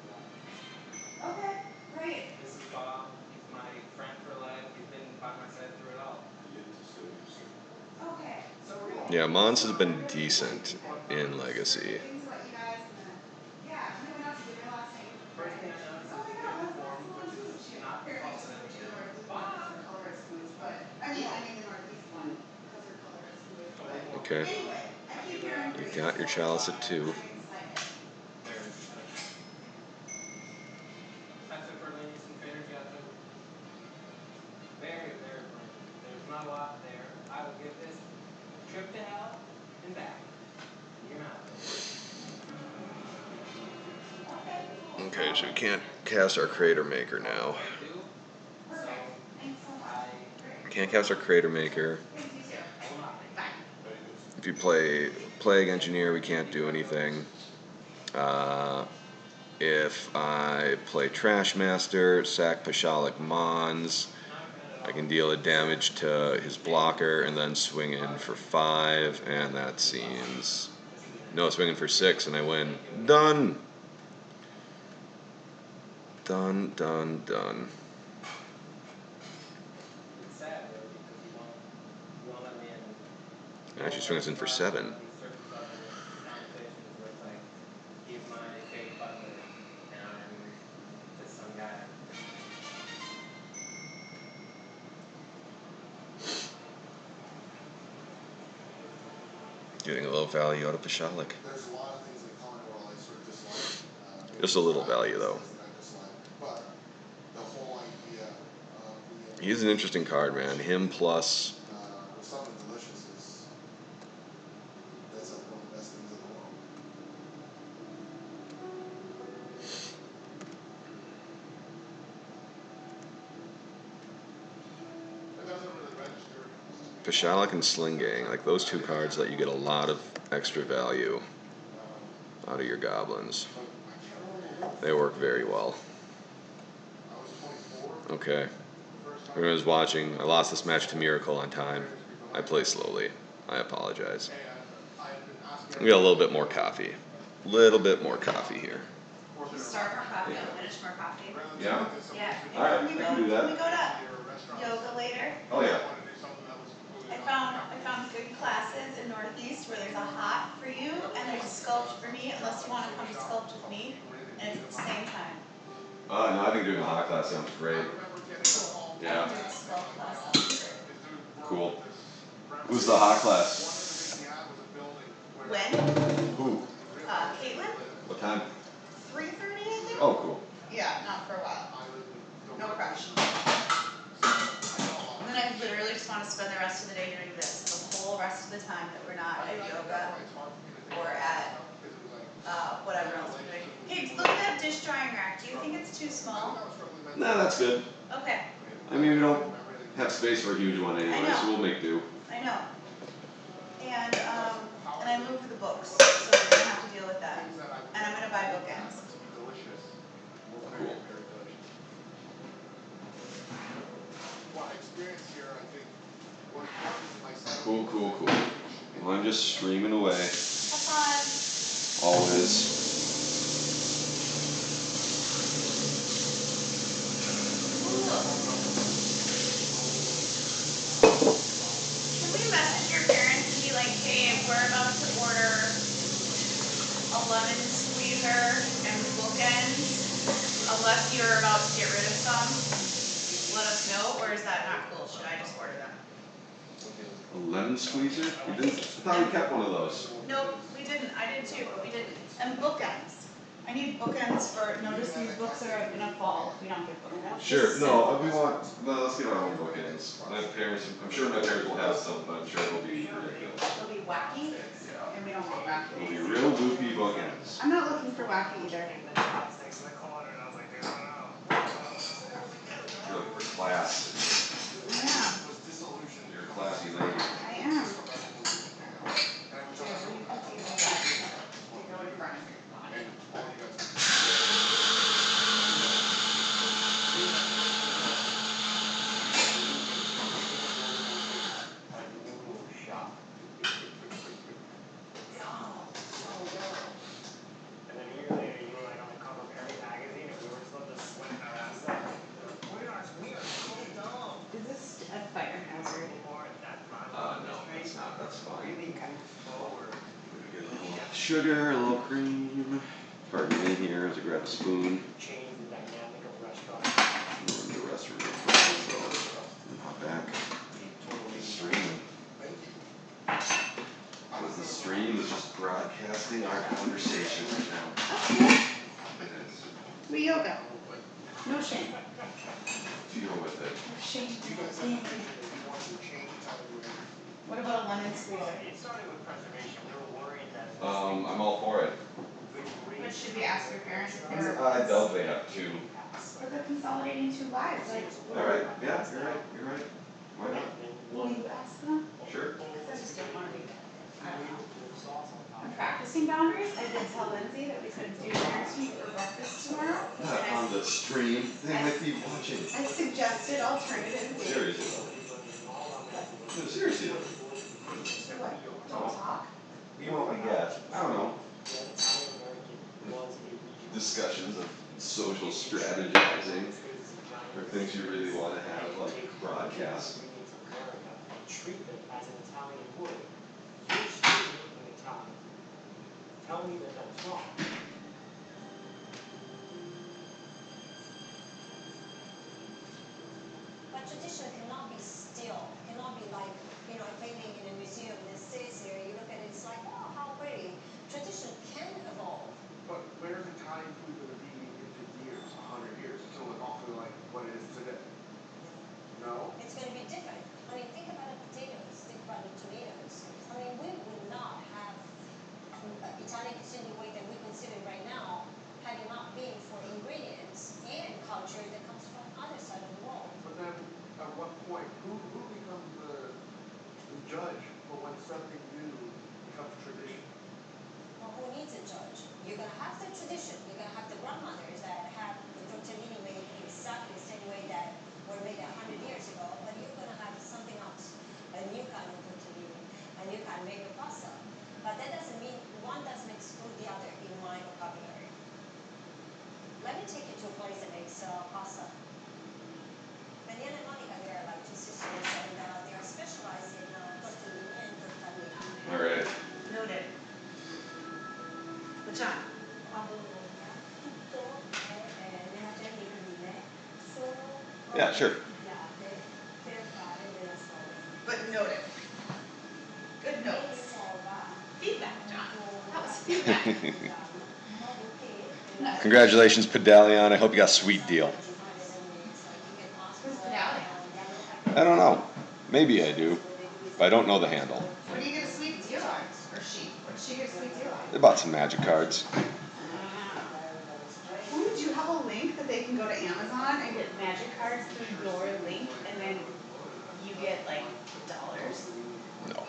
of that? Okay, great. This is Bob. He's my friend for life. He's been by my side through it all. Okay. Yeah, Mons has been decent in Legacy. First thing I noticed is human form, which is not also that Bob. Okay. You got your Chalice at 2. I took Berlinius and Trader Giotto. Very, very plain. There's not a lot there. I will give this a trip to hell and back. Your mouth. Okay, so we can't cast our Crater Maker now. Can't cast our Crater Maker. If you play Plague Engineer, we can't do anything. If I play Trash Master, sack Pashalik Mons, I can deal a damage to his blocker and then swing in for 5, and that seems... No, swing in for 6 and I win. Done! Done, done, done. It's sad though because you won't let me in. Actually, swing us in for 7. These surface level conversations where it's like, he's my fake butler, and I'm just some guy. Getting a little value out of Pashalik. There's a lot of things in the Common World I sort of dislike. Just a little value, though. But the whole idea of He's an interesting card, man. Him plus... with something delicious is... That's like one of the best things in the world. It doesn't really register. Pashalik and Sling Gang, like those 2 cards let you get a lot of extra value out of your goblins. They work very well. Okay. For anyone who's watching, I lost this match to Miracle on time. I play slowly. I apologize. We got a little bit more coffee. Little bit more coffee here. You start more coffee, I'll finish more coffee. Yeah? Yeah. Alright, Can we I can do that. Can we go to yoga later? Oh yeah. I found good classes in Northeast where there's a hot for you and there's a sculpt for me, unless you want to come to sculpt with me, and it's at the same time. No, I think doing a hot class sounds great. Cool. Yeah. I can do the sculpt class, sounds great. Cool. Who's the hot class? When? Who? Caitlin? What time? 3:30, I think? Oh, cool. Yeah, not for a while. No crush. And then I literally just want to spend the rest of the day doing this, the whole rest of the time that we're not at yoga or at whatever else we're doing. Hey, look at that dish drying rack. Do you think it's too small? No, that's good. Okay. I mean, we don't have space for a huge one anyway, so we'll make do. I know. And I moved the books, so we're gonna have to deal with that. And I'm gonna buy bookends. Cool. Cool. Well, I'm just streaming away. Have fun. Always. Can we message your parents and be like, hey, we're about to order a lemon squeezer and bookends, unless you're about to get rid of some? Let us know, or is that not cool? Should I just order them? A lemon squeezer? We didn't. I thought we kept one of those. Nope, we didn't. I did too, but we didn't. And bookends. I need bookends for. Notice these books are gonna fall if we don't get bookends. Sure. No, we want. Well, let's get our own bookends. My parents. I'm sure my parents will have some, but I'm sure it'll be ridiculous. It'll be wacky, Yeah. and we don't want wacky. It'll be real loopy bookends. I'm not looking for wacky either. You're looking for class. Yeah. You're a classy lady. I am. And then a year later, you were like on the cover of every magazine, and we were supposed to sweat our asses off. We are so dumb. Is this a fire hazard? No, it's not. That's fine. Okay. Get a little sugar, a little cream. Pardon me here as I grab a spoon. Change the dynamic of restaurants. We're in the restroom real quick, so I'm not back. Streaming. Because the stream is just broadcasting our conversation right now. It is. We yoga. No shame. Deal with it. No shame. What about a lemon squeezer? It started with preservation. We were worried that. I'm all for it. But should we ask your parents if they're? I doubt they have two. But they're consolidating two lives. Like. Alright, yeah, you're right. Why not? Will you ask them? Sure. Because I just don't want to be. I don't know. I'm practicing boundaries. I did tell Lindsay that we could do parents meet for breakfast tomorrow. Not on the stream. They might be watching. I suggested alternative dates. Seriously though. No, seriously though. What? Don't talk? You know what, yeah, I don't know. Discussions of social strategizing or things you really want to have, like broadcast. Treat them as an Italian would. You're still looking Italian. Tell me that that's wrong. But tradition cannot be still, cannot be like, a painting in a museum that stays here, you look at it, it's like, oh, how pretty. Tradition can evolve. But where's Italian food going to be in 50 years, 100 years? It's going to look awfully like what it is today. No? It's going to be different. I mean, think about the potatoes, think about the tomatoes. I mean, we would not have Italian cuisine the way that we consider it right now had it not been for ingredients and culture that comes from other side of the world. But then, at what point, who becomes the judge for when something new becomes tradition? Well, who needs a judge? You're going to have the tradition. You're going to have the grandmothers that have the tortellini made exactly the same way that were made 100 years ago, but you're going to have something else, a new kind of tortellini, a new kind maybe of pasta. But that doesn't mean one doesn't exclude the other in my vocabulary. Let me take you to a place that makes pasta. Daniela and Monica, they are like two sisters, and they are specialized in tortellini and tortellini. All right. Noted. John. Yeah, sure. But noted. Good notes. Feedback, John. That was feedback. Congratulations, Pedalion. I hope you got a sweet deal. Who's Pedalion? I don't know. Maybe I do. But I don't know the handle. What do you get a sweet deal on? Or she? What did she get a sweet deal on? They bought some magic cards. Ooh, do you have a link that they can go to Amazon and get magic cards through your link and then you get like dollars? No.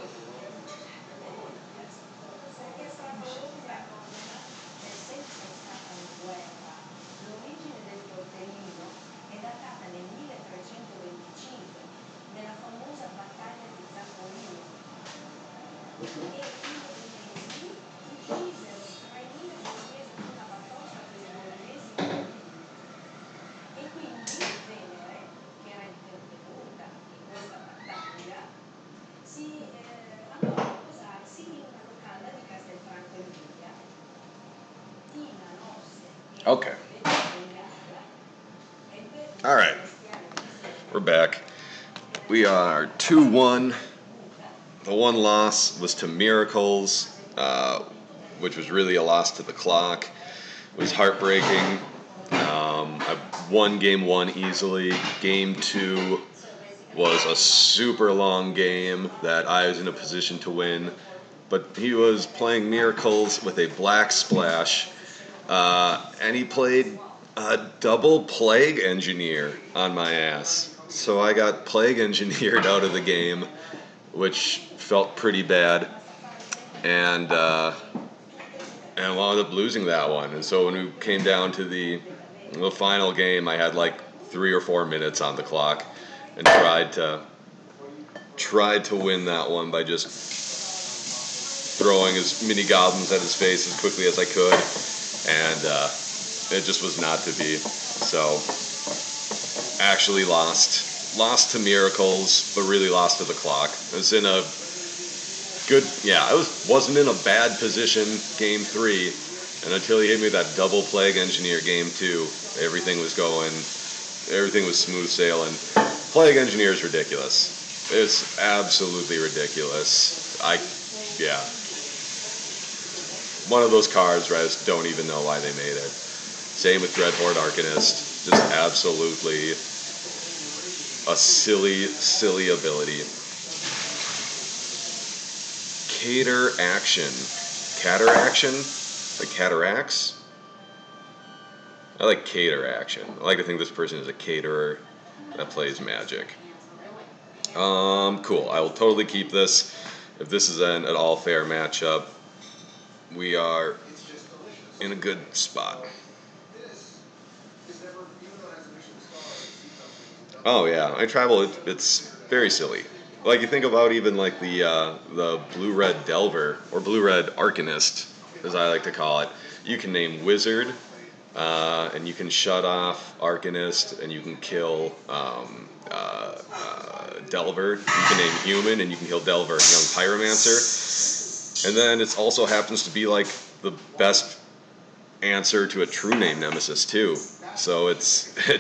L'origine del tortellino è datata nel 1325, nella famosa battaglia di Zappolino. chiesero stranina che chiese una batosta per il bolognese e quindi Venere, che era intervenuta in questa battaglia, andò a posarsi in una locanda di Castelfranco Emilia. Tina Nosse e Okay. ebbe All right. We're back. We are 2-1. The one loss was to Miracles, which was really a loss to the clock. It was heartbreaking. I won game 1 easily. Game 2 was a super long game that I was in a position to win, but he was playing Miracles with a black splash, and he played a double Plague Engineer on my ass. So I got Plague Engineered out of the game, which felt pretty bad, and wound up losing that one. And so when we came down to the final game, I had like 3 or 4 minutes on the clock, and tried to win that one by just throwing as many goblins at his face as quickly as I could, and it just was not to be. So actually lost to Miracles, but really lost to the clock. I was in a good, I wasn't in a bad position game 3, and until he hit me with that double Plague Engineer game 2, everything was smooth sailing. Plague Engineer is ridiculous. It's absolutely ridiculous. One of those cards where I just don't even know why they made it. Same with Dreadhorde Arcanist. Just absolutely a silly, silly ability. Cater Action. Cater Action? Like Cataracts? I like Cater Action. I like to think this person is a caterer that plays Magic. Cool. I will totally keep this. If this is an at all fair matchup, we are in a good spot. Oh yeah, I travel. It's very silly. Like you think about even like the blue-red Delver or blue-red Arcanist, as I like to call it. You can name Wizard, and you can shut off Arcanist, and you can kill Delver. You can name Human, and you can kill Delver, Young Pyromancer. And then it also happens to be like the best answer to a true name Nemesis too. So it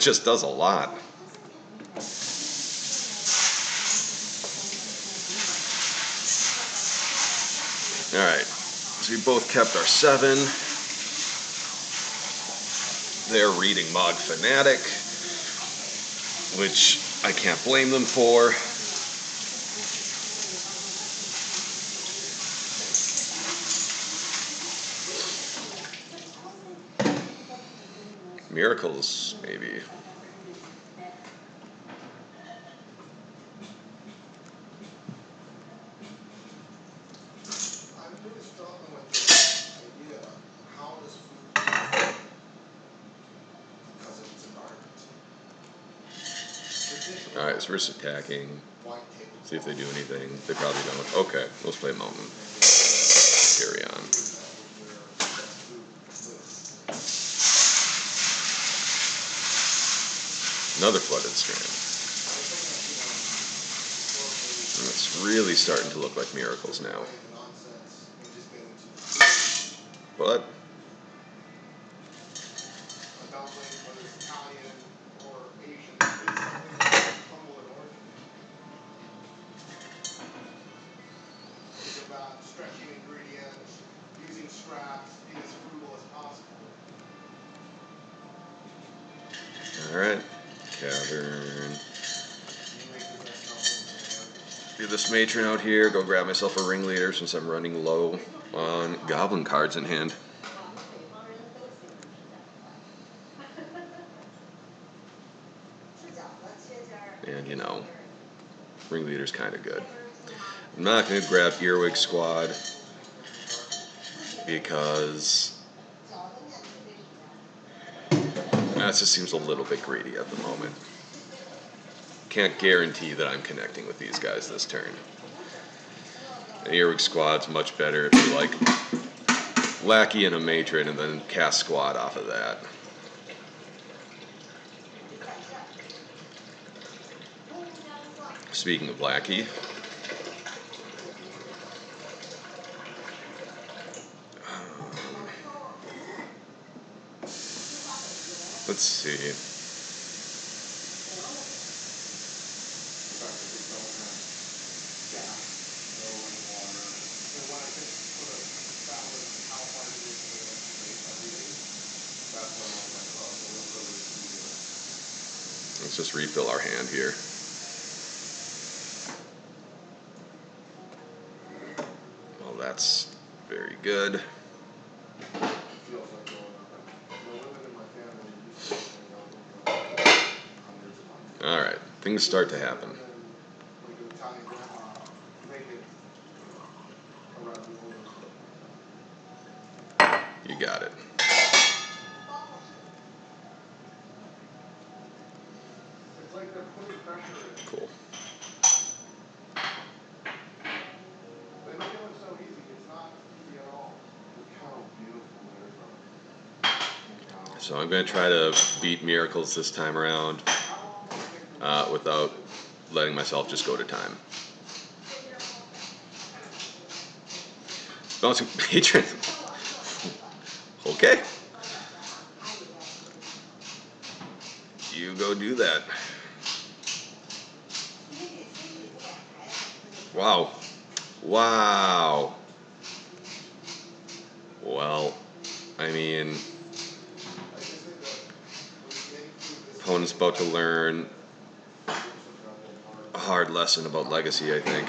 just does a lot. Alright, so we both kept our 7. They're reading Mod Fanatic, which I can't blame them for. Miracles, maybe. Alright, so we're just attacking. See if they do anything. They probably don't. Okay, let's play Mountain. Carry on. Another Flooded Strand. And it's really starting to look like Miracles now. But stretching ingredients, using scraps, being as frugal as possible. alright. Cavern. Do this Matron out here, go grab myself a Ringleader since I'm running low on Goblin cards in hand. And you know, Ringleader's kind of good. I'm not going to grab Earwig Squad because that just seems a little bit greedy at the moment. Can't guarantee that I'm connecting with these guys this turn. An earwig squad's much better if you like lackey and a matron and then cast squad off of that. Speaking of lackey, let's see. Let's just refill our hand here. Well, that's very good. Alright, things start to happen. You got it. Cool. So I'm going to try to beat Miracles this time around without letting myself just go to time. Bouncing patron. Okay. You go do that. Wow. Wow. Well, I mean, opponent's about to learn a hard lesson about legacy, I think.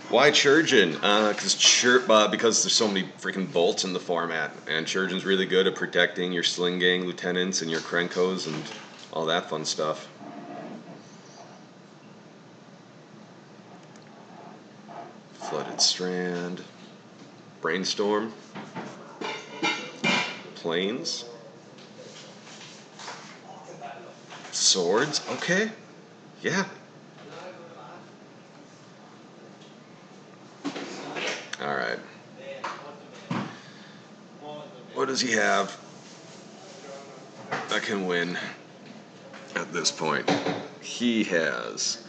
Why Churgeon? Because there's so many freaking bolts in the format, and Churgeon's really good at protecting your Sling Gang lieutenants and your Krenkos and all that fun stuff. Flooded Strand, Brainstorm, Plains, Swords. Okay, yeah. Alright. What does he have that can win at this point? He has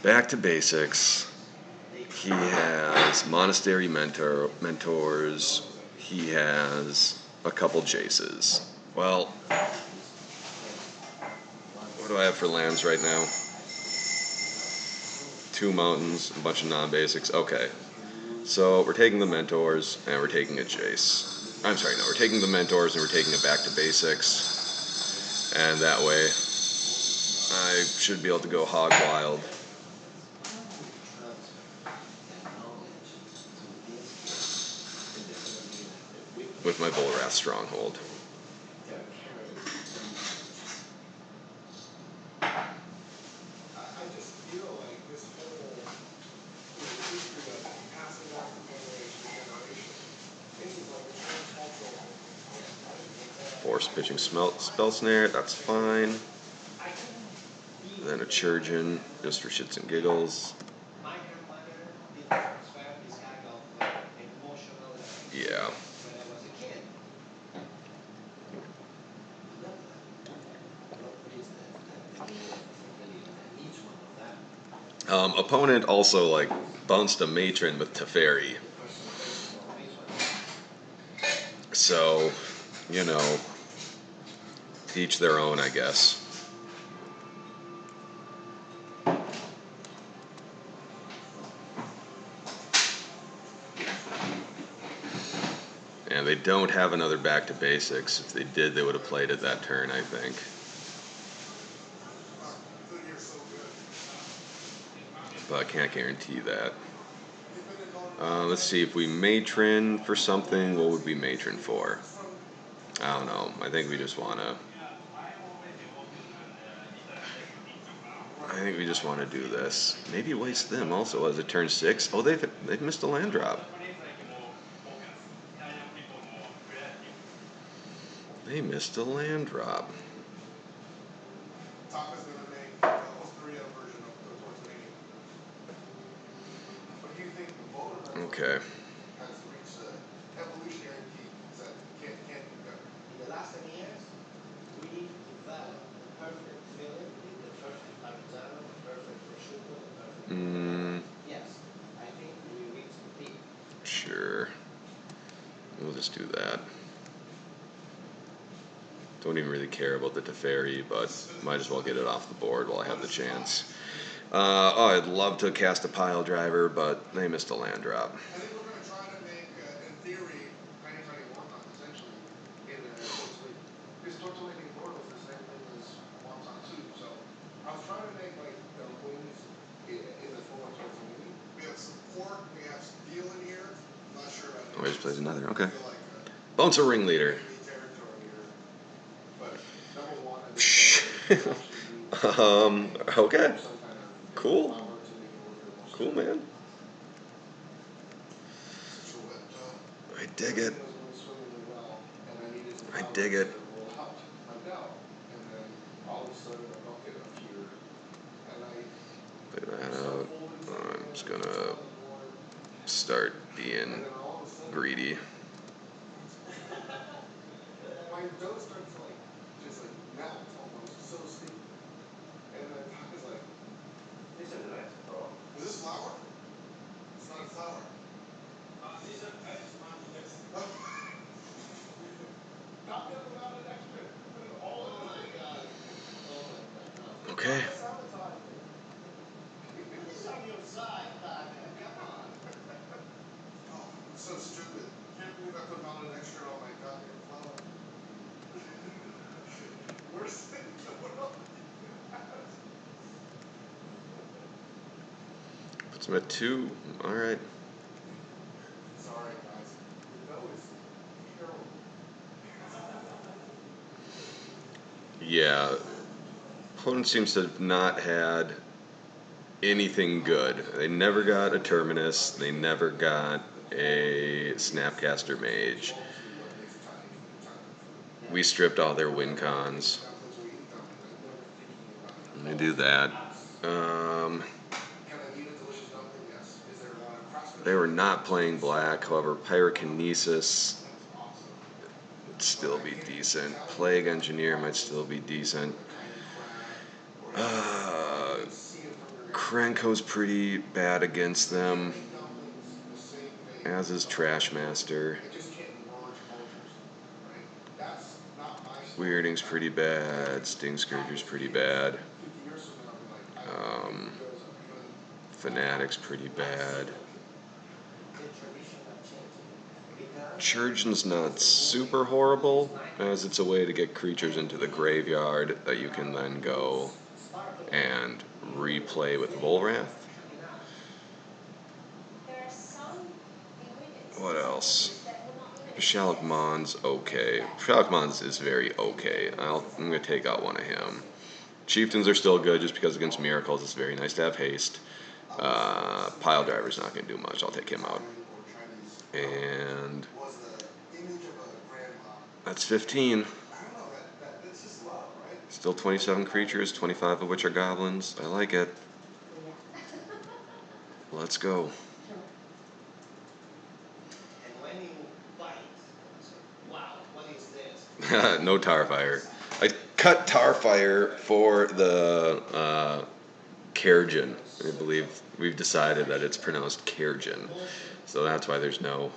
Back to Basics. He has Monastery Mentors. He has a couple Jaces. Well, what do I have for lands right now? 2 mountains, a bunch of non-basics. Okay. So we're taking the Mentors and we're taking a Jace. I'm sorry, no, we're taking the Mentors and we're taking it back to basics. And that way I should be able to go hog wild. With my Volrath Stronghold. I just feel like this whole history of passing down from generation to generation, this is like a transcultural thing. Force pitching spell snare, that's fine. And then a Churgeon, just for shits and giggles. My grandmother did transfer this kind of emotional Yeah. when I was a kid. Opponent also like bounced a Matron with Teferi. So, you know, each their own, I guess. And they don't have another Back to Basics. If they did, they would have played it that turn, I think. But I can't guarantee that. Let's see, if we Matron for something, what would we Matron for? I don't know. I think we just want to think we just want to do this. Maybe waste them also as it turns 6. Oh, they've missed a land drop. They missed a land drop. Taka's gonna make the Osteria version of the Tortellini. What do you think the voter Okay. has reached the evolutionary peak? Is that it can't be better? In the last 10 years, we developed the perfect filling, the perfect parmigiano, the perfect prosciutto, the perfect. Yes, I think we reached the peak. Sure. We'll just do that. Don't even really care about the Teferi, but might as well get it off the board while I have the chance. I'd love to cast a pile driver, but they missed a land drop. I think we're gonna try to make, in theory, tiny wonton essentially in a tortellini. Because tortellini gordo is the same thing as wonton too. So I was trying to make like dumplings in the form of tortellini. We have some pork, we have some veal in here. I'm not sure about it. Oh, he just plays another. Okay. I feel like Bounce a ringleader. territory here. But number one, I think Okay. some kind of Cool. flour to make it a little bit more Cool, man. such a wet dough. I dig it. Everything was going swimmingly well, and I needed some I flour dig it. to roll out my dough. And then all of a sudden a bucket appeared, and I Play that out. I'm just gonna start being greedy. my dough started to just melt almost, so sticky. And then Taka's like, These are nice, bro. is this flour? It's not flour. These are eggs, man. Taka allowed an extra. Put it all in. Oh my god. Oh my god. No. Okay. Sabotage me. Who's on your side, Taka? Come on. Oh, I'm so stupid. Can't believe I put out an extra on my goddamn flour. Where's the dough? Puts him at 2. All right. Sorry, guys. The dough is terrible. Yeah. Opponent seems to have not had anything good. They never got a Terminus. They never got a Snapcaster Mage. We stripped all their win cons. Let me do that. They were not playing black. However, Pyrokinesis would still be decent. Plague Engineer might still be decent. Krenko's pretty bad against them, as is Trashmaster. Weirding's pretty bad. Sting Scourger's pretty bad. Fanatic's pretty bad. Churgeon's not super horrible, as it's a way to get creatures into the graveyard that you can then go and replay with Volrath. There are some ingredients What else? that will not limit Shalak Mon's okay. Shalak Mon's is very okay. I'm gonna take out one of him. Chieftains are still good just because against Miracles it's very nice to have haste. Pile Driver's not gonna do much. I'll take him out. And that's 15. Still 27 creatures, 25 of which are goblins. I like it. Let's go. And when you bite, you say, wow, what is this? No Tarfire. I cut Tarfire for the Kerjin. I believe we've decided that it's pronounced Kerjin. So that's why there's no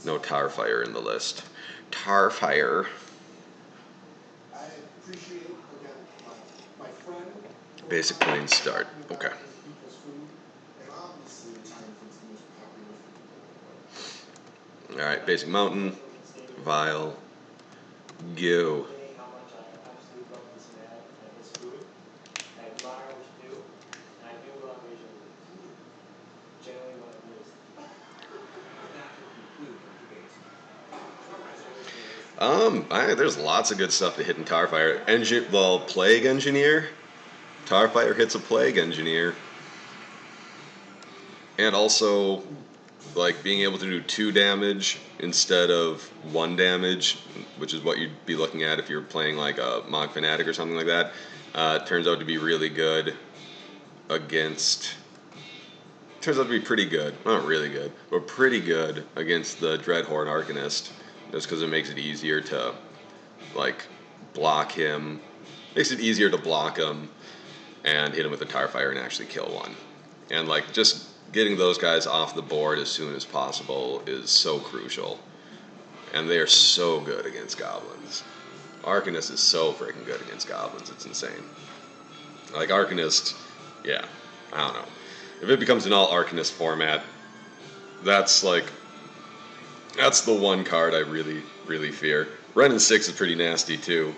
Tarfire in the list. Tarfire. I appreciate, again, my friend. Basic plain start. Okay. And obviously Italian food's the most popular food. Alright, basic mountain. Vile. Go. How much I absolutely love this man and his food. I admire what you do, and I do love Asian food. Generally one of the most. That will conclude the debate. There's lots of good stuff to hit in Tarfire. Plague Engineer. Tarfire hits a Plague Engineer. And also, like, being able to do 2 damage instead of 1 damage, which is what you'd be looking at if you're playing like a Mog Fanatic or something like that, turns out to be really good against... Turns out to be pretty good. Not really good, but pretty good against the Dreadhorde Arcanist. Just because it makes it easier to, like, block him. Makes it easier to block him and hit him with a Tarfire and actually kill one. And, like, just getting those guys off the board as soon as possible is so crucial. And they are so good against Goblins. Arcanist is so freaking good against Goblins, it's insane. Like, Arcanist, yeah, I don't know. If it becomes an all Arcanist format, that's the one card I really, really fear. Renin 6 is pretty nasty too.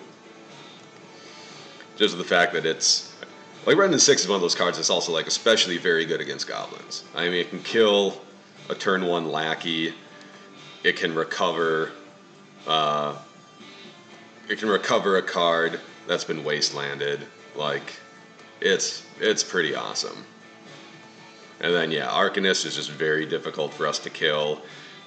Just the fact that it's... Like, Renin 6 is one of those cards that's also, like, especially very good against Goblins. I mean, it can kill a turn 1 lackey. It can recover... it can recover a card that's been wastelanded. Like, it's pretty awesome. And then, yeah, Arcanist is just very difficult for us to kill.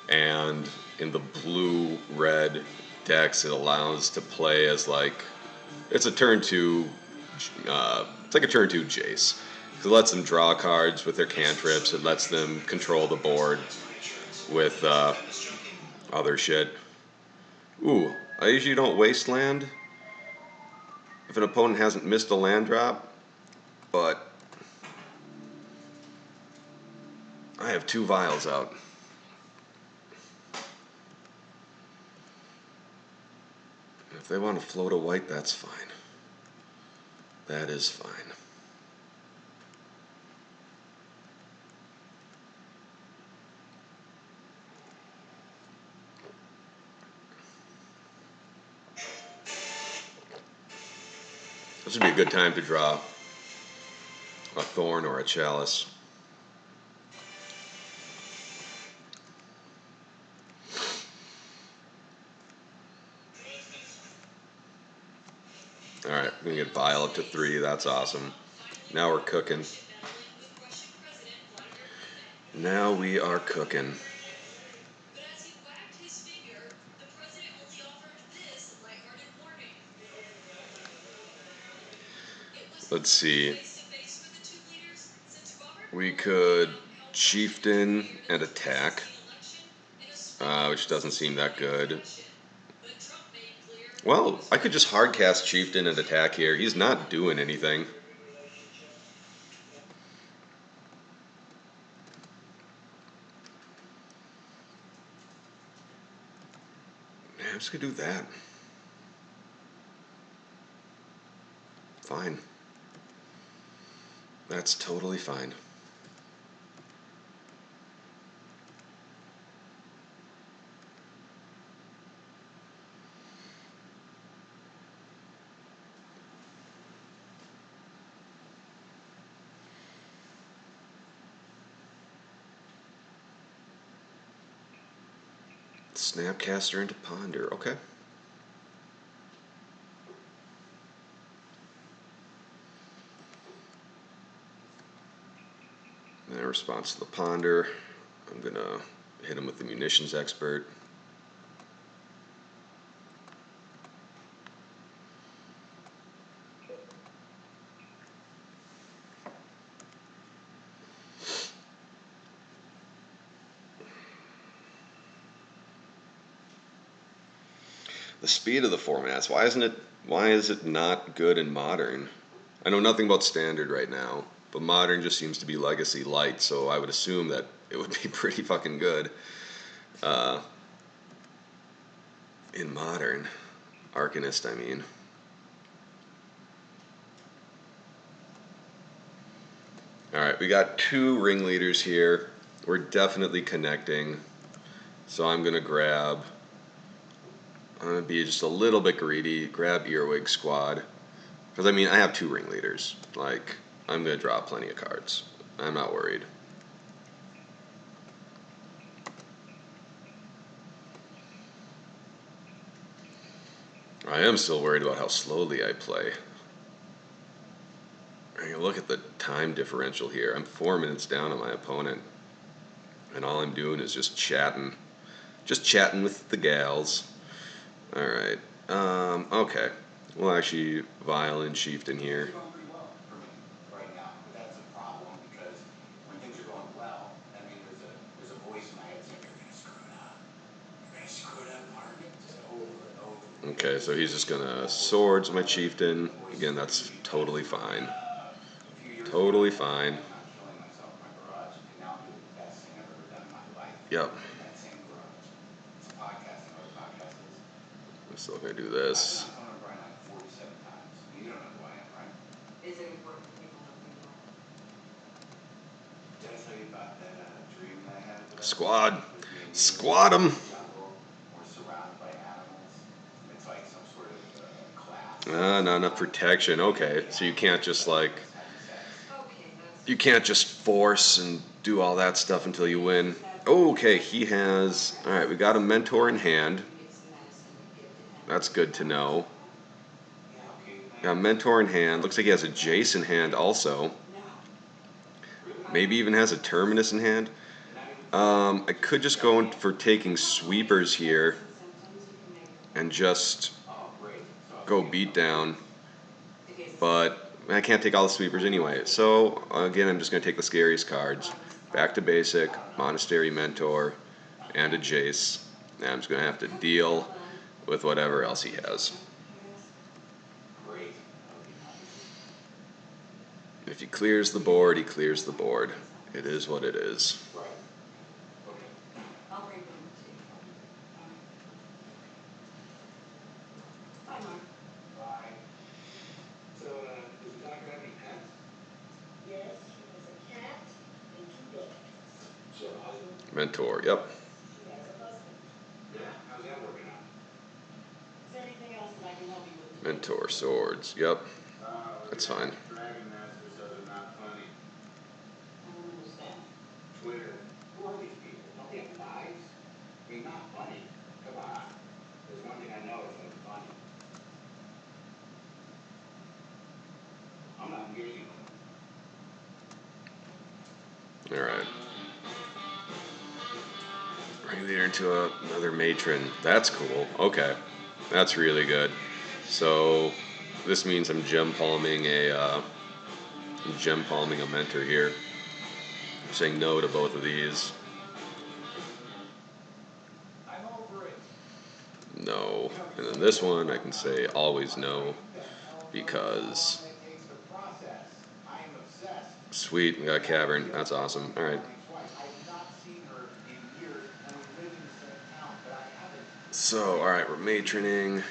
And in the blue-red decks, it allows to play as, like... It's a turn 2... it's like a turn 2 Jace. It lets them draw cards with their cantrips. It lets them control the board with other shit. Ooh, I usually don't wasteland if an opponent hasn't missed a land drop, but I have 2 vials out. If they want to float a white, that's fine. That is fine. This would be a good time to draw a Thorn or a Chalice. Alright, we're going to get Vial up to 3. That's awesome. Now we're cooking. Now we are cooking. Let's see. We could Chieftain and attack, which doesn't seem that good. Well, I could just hardcast Chieftain and attack here. He's not doing anything. Yeah, I'm just gonna do that. Fine. That's totally fine. Snapcaster into Ponder, okay. And in response to the Ponder, I'm gonna hit him with the Munitions Expert. The speed of the formats, why is it not good in Modern? I know nothing about Standard right now, but Modern just seems to be Legacy Light, so I would assume that it would be pretty fucking good. In Modern. Arcanist, I mean. Alright, we got 2 ringleaders here. We're definitely connecting. So I'm going to be just a little bit greedy, grab Earwig Squad. Because, I mean, I have 2 ringleaders. Like, I'm going to draw plenty of cards. I'm not worried. I am still worried about how slowly I play. Look at the time differential here. I'm 4 minutes down on my opponent, and all I'm doing is just chatting with the gals. All right. Okay. Well, actually, violin chieftain here. It's going pretty well for me right now, but that's a problem because when things are going well, that means there's a voice in my head saying you're gonna screw it up. You're gonna screw it up, Mark. Just over and over. Okay, so he's just gonna swords my chieftain. Again, that's totally fine. Totally fine. I'm killing myself in my garage, and now I'm doing the best thing I've ever done in my life. Yep. In that same garage. It's podcasting. What a podcast is. I'm still gonna do this. I've been on Brian like 47 times. You don't know who I am, right? Is it important for people to know who you are? Did I tell you about that dream that I had? Squad. Squad 'em. Jungle. We're surrounded by animals. It's like some sort of class. Not enough protection. Okay, so you can't just like, you can't just force and do all that stuff until you win. Okay, he has. All right, we got a mentor in hand. That's good to know. Got a mentor in hand. Looks like he has a Jace in hand also. Maybe even has a Terminus in hand. I could just go in for taking sweepers here and just go beat down. But I can't take all the sweepers anyway. So again, I'm just going to take the scariest cards. Back to basic, Monastery Mentor, and a Jace. And I'm just going to have to deal with whatever else he has. If he clears the board, he clears the board. It is what it is. I'll bring them to you. Bye, Mark. Bye. So, does the doctor have any pets? Yes, he has a cat and 2 dogs. So, a husband? Mentor, yep. He has a husband. Yeah, how's that working out? Is there anything else that I can help you with today? Mentor, swords, yep. That's fine. Dragon Master says I'm not funny. I don't understand. Twitter. Who are these people? Don't they have lives? I mean, not funny. Come on. There's one thing I know is I'm funny. I'm not engaging with them. Alright. Ringleader into another matron. That's cool. Okay. That's really good. So this means I'm gem palming a mentor here. Saying no to both of these. I'm over it. No. And then this one I can say always no. Because I am obsessed. sweet, we got a cavern. That's awesome. Alright. I have not seen her in years, and we live in the same town, but I haven't. So, alright, we're matroning. One,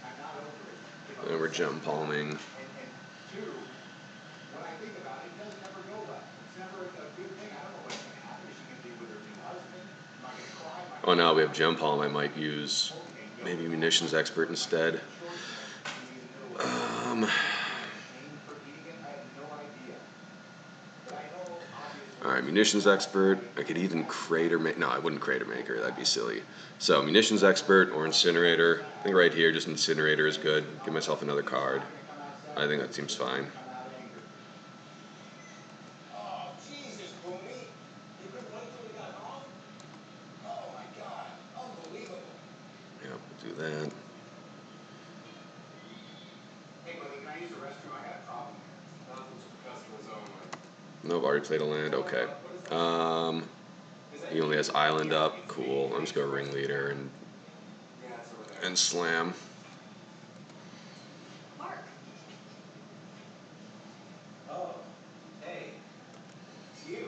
I'm not over it. And we're gem palming. And two, when I think about it, it doesn't ever go well. It's never a good thing. I don't know what's going to happen. Is she going to be with her new husband? Am I going to cry? Oh, now we have gem palm. I might use maybe munitions expert instead. Alright, munitions expert. I could even crater make. No, I wouldn't crater maker. That'd be silly. So munitions expert or incinerator. I think right here, just incinerator is good. Give myself another card. I think that seems fine. Oh, Jesus, Clooney. You couldn't wait till we got home? Oh, my God. Unbelievable. Yep, we'll do that. Hey, buddy, can I use the restroom? I got a problem here. Conference for customers only. Nope, already played a land. Okay. He only has island up. Cool. I'm just going to ringleader and slam. Mark. Oh, hey. It's you.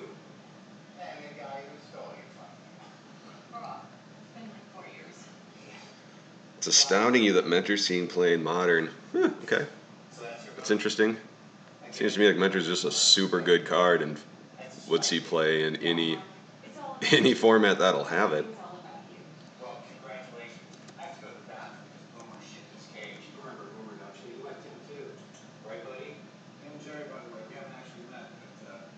Hey, the guy who stole you from me. It's been like 4 years. It's astounding you that Mentor's seen play in Modern. Huh, okay. That's interesting. Seems to me like Mentor's just a super good card and would see play in any format that'll have it. It's all about you. Well, congratulations. I have to go to the bathroom because Boomer shit in his cage. You remember Boomer, don't you? You like him too. Right, buddy? And Jerry, by the way, we haven't actually met, but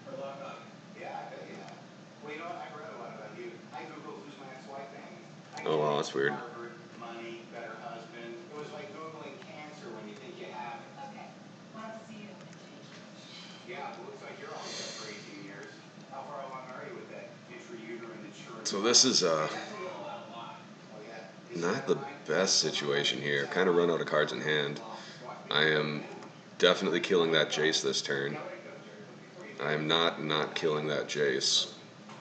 heard a lot about you. Yeah, I bet you have. Well, you know what? I've read a lot about you. I Googled who's my ex-wife name. Oh wow, that's weird. Harvard, money, better husband. It was like Googling cancer when you think you have it. Okay. Well, I'll see you in the gym. yeah, well, looks like you're all set for 18 years. How far along are you with that intrauterine insurance? So this is That's what we all have a lot. Oh yeah. not the best situation here. Kind of run out of cards in hand. I am definitely killing that Jace this turn. I am not killing that Jace.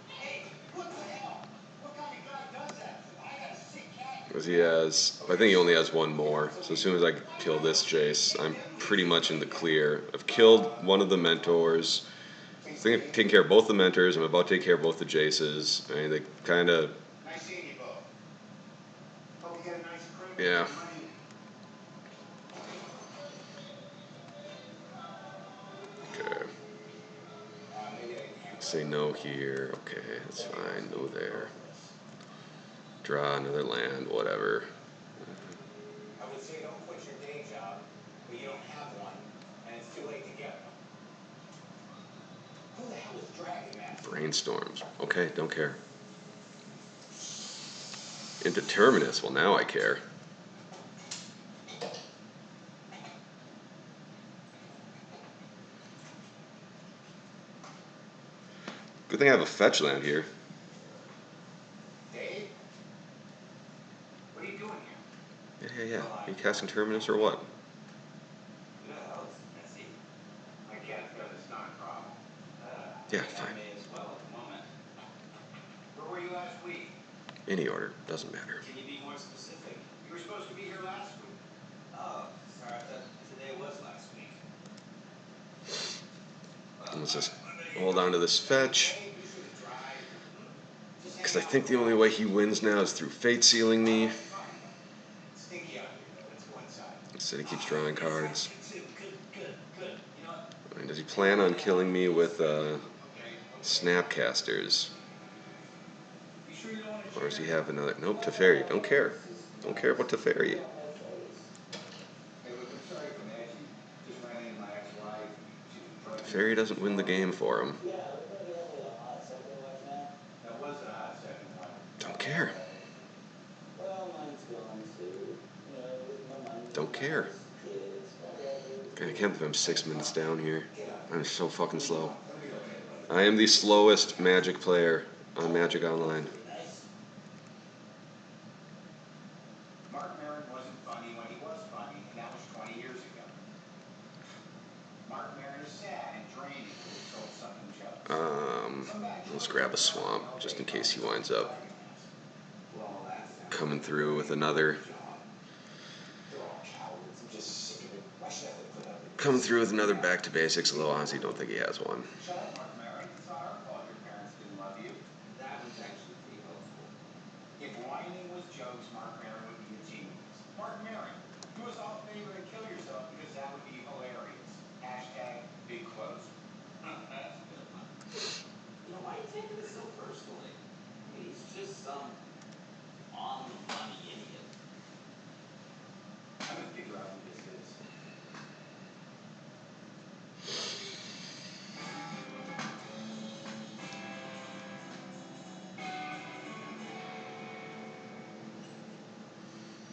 Hey, what the hell? What kind of guy does that? I got a sick cat. Because he has, I think he only has one more. So as soon as I kill this Jace, I'm pretty much in the clear. I've killed one of the mentors. I think I've taken care of both the mentors. I'm about to take care of both the Jaces. I mean, they kind of. Nice seeing you both. Hope you get a nice crib. Yeah. Okay. Say no here. Okay, that's fine. No there. Draw another land, whatever. I would say don't quit your day job, but you don't have one, and it's too late to get one. Who the hell is Dragon Master? Brainstorms. Okay, don't care. Indeterminus. Well, now I care. Good thing I have a fetch land here. Dave? What are you doing here? Yeah. Are you casting Terminus or what? Well, it's messy. My cat's got a stomach problem. Yeah, fine. I may as well at the moment. Where were you last week? Any order, doesn't matter. Can you be more specific? You were supposed to be here last week. Oh, sorry, I thought today was last week. Let's just hold on to this fetch. Because I think the only way he wins now is through Fate Sealing me. Stinky out here, though. Let's go inside. Instead, he keeps drawing cards. Good. You know what? I mean, does he plan on killing me with Snapcasters? Or does he have another? Nope, Teferi. Don't care. Don't care about Teferi. Hey, look, I'm sorry if I'm edgy. Just ran into my ex-wife. She's pregnant. Teferi doesn't win the game for him. Yeah, look like you have like a hot second wife now. That wasn't a hot second wife. Don't care. Well, mine's gone too. You know, with my money. Don't care. Kids, whatever. God, I can't believe I'm 6 minutes down here. I'm so fucking slow. I am the slowest Magic player on Magic Online. Mark Maron wasn't funny when he was funny, and that was 20 years ago. Mark Maron is sad and draining, so it's something jealous. Let's grab a swamp just in case he winds up coming through with another. Coming through with another back to basics, although I honestly don't think he has one. Shut up, Mark Maron. It's not our fault your parents didn't love you. That was actually pretty helpful. If whining was jokes, Mark Maron would be a genius. Mark Maron, do us all a favor and kill yourself because that would be hilarious. Hashtag big close. That's a good one. You know, why are you taking this so personally? I mean, he's just some on-the-money idiot. I'm gonna figure out who this is.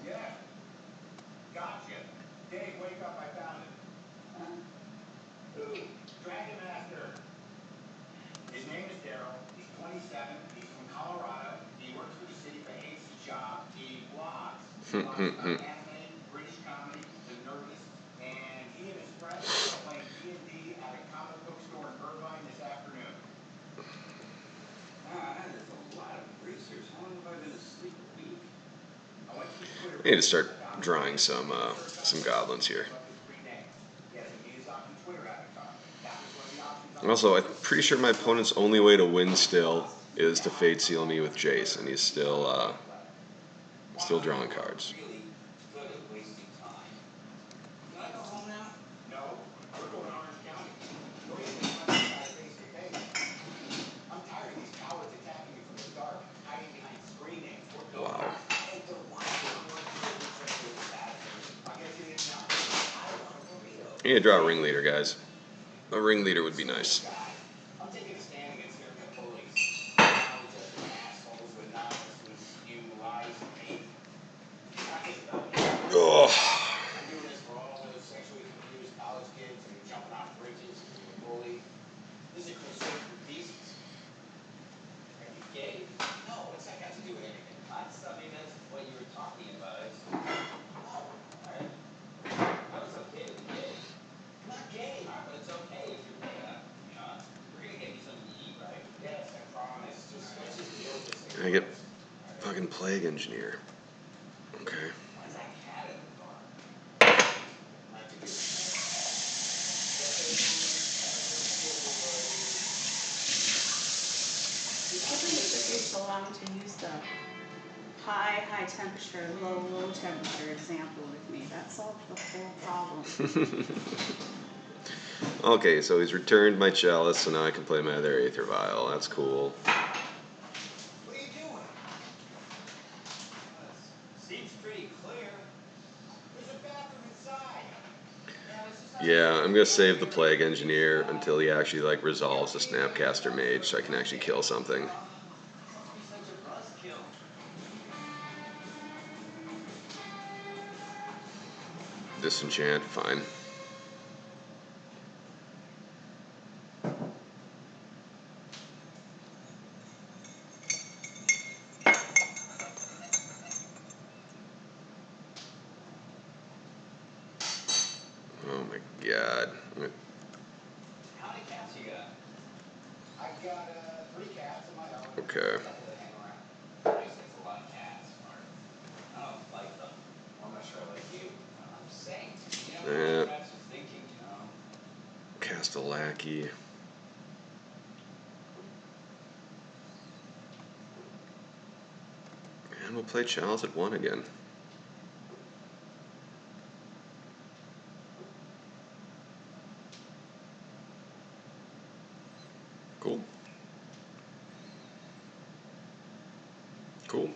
Yeah. Gotcha. Dave, wake up, I found him. Huh? Who? Dragon Master. His name is Daryl. He's 27. He's from Colorado. He works for the city but hates his job. He blogs. He blogs about anime, British comedy, The Nerdist, and he and his friends are playing D&D at a comic book store in Irvine this afternoon. That is a lot of greasers. How long have I been asleep? A week? I went to his Twitter. I need to start drawing some goblins here. He has a Miyazaki Twitter avatar. That was one of the options. Also, I'm pretty sure my opponent's only way to win still is to Fate Seal me with Jace, and he's still drawing cards. Really good at wasting time. Can I go home now? No, we're going to Orange County. We're going to meet my guy face to face. I'm tired of these cowards attacking me from the dark, hiding behind screen names. Wow. I'll get you the email. I need to draw a ringleader, guys. A ringleader would be nice. I'm taking a stand against internet bullies. Now just assholes with nonsense who spew lies and hate. Not just about me. I'm doing this for all those sexually confused college kids who are jumping off bridges because of the bullies. This is a conservative thesis. Are you gay? No, what's that got to do with anything? I just thought maybe that's what you were talking about. Oh, alright. No, it's okay to be gay. I'm not gay. Alright, but it's okay if you're gay. You know, we're gonna get you something to eat, right? Yes, I promise. Let's just deal with this thing. I get fucking plague engineer. Okay. Why is that cat in the car? Not to give I can't believe it took you so long to use the high temperature, low temperature example with me. That solved the whole problem. Okay, so he's returned my chalice, so now I can play my other Aether Vial. That's cool. What are you doing? Seems pretty clear. There's a bathroom inside. Yeah, I'm gonna save the Plague Engineer until he actually like resolves the Snapcaster Mage, so I can actually kill something. Must be such a buzzkill. Disenchant, fine. Oh my god. How many cats you got? I've got 3 cats of my own. Okay. A couple that hang around. Nice, that's a lot of cats. Smart. I don't like them. Well, I'm not sure I like you. I'm just saying. You never know what cats are thinking, you know? Cast a lackey. And we'll play Chalice at 1 again. Cool. Cool.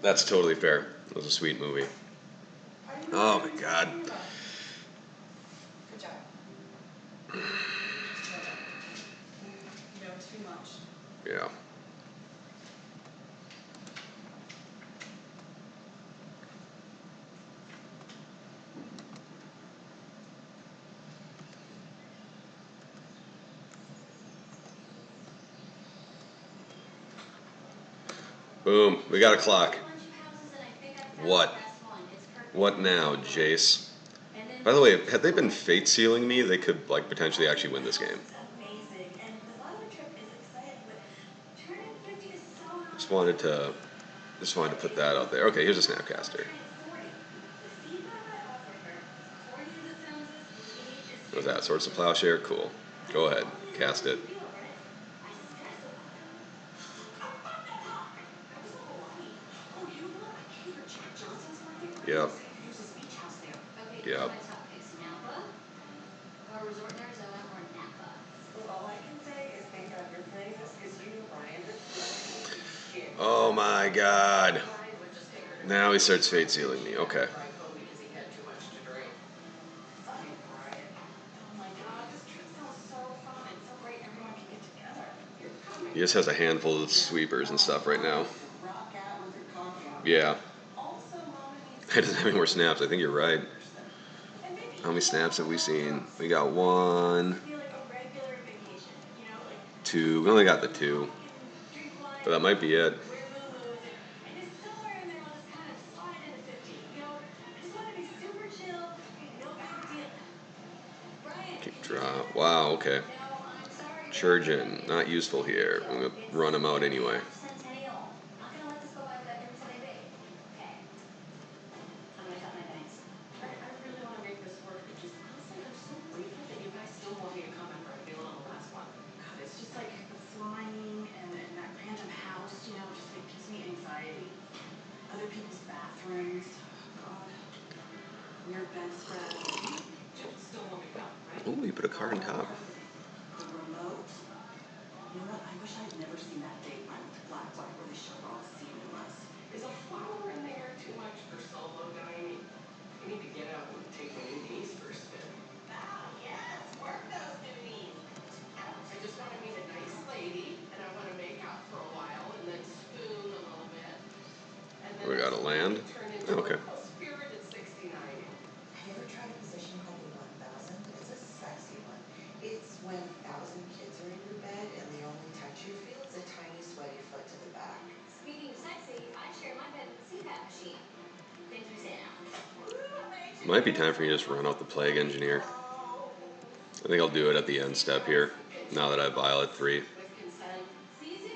That's totally fair. It was a sweet movie. Oh my god. Good job. You know too much. Yeah. Boom. We got a clock. What? What now, Jace? By the way, had they been fate sealing me, they could like potentially actually win this game. Amazing, and the bottom trip is exciting, but turning 50 is so not Just wanted to put that out there. Okay, here's a Snapcaster. 40. The feedback I offered her, as corny as it sounds, is what you need is What's that? Swords of Plowshare? Cool. Go ahead. Cast it. feel, right? I stress about it. I'm fun to talk. That was not Hawaii. Oh, you know what? I can't hear Jack Johnson's birthday party. Yep. There's this beach house there. Okay, Yep. here's my top picks. Napa, or a resort in Arizona, or Napa. Well, all I can say is thank God you're playing this because you know Brian would love you shit. Oh my god. Brian would just take her to Now he starts fate sealing me. Okay. drive home because he had too much to drink. Fucking Brian. Oh my God, this trip sounds so fun and so great. Everyone can get together. You're coming. He just has a handful of sweepers and stuff right now. Rock out with your coffee. Yeah. Also, Mama needs He doesn't have any more snaps. I think you're right. And maybe How many snaps have we seen? We got 1, be like a regular vacation, you know, like 2. We only got the 2. drink wine, But that might be it. wear moo-moos, and just somewhere in there I'll just kind of slide into 50. You know, I just want to be super chill, no big deal. Brian, Kick drop. Wow, okay. No, I'm sorry. Churgeon. Not useful here. I'm going to run him out anyway. Centennial. Not gonna let this go by without getting something big. Okay. I'm gonna cut my bangs. I really want to make this work because honestly, I'm so grateful that you guys still want me to come and reveal on the last one. God, it's just like the flying and that random house, you know, just like gives me anxiety. Other people's bathrooms. Oh, God. Weird bedspread. You still want me to come, right? Oh, you put a card on top. The remote. You know what? I wish I'd never seen that Dateline with Black where they showed all the semen. Is a flower in there too much for solo dining? You need to get out and take my new knees for a spin. Oh, yes, work those new knees. Might be time for me to just run out the Plague Engineer. I think I'll do it at the end step here, now that I have Violet 3. With consent. Season!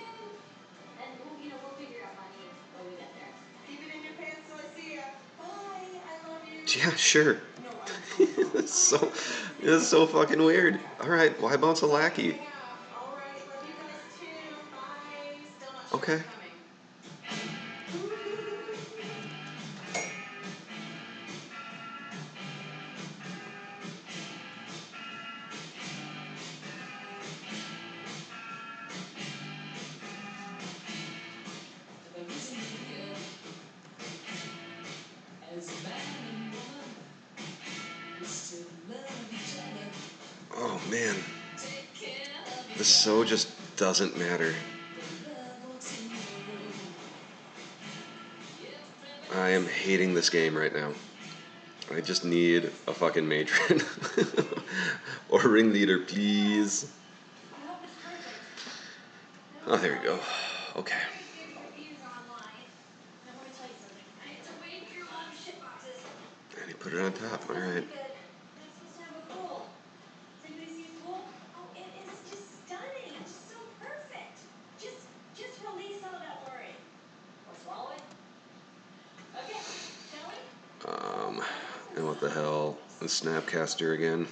And we'll figure out money when we get there. Keep it in your pants till I see ya. Bye. I love you. Yeah, sure. No, I'm It's so fucking weird. Alright, why bounce a lackey? Hang out. All right. Love you guys too. Bye. Still not sure Okay. what's coming. The reason we're here as a man and woman is to love each other. Oh man, Take care of this so just doesn't matter. the love walks in the room. I am hating this game right now. I just need a fucking matron. Or ringleader, please. I hope it's perfect. Oh, there you go. Okay. Very good reviews online. Now let me tell you something. I had to wade through a lot of shit boxes. And you put it on top, This alright. isn't good. That's supposed to have a pool. Does anybody see his pool? Oh, it is just stunning. It's just so perfect. Just release all that worry. Or swallow it. Okay, shall we? And what the hell? The Snapcaster again.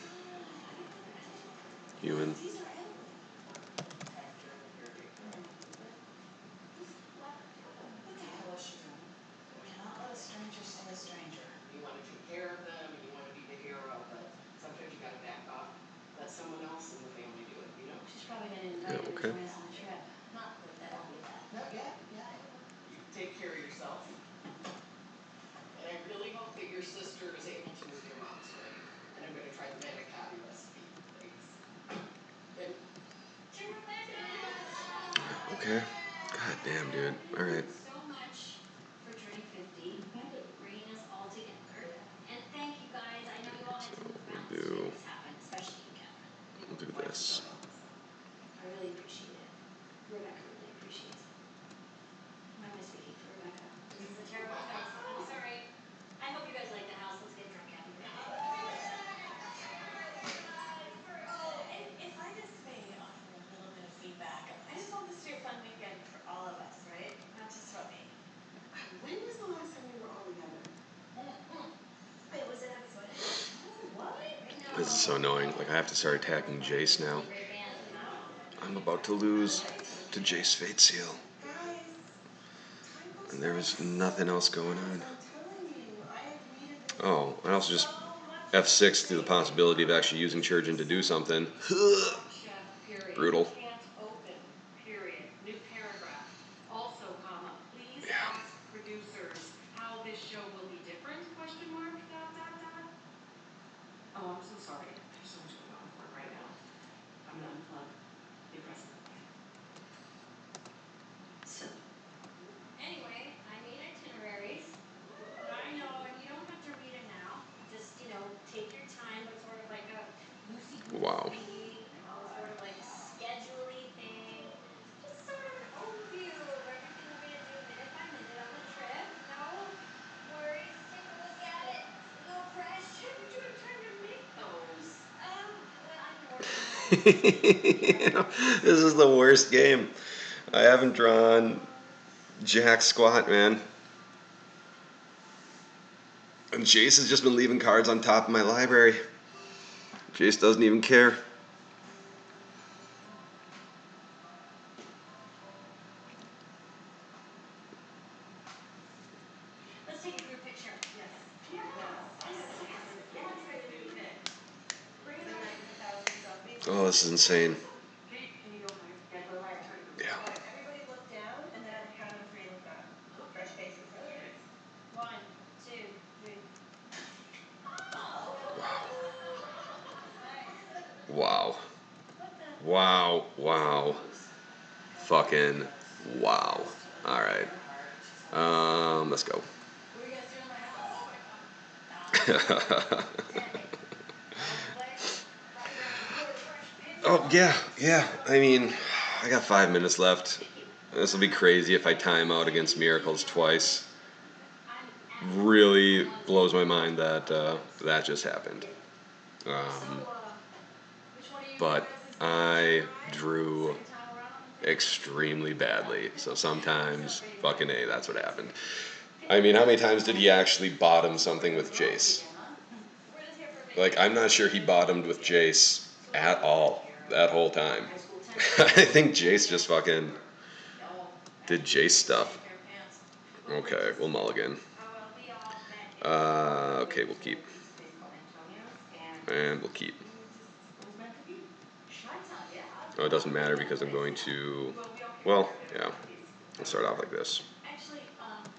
Human. These are elderly. What the hell is she doing? We cannot let a stranger stay a stranger. You want to take care of them and you want to be the hero, but sometimes you got to back off. Let someone else in the family do it, you know? She's probably going to invite him to okay. join us on the trip. Not that won't be bad. No, yeah. You take care of yourself. And I really hope that your sister is able to move your mom's grave. And I'm going to try the manicotti recipe, thanks. And Okay. God damn, dude. Alright. So much for turning 50, bringing us all together. And thank you guys. I know you all had to move mountains to make this happen, especially you, Catherine. We'll do this. I really appreciate it. Rebecca really appreciates it. Why am I speaking for Rebecca? This is a terrible place. I'm sorry. I hope you guys like the house. Let's get drunk, happy Oh, and if I just may offer a little bit of feedback, I just want this to be a fun weekend for all of us, right? Not just about me. When was the last time we were all together? It was at Abby's wedding. Oh, what? This is so annoying. Like, I have to start attacking Jace now. Great band as well. I'm about to lose to Jace Fate Seal. Guys, time goes And there was fast. nothing else going on. I'm telling you, I have needed this Oh, I also just so much. F6 through the possibility of actually using Churgeon to do something. Chef, period. Brutal. Can't open, period. New paragraph. Also, comma, please ask producers how this show will be different, question mark, dot, dot, dot. Oh, I'm so sorry. There's so much going on with work right now. I'm gonna unplug. Be present. So, Anyway, I made itineraries. I know, and you don't have to read it now. Just, take your time, but sort of like a loosey-goosey, Wow. sort of like schedule-y thing. Just sort of an overview of everything we're gonna do minute by minute on the trip. No worries, take a look at it. No pressure. But you have time to make those. Well, I've been working on This is the worst game. I haven't drawn jack squat, man. And Jace has just been leaving cards on top of my library. Jace doesn't even care. Let's take a group picture. Yes. Yes. I want you guys to be picked. Bring it up. 1,000 selfies. Oh, this is insane. Kate, can you go get the right turn? Yeah. Okay, everybody look down, and then on the count of 3, look up. Fresh faces, cheers. 1, 2, 3. Wow. Wow. Fucking wow. Alright. Let's go. What are you guys doing in my house? Oh my god. Oh, yeah. I mean, I got 5 minutes left. This will be crazy if I time out against Miracles twice. really blows my mind that that just happened. But I drew extremely badly, so sometimes fucking A, that's what happened. I mean, how many times did he actually bottom something with Jace? Like, I'm not sure he bottomed with Jace at all that whole time. I think Jace just fucking did Jace stuff. Okay, we'll mulligan. Okay, we'll keep. And we'll keep. Oh, it doesn't matter because I'm going to, well, yeah. Let's start off like this. Actually,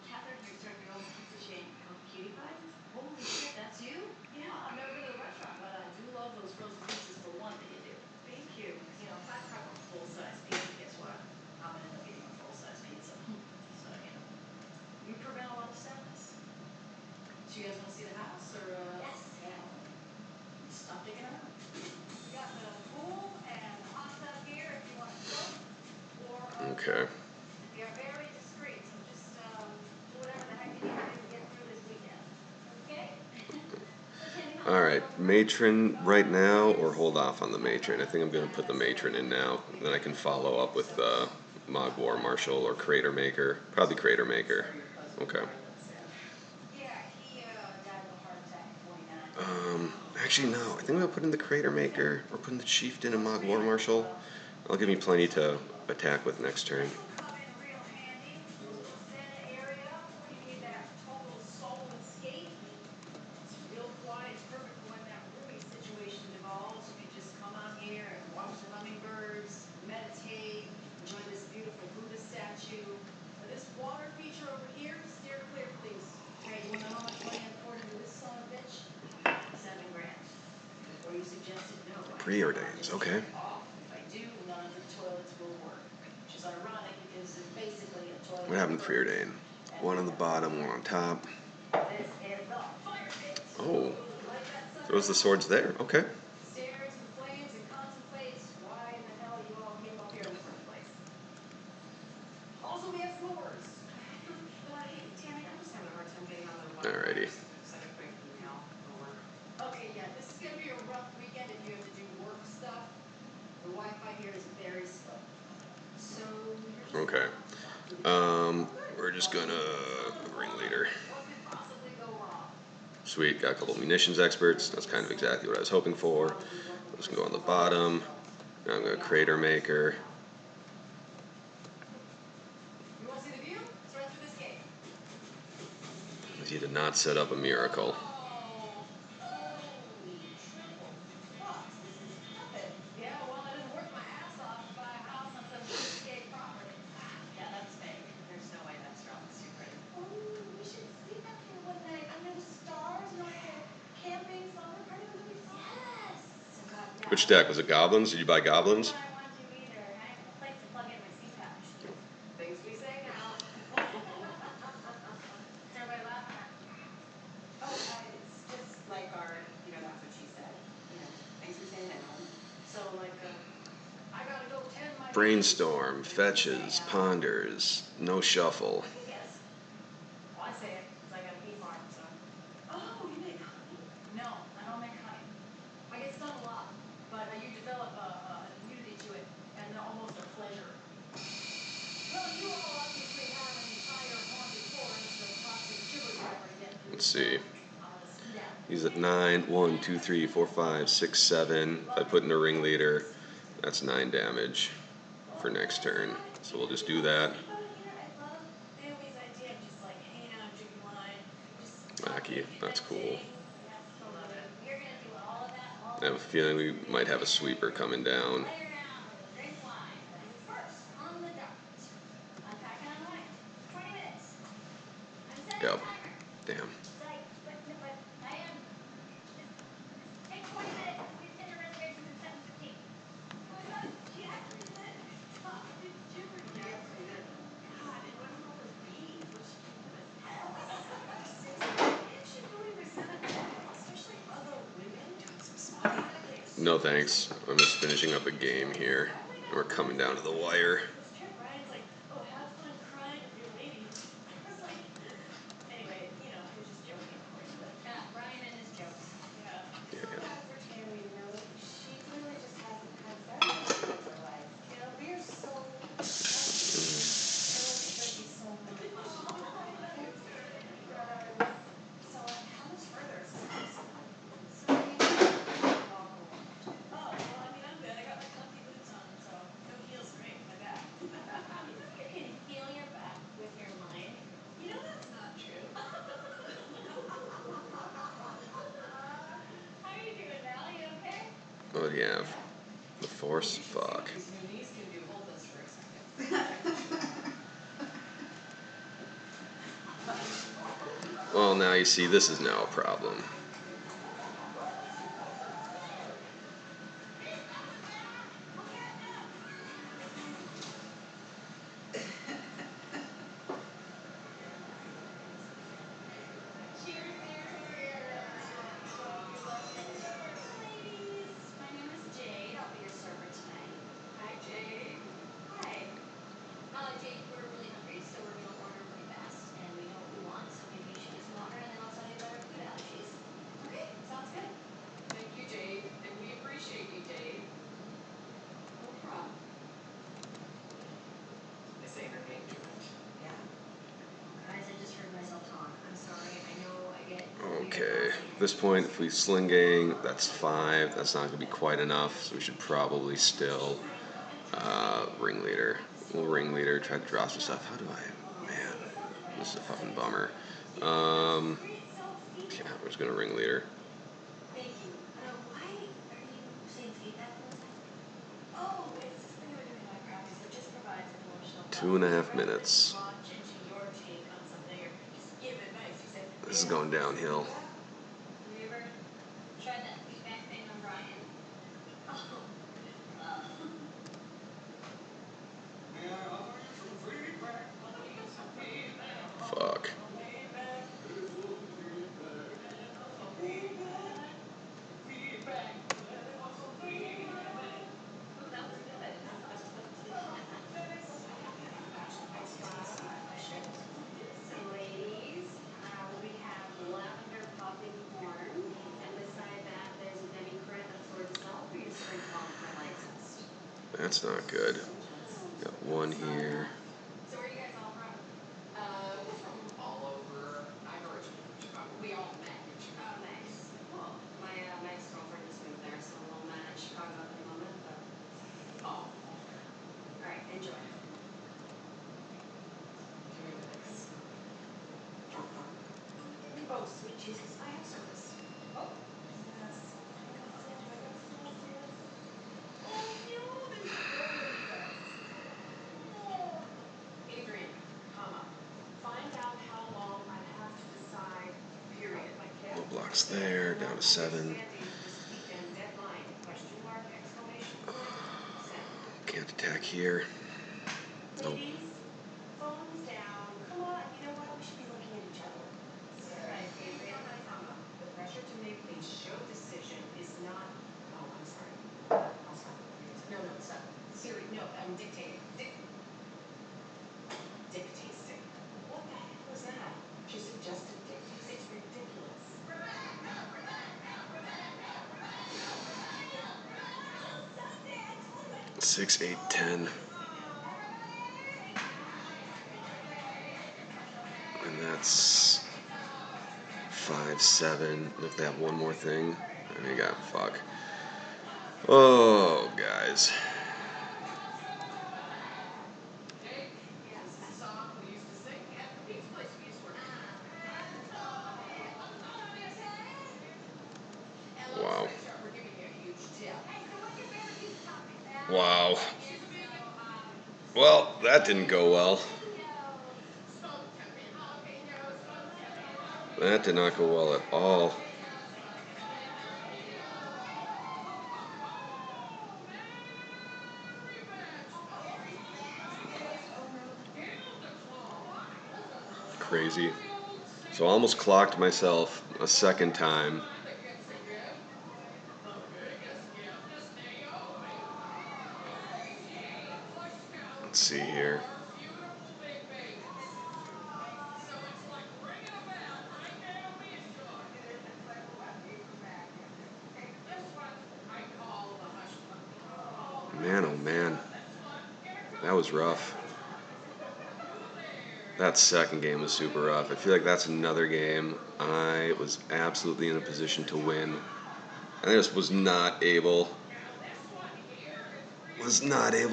Catherine here started her own pizza chain called Cutie Pies. Holy shit, that's you? Yeah, I've never been to the restaurant, but I do love those frozen pizzas for one that you do. Thank you. Because, if I prep a full-size pizza, guess what? I'm going to end up eating a full-size pizza. So, you prevent a lot of sadness. So you guys want to see the house, or? Yes. Yeah. Stop dicking around. We got the pool and the hot tub here if you want to soak, or Okay. we are very discreet, so just do whatever the heck you need to do to get through this weekend. Okay? Alright, matron right now, or hold off on the matron? I think I'm going to put the matron in now. Then I can follow up with Mog War Marshal or Crater Maker. Probably Crater Maker. Okay. Yeah, he died of a heart attack at 29. Actually, no. I think I'm going to put in the Crater Maker or put in the Chieftain and Mog War Marshal. That'll give me plenty to attack with next turn. Come in real handy. Little Santa area. When you need that total soul escape. It's real quiet. It's perfect for when that roomy situation devolves. You can just come out here and watch the hummingbirds, meditate, enjoy this beautiful Buddha statue. This water feature over here, steer clear, please. Hey, you want to know how much money I poured into this son of a bitch? $7 grand. Before you suggested no. Preordains, okay. If I do, none of the toilets will work. Which is ironic because it's basically a toilet. What happened to Preordain? One on the bottom, one on top. This is the fire pit. Oh. Like that sucker. Throws the swords there. Okay. Stare into the flames and contemplate why in the hell you all came up here in the first place. Also, we have s'mores. Hey, Tammy, I'm just having a hard time getting on the Wi-Fi. Alrighty. Send a quick email over. Okay, yeah, this is gonna be a rough weekend if you have to do work stuff. The Wi-Fi here is very slow. So you're just Okay. We're just gonna ringleader. What could possibly go wrong? Sweet, got a couple munitions experts. That's kind of exactly what I was hoping for. I'm just gonna go on the bottom. Now I'm gonna Crater Maker. You want to see the view? It's right through this gate. He did not set up a miracle. Yeah, well, I didn't work my ass off to buy a house on some cheapskate property. Yeah, that's fake. There's no way that's real. It's too pretty. Oh, we should sleep up here one night under the stars and like a camping slumber party with Louis. Yes. Which deck? Was it Goblins? Did you buy Goblins? I want to either. I have a place to plug in my CPAP machine. Things we say now. Is everybody laughing at? Oh, it's just like our, that's what she said. Things we say now. So, like, I gotta go tend my Brainstorm, fetches, ponders, no shuffle. Yes. Well, I say it because I got a bee farm, so. Oh, you make honey? No, I don't make honey. I get stung a lot, but you develop an immunity to it and almost a pleasure. Well, you all obviously have an entire haunted forest of toxic sugar driver to get through. Let's see. I'm gonna skedaddle. He's at 9. 1, 2, 3, 4, 5, 6, 7. If I put in a ringleader, that's 9 damage for next turn. So we'll just do that. I love Naomi's idea of just like hanging out, drinking wine, just Wacky. That's cool. Yes, totally. We're gonna do all of that. I have a feeling we might have a sweeper coming down. Lay around and drink wine. But who's first on the docket? Attack and unwind. 20 minutes. I'm setting Yep. a timer. Damn. Like, but I am. Take 20 minutes. Please send your reservations at 7:15. Oh my God, she actually did. Stop. It's Jeopardy. Yes, she did. God, and what about all those bees? What's she doing with Is she doing with especially other women doing some spotty? No thanks. I'm just finishing up a game here. We're coming down to the wire. This trip, Ryan's like, oh, have fun crying with your lady. I was like, anyway, What do you have? The Force? Fuck. These new knees can do. Hold this for a second. Well, now you see, this is now a problem. Ladies, my name is Jade. I'll be your server tonight. Hi, Jade. Hi. Jade, we're really hungry, so we're gonna order really fast, and we know what we want, so maybe you should get some water, and then I'll tell you about our food allergies. Okay, sounds good. Thank you, Jade, and we appreciate you, Jade. No problem. They say her name too much. Yeah. Guys, I just heard myself talk. I'm sorry. I know I get. Okay, at this point, if we sling gang, that's 5. That's not going to be quite enough, so we should probably still ringleader. We'll ringleader, try to drop some stuff. How do I? Man, this is a fucking bummer. Yeah, we're just going to ringleader. Thank you. Why are you saying feedback, Melissa? Oh, it's this thing I've been doing in my practice. It just provides emotional. 2.5 minutes. Launch into your take on something or just give advice. You said. This is going downhill. Have you ever tried that feedback thing on Brian? Oh. May I offer you some feedback? Please, feedback. Fuck. Feedback. Feedback. Feedback. Feedback. Oh, that was good. So, ladies, we have lavender popping corn, and beside that, there's a demi-crit of sword salt for you to sprinkle on for light zest. That's not good. Got one here. So, where are you guys all from? We're from all over. I'm originally from Chicago. We all met in Chicago. Oh, nice. Cool. My ex-girlfriend just moved there, so a little mad at Chicago at the moment, but. Oh. All right, enjoy. Oh, sweet Jesus, I have service. Oh. Yes. Oh, no, there's no request. Oh. Adrian, comma. Find out how long I have to decide, period. No blocks there, down to 7. This weekend deadline, question mark, exclamation point, send. Can't attack here. Nope. Ladies, phones down. Come on, you know what? We should be looking at each other. Right, Adrian, comma. The pressure to make a show decision is not. Oh, I'm sorry. I'll stop. No, stop. Siri, no, I'm dictating. Dictasting. What the heck was that? She suggested dictating. It's ridiculous. 6, 8, 10. And that's 5, 7. If they have one more thing, then you got fuck. Oh, guys. Jake, this is a song we used to sing at the pizza place we used to work at. And long Wow. story short, we're giving you a huge tip. Hey, so what's your favorite pizza topping? Wow. She's a vegan. Well, that didn't go well. Smoked tempeh jalapenos, smoked tempeh jalapenos. That did not go well at all. Crazy. So I almost clocked myself a second time. Let's see here. So it's like ringing a bell, right, Naomi? Sure. It's like what pizza bag? This one I call the hush puppy. Oh, Man, oh man. That was rough. That second game was super rough. I feel like that's another game I was absolutely in a position to win. I just was not able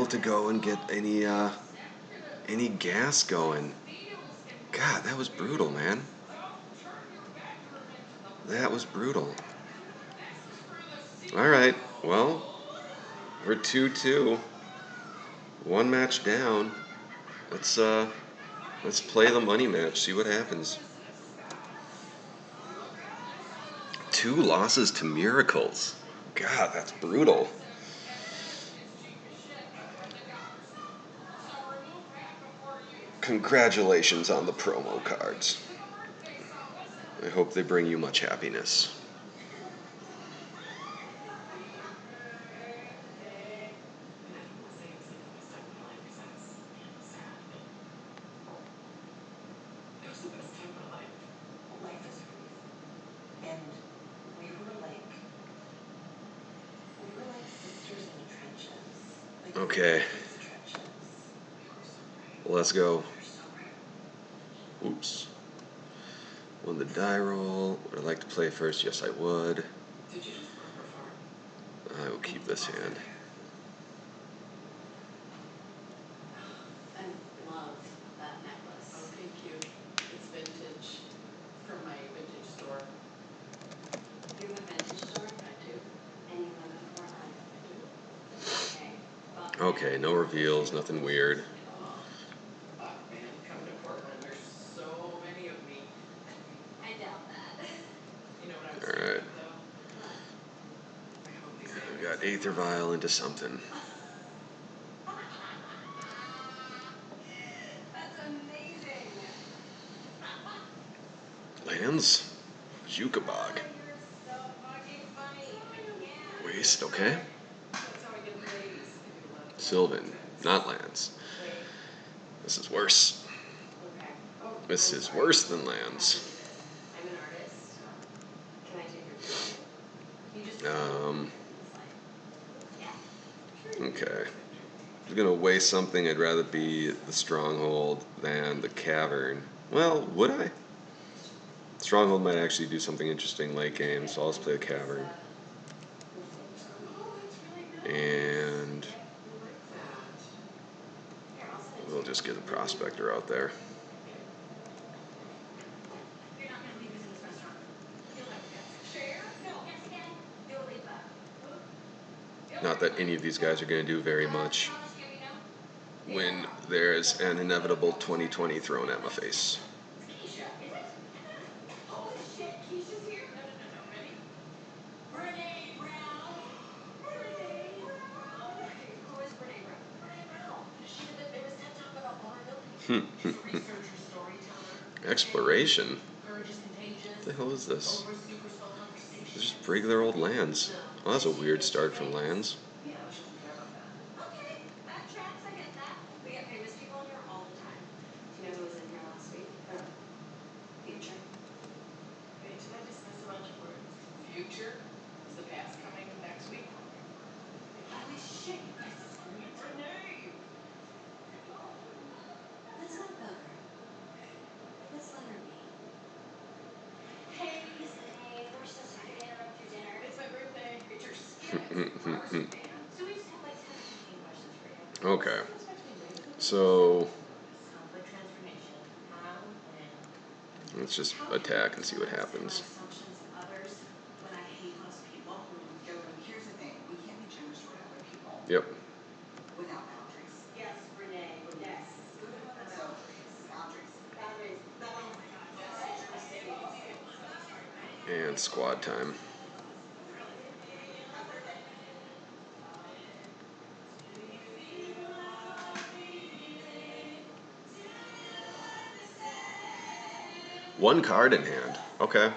to go and get any gas going. God, that was brutal, man. That was brutal. All right. Well, we're 2-2. One match down. Let's play the money match, see what happens. 2 losses to Miracles. God, that's brutal. Congratulations on the promo cards. I hope they bring you much happiness. It was the best time of my life. Life is brief. And we were like sisters in the trenches. Like Okay. kids' trenches. We were so brave. Let's go. We were so brave. Oops. Won the die roll. Would I like to play first? Yes, I would. Did you just grow her farm? I will keep this hand. I love that necklace. Oh, thank you. It's vintage from my vintage store. You have a vintage store? I do. And you live in Portland? I do. Okay. But Okay, no reveals, nothing weird. Oh, fuck, man. Come to Portland. There's so many of me. I doubt that. You know what I was Alright. thinking, though? What? I hope these We earrings got Aether Vial into something. That's amazing. Lands. Jukabog. You're so fucking funny. I can't. Waste, okay. That's how I get the ladies. I do love Sylvan, not lands. Wait. This is worse. Okay. Oh, This I'm is sorry. worse than I have to lands. do this. I'm an artist. Can I take your picture? Can you just Yeah. Okay. If I'm gonna waste something, I'd rather be the Stronghold than the Cavern. Well, would I? Stronghold might actually do something interesting late game, so I'll just play the Cavern. Oh, that's really nice. And I like that. Here, I'll send it to we'll you. just get the Prospector out there. You're not gonna leave using this restaurant. You'll never guess. Share? No. Yes, again. Dua Lipa. Not that any of these guys are gonna do very much when there's an inevitable 2020 thrown at my face. It's Keisha, is it? Holy shit, Keisha's here? No. Ready? Brene Brown. Brene Brown. Who is Brene Brown? Brene Brown. She did the famous TED Talk about vulnerability. She's a researcher, storyteller. Exploration? Courage is contagious. What the hell is this? Over super spell conversation. It's just regular old lands. Well, that's a weird start from lands. Yeah, but she doesn't care about that. Okay, that tracks, I get that. We get famous people in here all the time. Do you know who was in here last week? Future. Wait, did I just miss a bunch of words? Future? Is the past coming next week? Holy shit, you guys screamed. Renee! Let's not bug her. Let's let her be. Hey, Miss Lene, we're so sorry to interrupt your dinner. It's my birthday. It's your skin. Ours, man. So we just have like 10 or 15 questions for you. Okay. So Conflict transformation. How, when? let's just attack and see what happens. Assumptions of others when I hate most people. Here's the thing. We can't be generous toward other people Yep. without boundaries. Yes, Renee. Yes. Boundaries. Boundaries. Oh my God, yes. And squad time. One card in hand. Okay.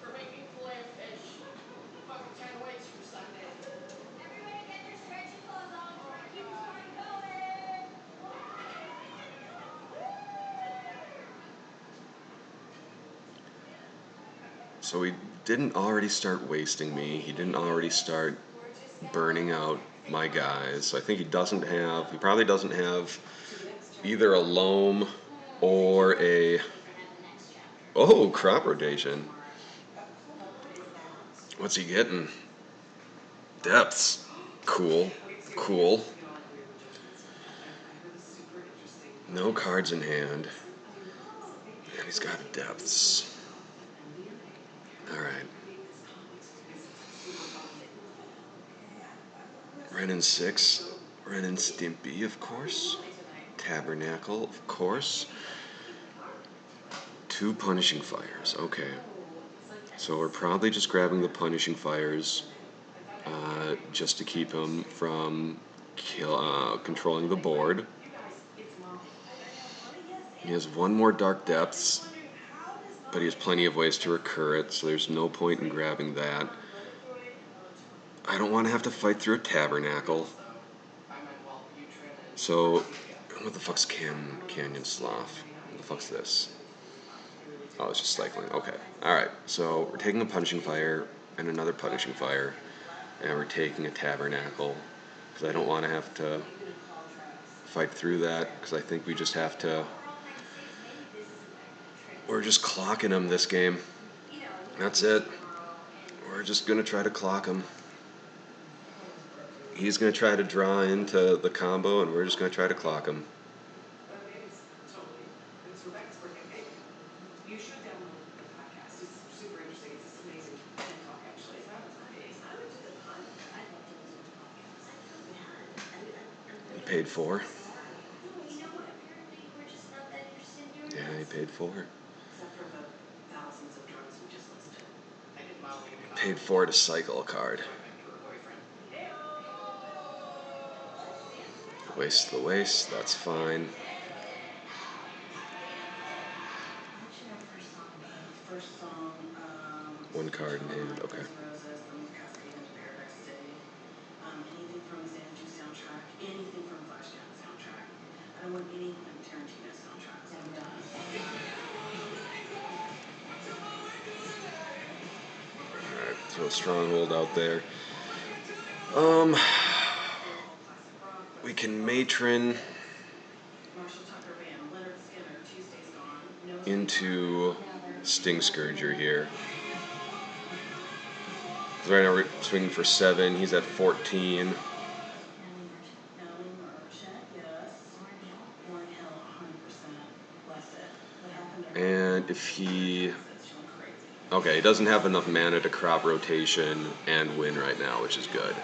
We're making filet of fish. Fucking can't wait for Sunday. Everybody get their stretchy clothes on. We're trying to keep this party going. So he didn't already start wasting me. He didn't already start burning out my guys. So I think he probably doesn't have either a loam or a, oh, crop rotation. What's he getting? Depths. Cool. Cool. No cards in hand. And he's got depths. Alright. Ren and 6. Ren and Stimpy, of course. Tabernacle, of course. 2 punishing fires. Okay. So we're probably just grabbing the punishing fires just to keep him from controlling the board. He has 1 more Dark Depths, but he has plenty of ways to recur it, so there's no point in grabbing that. I don't want to have to fight through a Tabernacle. So, what the fuck's Canyon Slough? What the fuck's this? Oh, it's just cycling. Okay. Alright, so we're taking a Punishing Fire and another Punishing Fire, and we're taking a Tabernacle, because I don't want to have to fight through that, because I think we just have to... We're just clocking him this game. That's it. We're just going to try to clock him. He's going to try to draw into the combo, and we're just going to try to clock him. It's Rebecca's birthday. Hey, you should download the podcast. It's super interesting. It's this amazing TED Talk, actually. That was nice. I would do the podcast. I'd love to listen to podcasts. I feel bad. He paid 4. You know what? Apparently we're just not that interested in your Yeah, he paid 4. Except for the thousands of drugs we just listed. I did modeling in Paid 4 to cycle a card. Waste the waste, that's fine. What's your first song? First song, 1 card in hand, okay. Guns N' Roses, then we'll cascade into Paradise City. Anything from the Xanadu soundtrack, anything from Flashdance soundtrack. I don't want any Tarantino soundtracks. I'm done. Alright, so Stronghold out there. We can Matron into Sting Scourger here. So right now we're swinging for 7. He's at 14. And if he... Okay, he doesn't have enough mana to crop rotation and win right now, which is good.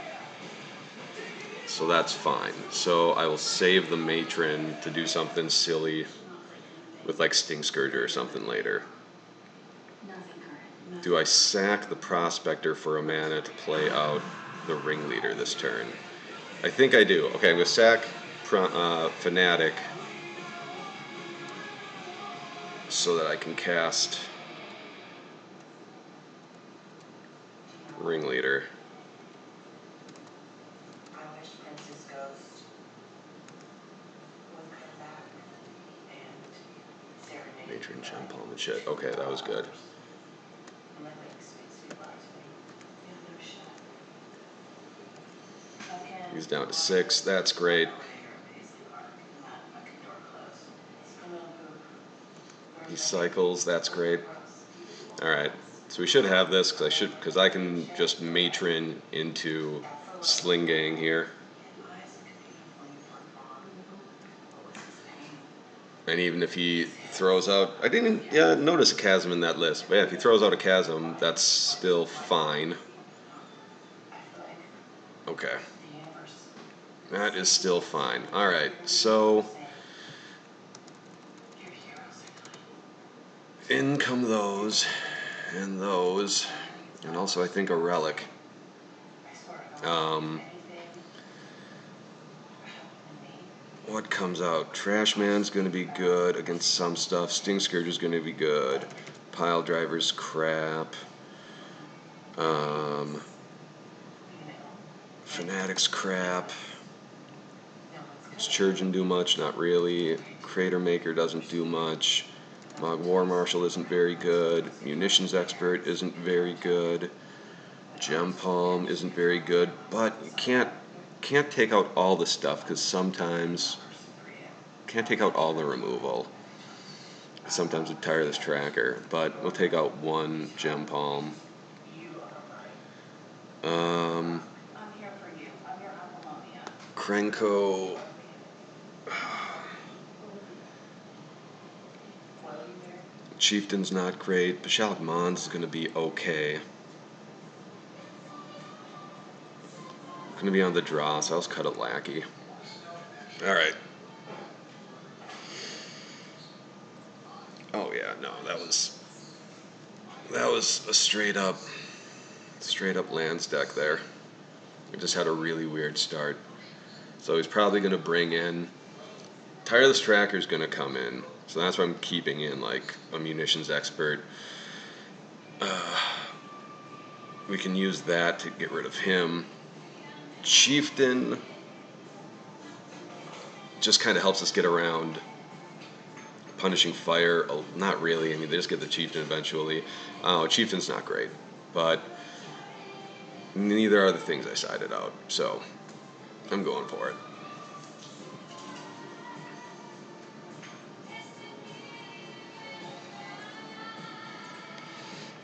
So that's fine. So I will save the Matron to do something silly with like Sting Scourger or something later. Do I sack the Prospector for a mana to play out the Ringleader this turn? I think I do. Okay, I'm going to sack Fanatic so that I can cast Ringleader. I wish Prince's ghost would come back and serenade. Matron, Gem Palm, and shit. Okay, that was good. And that makes sweet love to me. Yeah, no shit. He's down to 6. That's great. He cycles. That's great. All right. So we should have this because I can just Matron into Sling Gang here. And even if he throws out, I didn't notice a chasm in that list. But yeah, if he throws out a chasm, that's still fine. Okay. That is still fine. Alright, so in come those, and also I think a relic. What comes out? Trash Man's gonna be good against some stuff. Sting Scourge is gonna be good. Pile Driver's crap. Fanatic's crap. Does Churgeon do much? Not really. Crater Maker doesn't do much. Mog War Marshal isn't very good. Munitions Expert isn't very good. Gem Palm isn't very good. But you can't take out all the stuff because sometimes can't take out all the removal. sometimes with Tireless Tracker, but we'll take out one Gem Palm. I'm here for you. I'm your Apollonia. Krenko. Chieftain's not great. Bashalik Mons is going to be okay. Going to be on the draw, so I'll just cut a lackey. Alright. Oh yeah, no, that was a straight up lands deck there. It just had a really weird start. So he's probably going to bring in... Tireless Tracker's going to come in. So that's why I'm keeping in, like, a munitions expert. We can use that to get rid of him. Chieftain just kind of helps us get around punishing fire. Oh, not really. I mean, they just get the Chieftain eventually. Chieftain's not great. But neither are the things I sided out. So I'm going for it.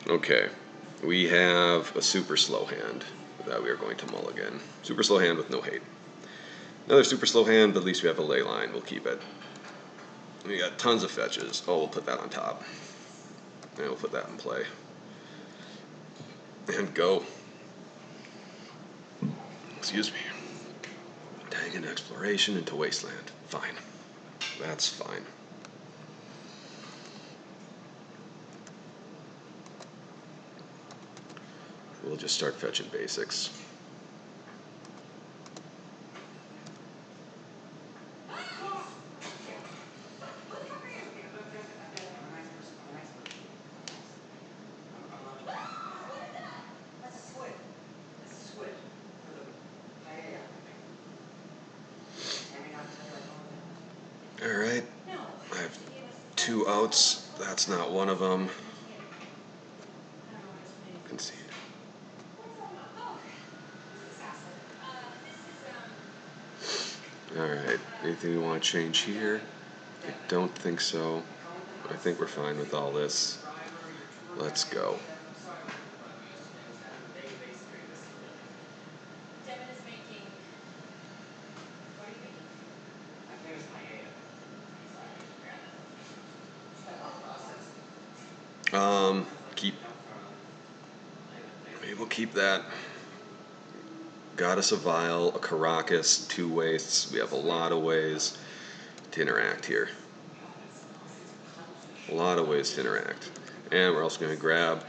Okay, we have a super slow hand that we are going to mulligan. Super slow hand with no hate. Another super slow hand, but at least we have a ley line. We'll keep it. We got tons of fetches. Oh, we'll put that on top. And we'll put that in play. And go. Excuse me. Tag an exploration into wasteland. Fine. That's fine. We'll just start fetching basics. Alright. I have 2 outs. That's not one of them. Concede. Alright, anything we want to change here? I don't think so. I think we're fine with all this. Let's go. Devin is making. What are you making? I finished my AA. Keep. Maybe we'll keep that. Got us a vial, a Caracas, 2 wastes. We have a lot of ways to interact here. A lot of ways to interact. And we're also going to grab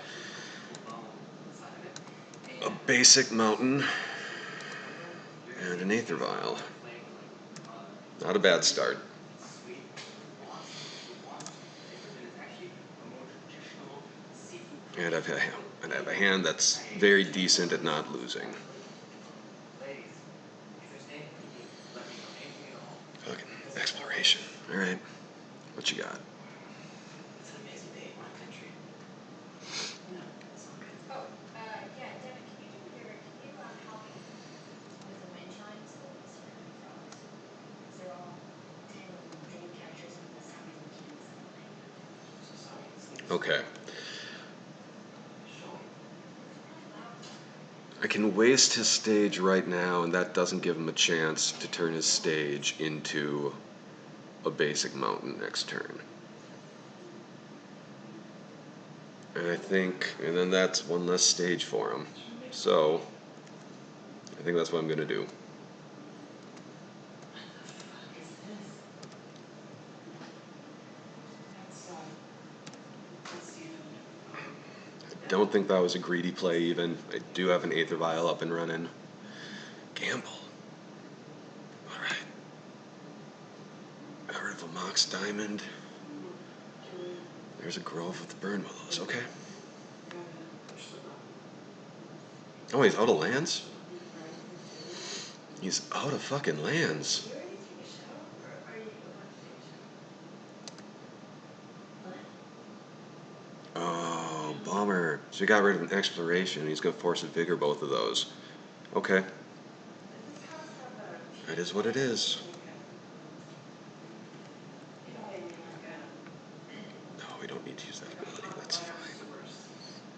a basic mountain and an Aether Vial. Not a bad start. And I have a hand that's very decent at not losing. Fucking exploration. Alright. What you got? It's an amazing day in my country. No, it's not good. Oh, yeah, Devin, can you help me with the wind chimes or the serenity frogs? Because they're all 10 of them dream catchers and the sound of keys and like. Okay. I can waste his stage right now, and that doesn't give him a chance to turn his stage into a basic mountain next turn. And then that's one less stage for him. So, I think that's what I'm going to do. I don't think that was a greedy play even. I do have an Aether Vial up and running. Gamble. Alright. Got rid of a Mox Diamond. There's a Grove of the Burn Willows. Okay. Oh, he's out of lands? He's out of fucking lands. Oh, bummer. So he got rid of an exploration. He's going to force a vigor both of those. Okay. That is what it is. we don't need to use that ability. That's fine.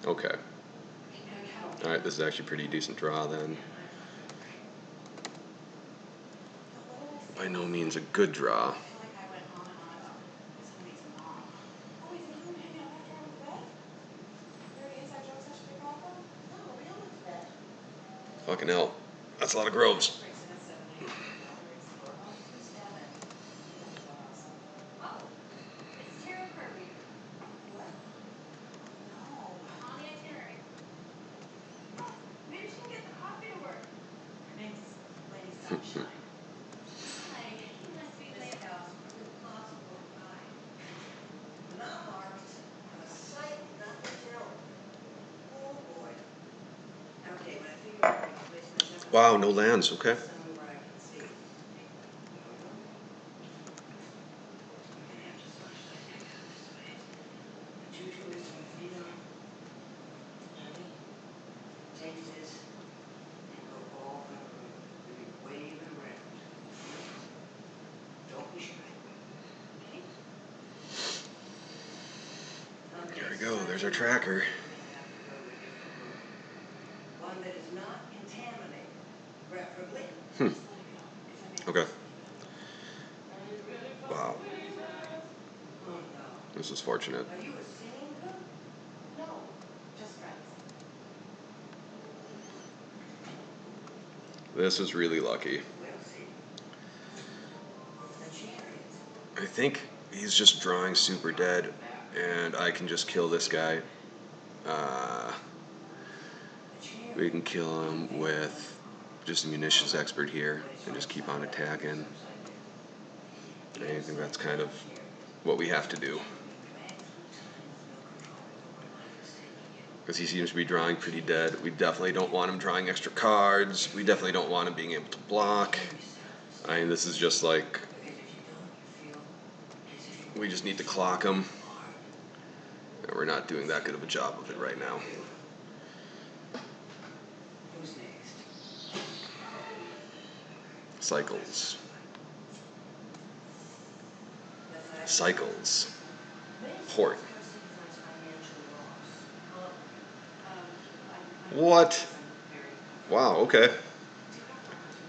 Okay. Alright, this is actually a pretty decent draw then. By no means a good draw. I feel like I went on and on about somebody's mom. Oh wait, did everyone hang out after I went to bed? Are there any inside jokes I should be proud of? No, we all went to bed. Fucking hell. That's a lot of groves. Breaks in at 7 a.m. Father rings the doorbell. Who's Devin? Oh, it's tarot card reader. What? No. On the itinerary. Oh, maybe she can get the coffee to work. Her name's Lady Sunshine. Hi, you must be This late. house was impossible to buy. Not marked, and a site not determined. Oh boy. Okay, when I figure out which place myself. Wow, no lands, okay. Somewhere I can see. I have as much as I can on this space. The juju is to feed on. Honey, take this and go all that road. Maybe wave it around. Don't be shy. Okay? There we go, there's our tracker. One that is not contaminated, preferably. Okay. Wow. Oh no. This is fortunate. Are you a singing group? No, just friends. This is really lucky. We'll see. The chariot. I think he's just drawing super dead, and I can just kill this guy. We can kill him with just a munitions expert here, and just keep on attacking. I think that's kind of what we have to do. Because he seems to be drawing pretty dead. We definitely don't want him drawing extra cards. We definitely don't want him being able to block. I mean, this is just like, we just need to clock him. And we're not doing that good of a job of it right now. Who's next? Cycles. Cycles. Port. What? Wow, okay.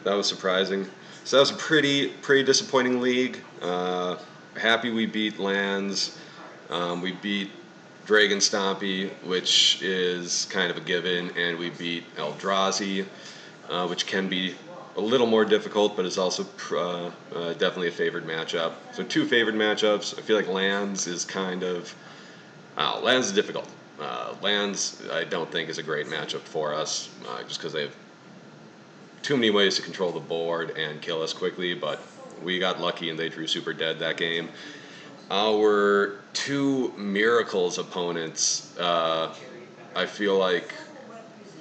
That was surprising. So that was a pretty disappointing league. Happy we beat Lands. We beat Dragon Stompy, which is kind of a given, and we beat Eldrazi, which can be a little more difficult, but is also definitely a favored matchup. So 2 favored matchups. I feel like Lands is kind of... Lands is difficult. Lands, I don't think, is a great matchup for us, just because they have too many ways to control the board and kill us quickly, but we got lucky and they drew super dead that game. Our 2 Miracles opponents, I feel like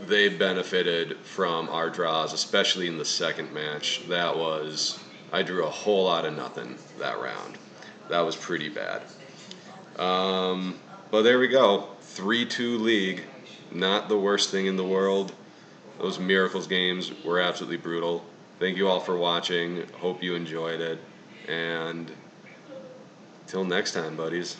they benefited from our draws, especially in the second match. I drew a whole lot of nothing that round. That was pretty bad. But there we go. 3-2 league. Not the worst thing in the world. Those Miracles games were absolutely brutal. Thank you all for watching. Hope you enjoyed it. And till next time, buddies.